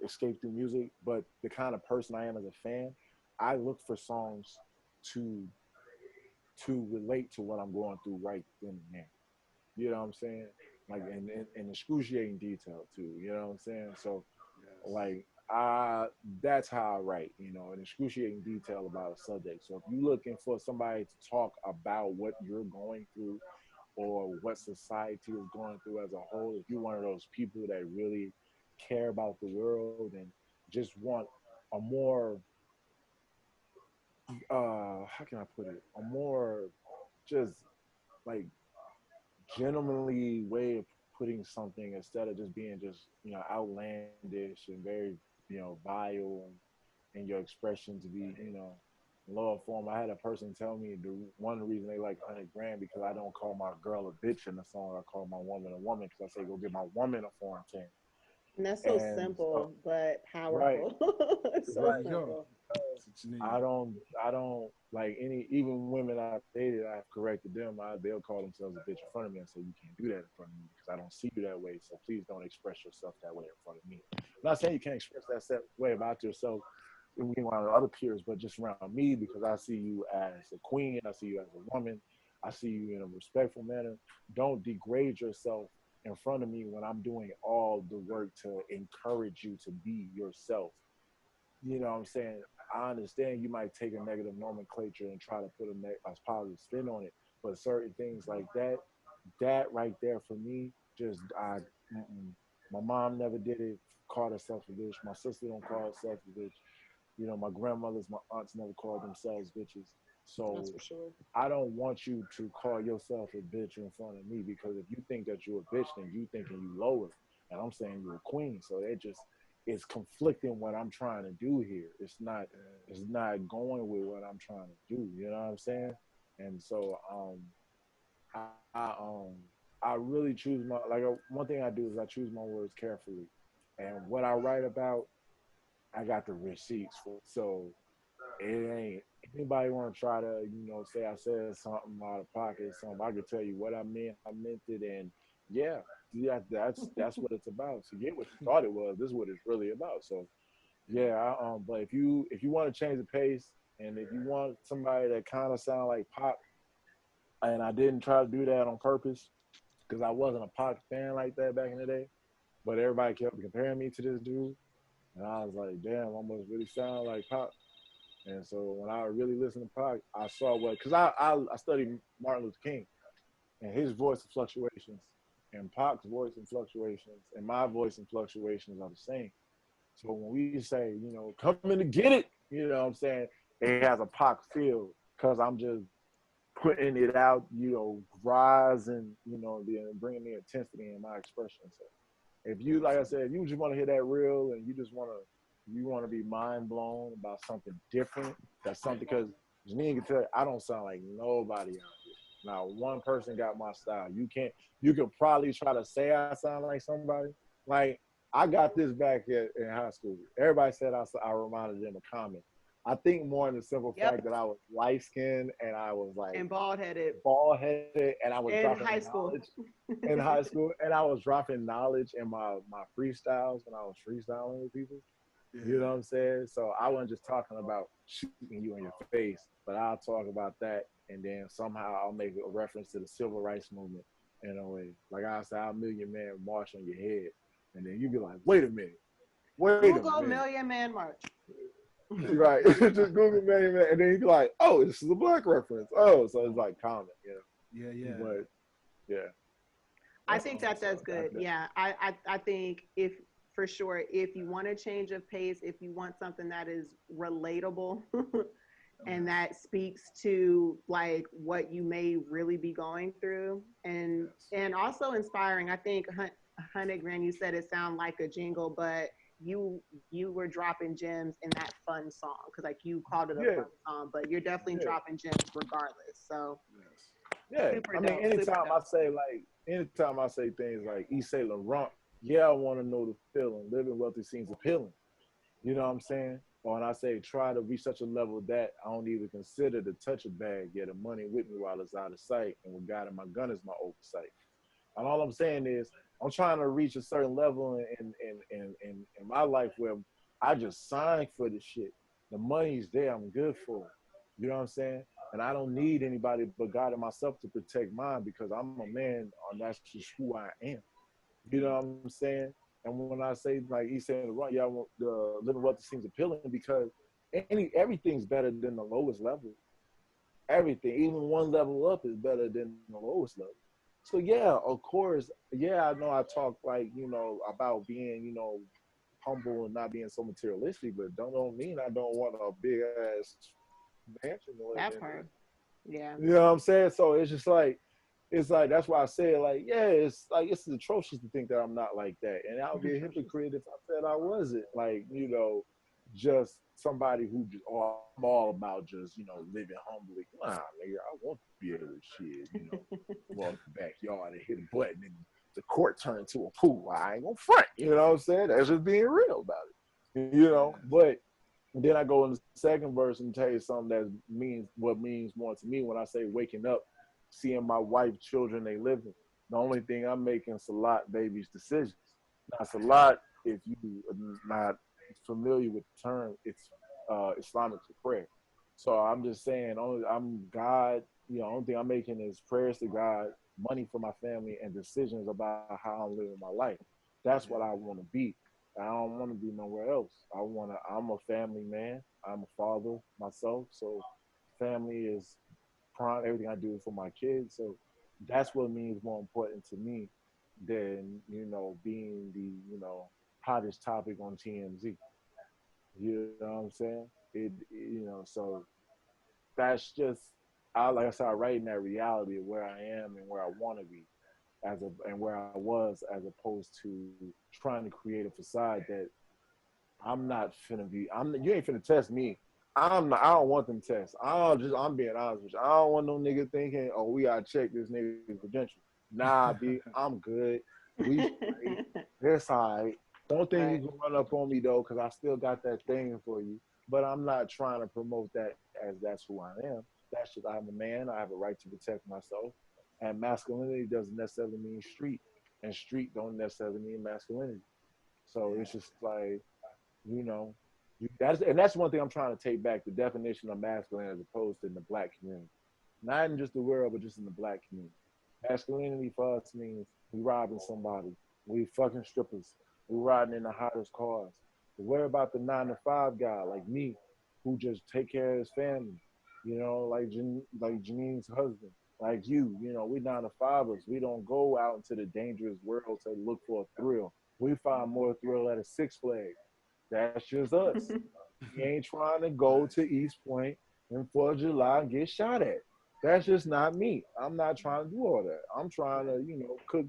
escape through music. But the kind of person I am as a fan, I look for songs to relate to what I'm going through right then and there. You know what I'm saying? Like in excruciating detail too. You know what I'm saying? So Yes. like that's how I write, in excruciating detail about a subject. So if you're looking for somebody to talk about what you're going through or what society is going through as a whole, if you're one of those people that really care about the world and just want a more how can I put it? A more just like gentlemanly way of putting something instead of just being just, outlandish and very, vile and your expression to be, lower form. I had a person tell me one reason they like Hunnid Grand because I don't call my girl a bitch in the song. I call my woman a woman because I say go get my woman a foreign 10. And that's so And simple but right, powerful. So There right. you go. simple. That's what you need. I don't like any even women I've dated. I've corrected them. They'll call themselves a bitch in front of me and say you can't do that in front of me because I don't see you that way. So please don't express yourself that way in front of me. I'm not saying you can't express that way about yourself around other peers, but just around me because I see you as a queen. I see you as a woman. I see you in a respectful manner. Don't degrade yourself in front of me when I'm doing all the work to encourage you to be yourself. You know what I'm saying? I understand you might take a negative nomenclature and try to put a positive spin on it, but certain things like that right there for me, just my mom never did it, called herself a bitch. My sister don't call herself a bitch. My grandmothers, my aunts never called themselves bitches. So That's for sure. I don't want you to call yourself a bitch in front of me because if you think that you're a bitch, then you thinking you lower, and I'm saying you're a queen. So it's conflicting what I'm trying to do here. It's not going with what I'm trying to do. You know what I'm saying? And so I really choose one thing I do is I choose my words carefully, and what I write about, I got the receipts for. So it ain't anybody want to try to say I said something out of pocket or something. I could tell you what I meant. I meant it, and yeah, that's what it's about. So get what you thought it was. This is what it's really about. So yeah, but if you want to change the pace, and if you want somebody that kind of sound like Pop, and I didn't try to do that on purpose because I wasn't a Pop fan like that back in the day, but everybody kept comparing me to this dude, and I was like, damn, I must really sound like Pop. And so when I really listened to Pac, I saw because I studied Martin Luther King and his voice and fluctuations, and Pac's voice and fluctuations, and my voice and fluctuations are the same. So when we say, come in to get it, what I'm saying, it has a Pac feel because I'm just putting it out, rising, bringing the intensity in my expression. So if you, like I said, if you just want to hear that real and you want to be mind blown about something different, that's something because Janean can tell you, I don't sound like nobody out here. Now, one person got my style. You can probably try to say I sound like somebody. Like, I got this back in high school. Everybody said I reminded them of Common. I think more in the simple fact that I was light skinned and I was like And bald headed, and I was in dropping high school. knowledge in high school, and I was dropping knowledge in my freestyles when I was freestyling with people. Yeah. You know what I'm saying? So I wasn't just talking about shooting you in your face, but I'll talk about that, and then somehow I'll make a reference to the civil rights movement in a way. Like I said, I'll Million Man March on your head, and then you be like, wait a minute, wait a Google minute. Million Man March. Right. Just Google Million Man, and then you be like, oh, this is a black reference. Oh, so it's like common, Yeah. But yeah. I think that that's good. Yeah. I think if for sure, if you want to change of pace, if you want something that is relatable and that speaks to like what you may really be going through and also inspiring. I think Hunnid Grand, you said it sounded like a jingle, but you were dropping gems in that fun song because like you called it a fun song, but you're definitely dropping gems regardless. So I mean, anytime I say things like East Saint Laurent, I want to know the feeling. Living wealthy seems appealing. You know what I'm saying? Or when I say try to reach such a level that I don't even consider to touch a bag, yet the money with me while it's out of sight, and with God and my gun is my oversight. And all I'm saying is, I'm trying to reach a certain level in my life where I just signed for the shit. The money's there, I'm good for it. You know what I'm saying? And I don't need anybody but God and myself to protect mine because I'm a man, and that's just who I am. You know what I'm saying? And when I say like he said, right, yeah, the living wealthy seems appealing because everything's better than the lowest level. Everything, even one level up, is better than the lowest level. So yeah, of course, yeah, I know I talk like about being humble and not being so materialistic, but don't mean I don't want a big ass mansion to live That in. part. Yeah. You know what I'm saying? So it's just like that's why I say like, yeah, it's like it's atrocious to think that I'm not like that. And I would be a hypocrite if I said I wasn't like, just somebody who just I'm all about just, living humbly. Nah, nigga, I want to be able to shit, walk the backyard and hit a button and the court turn into a pool. I ain't gonna front, you know what I'm saying? That's just being real about it. But then I go in the second verse and tell you something that means what means more to me when I say waking up, seeing my wife, children, they living. The only thing I'm making Salat baby's decisions. Now Salat, if you are not familiar with the term, it's Islamic for prayer. So I'm just saying, I'm God. Only thing I'm making is prayers to God, money for my family, and decisions about how I'm living my life. That's what I want to be. I don't want to be nowhere else. I'm a family man. I'm a father myself. So family is prime. Everything I do is for my kids. So that's what means more important to me than, being the, hottest topic on TMZ. You know what I'm saying? So that's just, like I said, I write in that reality of where I am and where I want to be and where I was, as opposed to trying to create a facade that I'm not finna be. You ain't finna test me. I'm not. I don't want them tests. I'm being honest with you. I don't want no nigga thinking, oh, we gotta check this nigga's credentials. Nah, B, I'm good. We straight. That's all right. Don't think Right. you can run up on me though, because I still got that thing for you. But I'm not trying to promote that as that's who I am. That's just I'm a man. I have a right to protect myself. And masculinity doesn't necessarily mean street, and street don't necessarily mean masculinity. So it's just like, you know, that's one thing I'm trying to take back, the definition of masculine as opposed to in the black community. Not in just the world, but just in the black community. Masculinity for us means we robbing somebody, we fucking strippers, we riding in the hottest cars. But worry about the 9 to 5 guy like me, who just take care of his family. Like Janine's husband, like we 9 to 5ers. We don't go out into the dangerous world to look for a thrill. We find more thrill at a Six Flags. That's just us. We ain't trying to go to East Point and 4th of July and get shot at. That's just not me. I'm not trying to do all that. I'm trying to, cook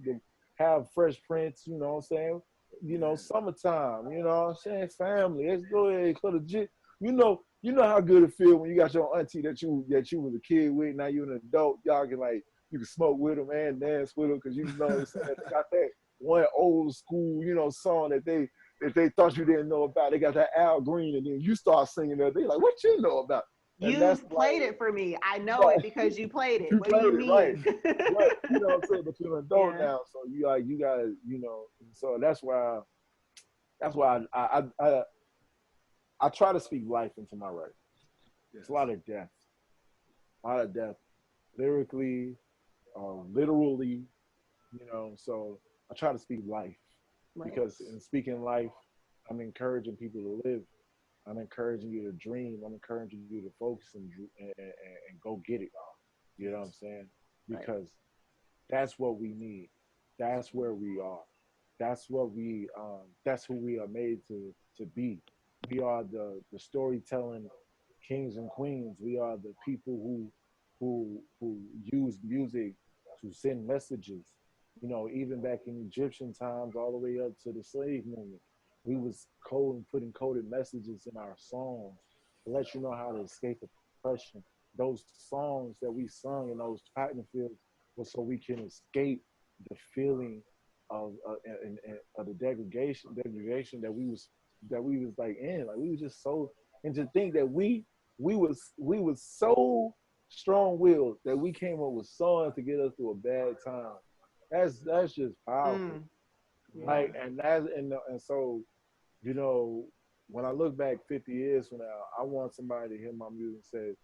have fresh prints, you know what I'm saying? Summertime, you know what I'm saying? Family. Let's go ahead and legit. You know how good it feel when you got your auntie that you was a kid with, now you're an adult. Y'all can you can smoke with them and dance with them because they got that one old school, song that they thought you didn't know about. They got that Al Green, and then you start singing that. They like, what you know about? And You that's played like, it for me. I know it because you played it. you What do played you it right, mean? but you know what I'm saying. But you're an adult Yeah. now, so you gotta. So that's why I try to speak life into my writing. Yes. It's a lot of death, lyrically, literally. So I try to speak life Right. because in speaking life, I'm encouraging people to live. I'm encouraging you to dream. I'm encouraging you to focus and go get it. You know what I'm saying? Right. Because that's what we need. That's where we are. That's who we are made to be. We are the storytelling kings and queens. We are the people who use music to send messages. Even back in Egyptian times, all the way up to the slave movement, we was putting coded messages in our songs to let you know how to escape oppression. Those songs that we sung in those cotton fields was so we can escape the feeling of the degradation that we was like in. Like we was just so And to think that we was so strong-willed that we came up with songs to get us through a bad time. That's just powerful. Mm, yeah. Like, and so, you know, when I look back 50 years from now, I want somebody to hear my music and say,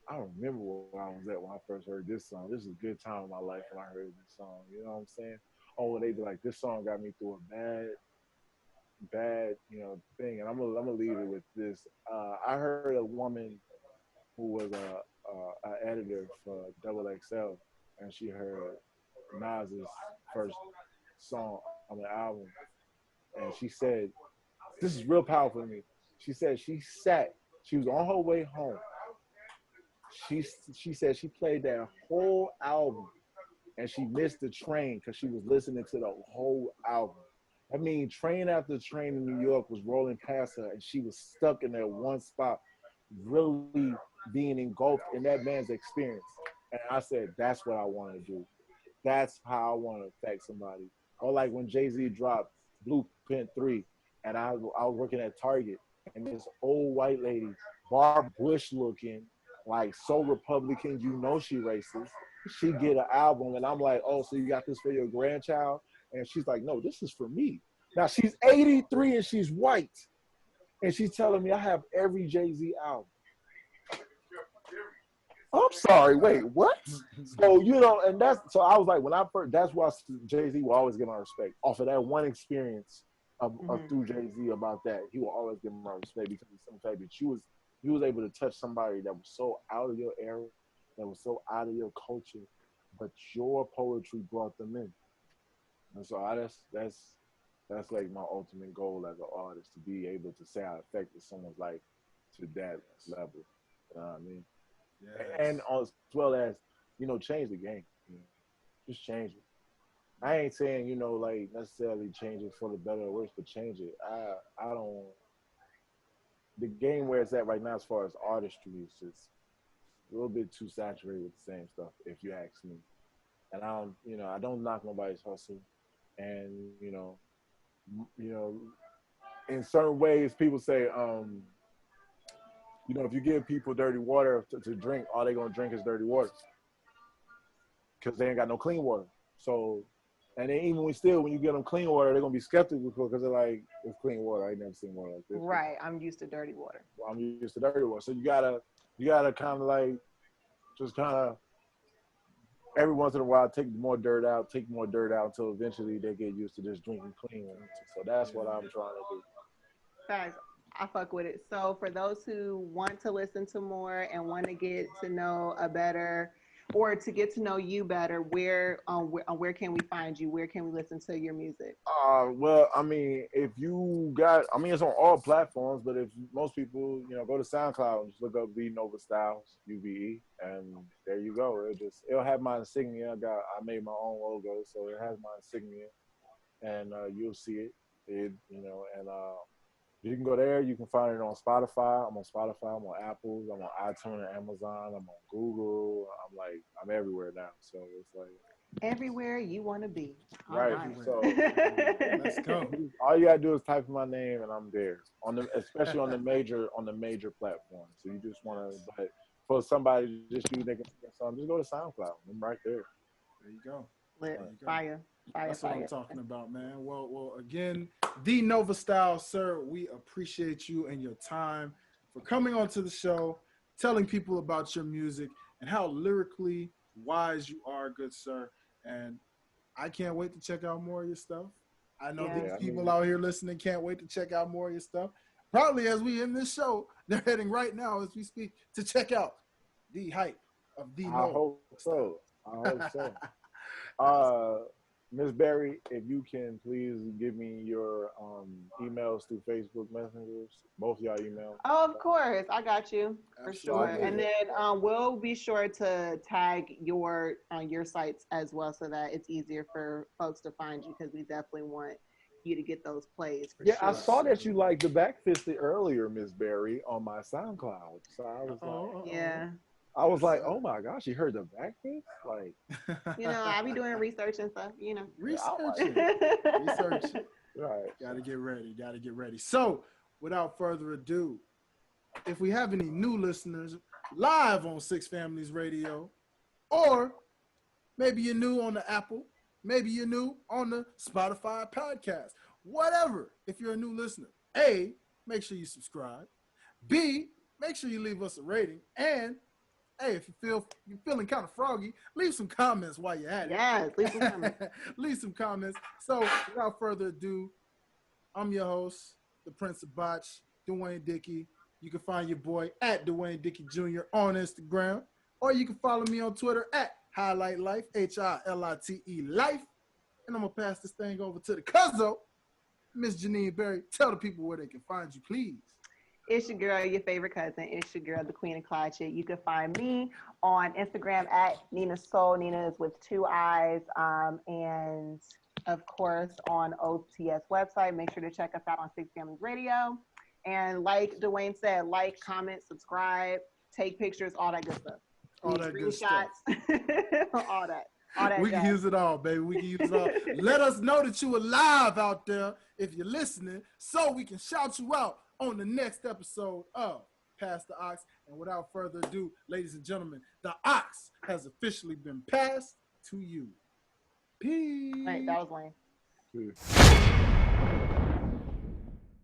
I don't remember where I was at when I first heard this song. This is a good time in my life when I heard this song. You know what I'm saying? Or when they be like, this song got me through a bad, thing. And I'm gonna leave it with this. I heard a woman who was a editor for Double XL, and she heard Nas's first song on the album, and she said, "This is real powerful to me." She said she was on her way home. She said she played that whole album, and she missed the train because she was listening to the whole album. I mean, train after train in New York was rolling past her, and she was stuck in that one spot, really being engulfed in that man's experience. And I said, that's what I want to do. That's how I want to affect somebody. Or like when Jay-Z dropped Blueprint 3, and I was working at Target, and this old white lady, Barb Bush looking, like so Republican, you know she racist. She get an album, and I'm like, oh, so you got this for your grandchild? And she's like, no, this is for me. Now she's 83 and she's white, and she's telling me I have every Jay-Z album. I'm sorry, wait, what? So, and so I was like, when I first, that's why Jay-Z will always get my respect off of that one experience of through Jay-Z about that. He will always give my respect because of some fact that he was able to touch somebody that was so out of your era, that was so out of your culture, but your poetry brought them in. And so that's like my ultimate goal as an artist, to be able to say I affected someone's life to that level. You know what I mean? Yes. And as well as, change the game. Just change it. I ain't saying, like necessarily change it for the better or worse, but change it. I don't. The game where it's at right now, as far as artistry, is just a little bit too saturated with the same stuff, if you ask me. And I don't knock nobody's hustle. And in certain ways, people say, if you give people dirty water to drink, all they're gonna drink is dirty water because they ain't got no clean water. So, and then even when you get them clean water, they're gonna be skeptical because they're like, it's clean water. I ain't never seen water like this. Right. I'm used to dirty water. Well, I'm used to dirty water. So you gotta kind of like just kind of every once in a while take more dirt out until eventually they get used to just drinking clean water. So that's what I'm trying to do. Guys, I fuck with it. So for those who want to listen to more and want to get to know a better, or to get to know you better, where can we find you? Where can we listen to your music? Well, I mean, it's on all platforms, but if most people, go to SoundCloud and just look up V Nova Styles, UVE, and there you go. It'll have my insignia. I made my own logo, so it has my insignia, and you'll see it. And you can go there. You can find it on Spotify. I'm on Spotify. I'm on Apple. I'm on iTunes and Amazon. I'm on Google. I'm everywhere now. So it's like everywhere you want to be. Right. Right. So Let's go. all you gotta do is type in my name and I'm there. Especially on the major platforms. So you just want to, but for somebody to just use their song, just go to SoundCloud. I'm right there. There you go. Lit. There you go. Fire. That's what I'm talking about, man. Well, again, the Nova Style, sir, we appreciate you and your time for coming onto the show, telling people about your music and how lyrically wise you are, good sir. And I can't wait to check out more of your stuff. I know these people out here listening can't wait to check out more of your stuff. Probably as we end this show, they're heading right now as we speak to check out the hype of the Nova. I hope so. Miss Berry, if you can please give me your emails through Facebook Messengers, both of y'all emails. Oh, of course, I got you for Absolutely. sure. And then we'll be sure to tag your sites as well, so that it's easier for folks to find you, because we definitely want you to get those plays. For sure. I saw that you liked the Backfisted earlier, Miss Berry, on my SoundCloud. So I was yeah. I was like, oh my gosh, you heard the Backfist? Like, I be doing research and stuff, Research. Right. Gotta get ready. So, without further ado, if we have any new listeners live on Six Families Radio, or maybe you're new on the Apple, maybe you're new on the Spotify podcast, whatever. If you're a new listener, A, make sure you subscribe. B, make sure you leave us a rating. And hey, if you're feeling kind of froggy, leave some comments while you're at it. Yes, leave some comments. Leave some comments. So without further ado, I'm your host, the Prince of Botch, Dwayne Dickey. You can find your boy at Dwayne Dickey Jr. on Instagram, or you can follow me on Twitter at Highlight Life, HILITE Life. And I'm going to pass this thing over to the cuzzo, Miss Janine Berry. Tell the people where they can find you, please. It's your girl, your favorite cousin. It's your girl, the Queen of Clyde Chick. You can find me on Instagram at Nina Soul. Nina is with 2 I's. And of course, on OTS website. Make sure to check us out on Six Families Radio. And like Dwayne said, like, comment, subscribe, take pictures, all that good stuff. All that good stuff. all that. We can use it all, baby. We can use it all. Let us know that you are live out there if you're listening, so we can shout you out on the next episode of Pass the Ox. And without further ado, ladies and gentlemen, the ox has officially been passed to you. Peace. All right, that was Wayne. Peace.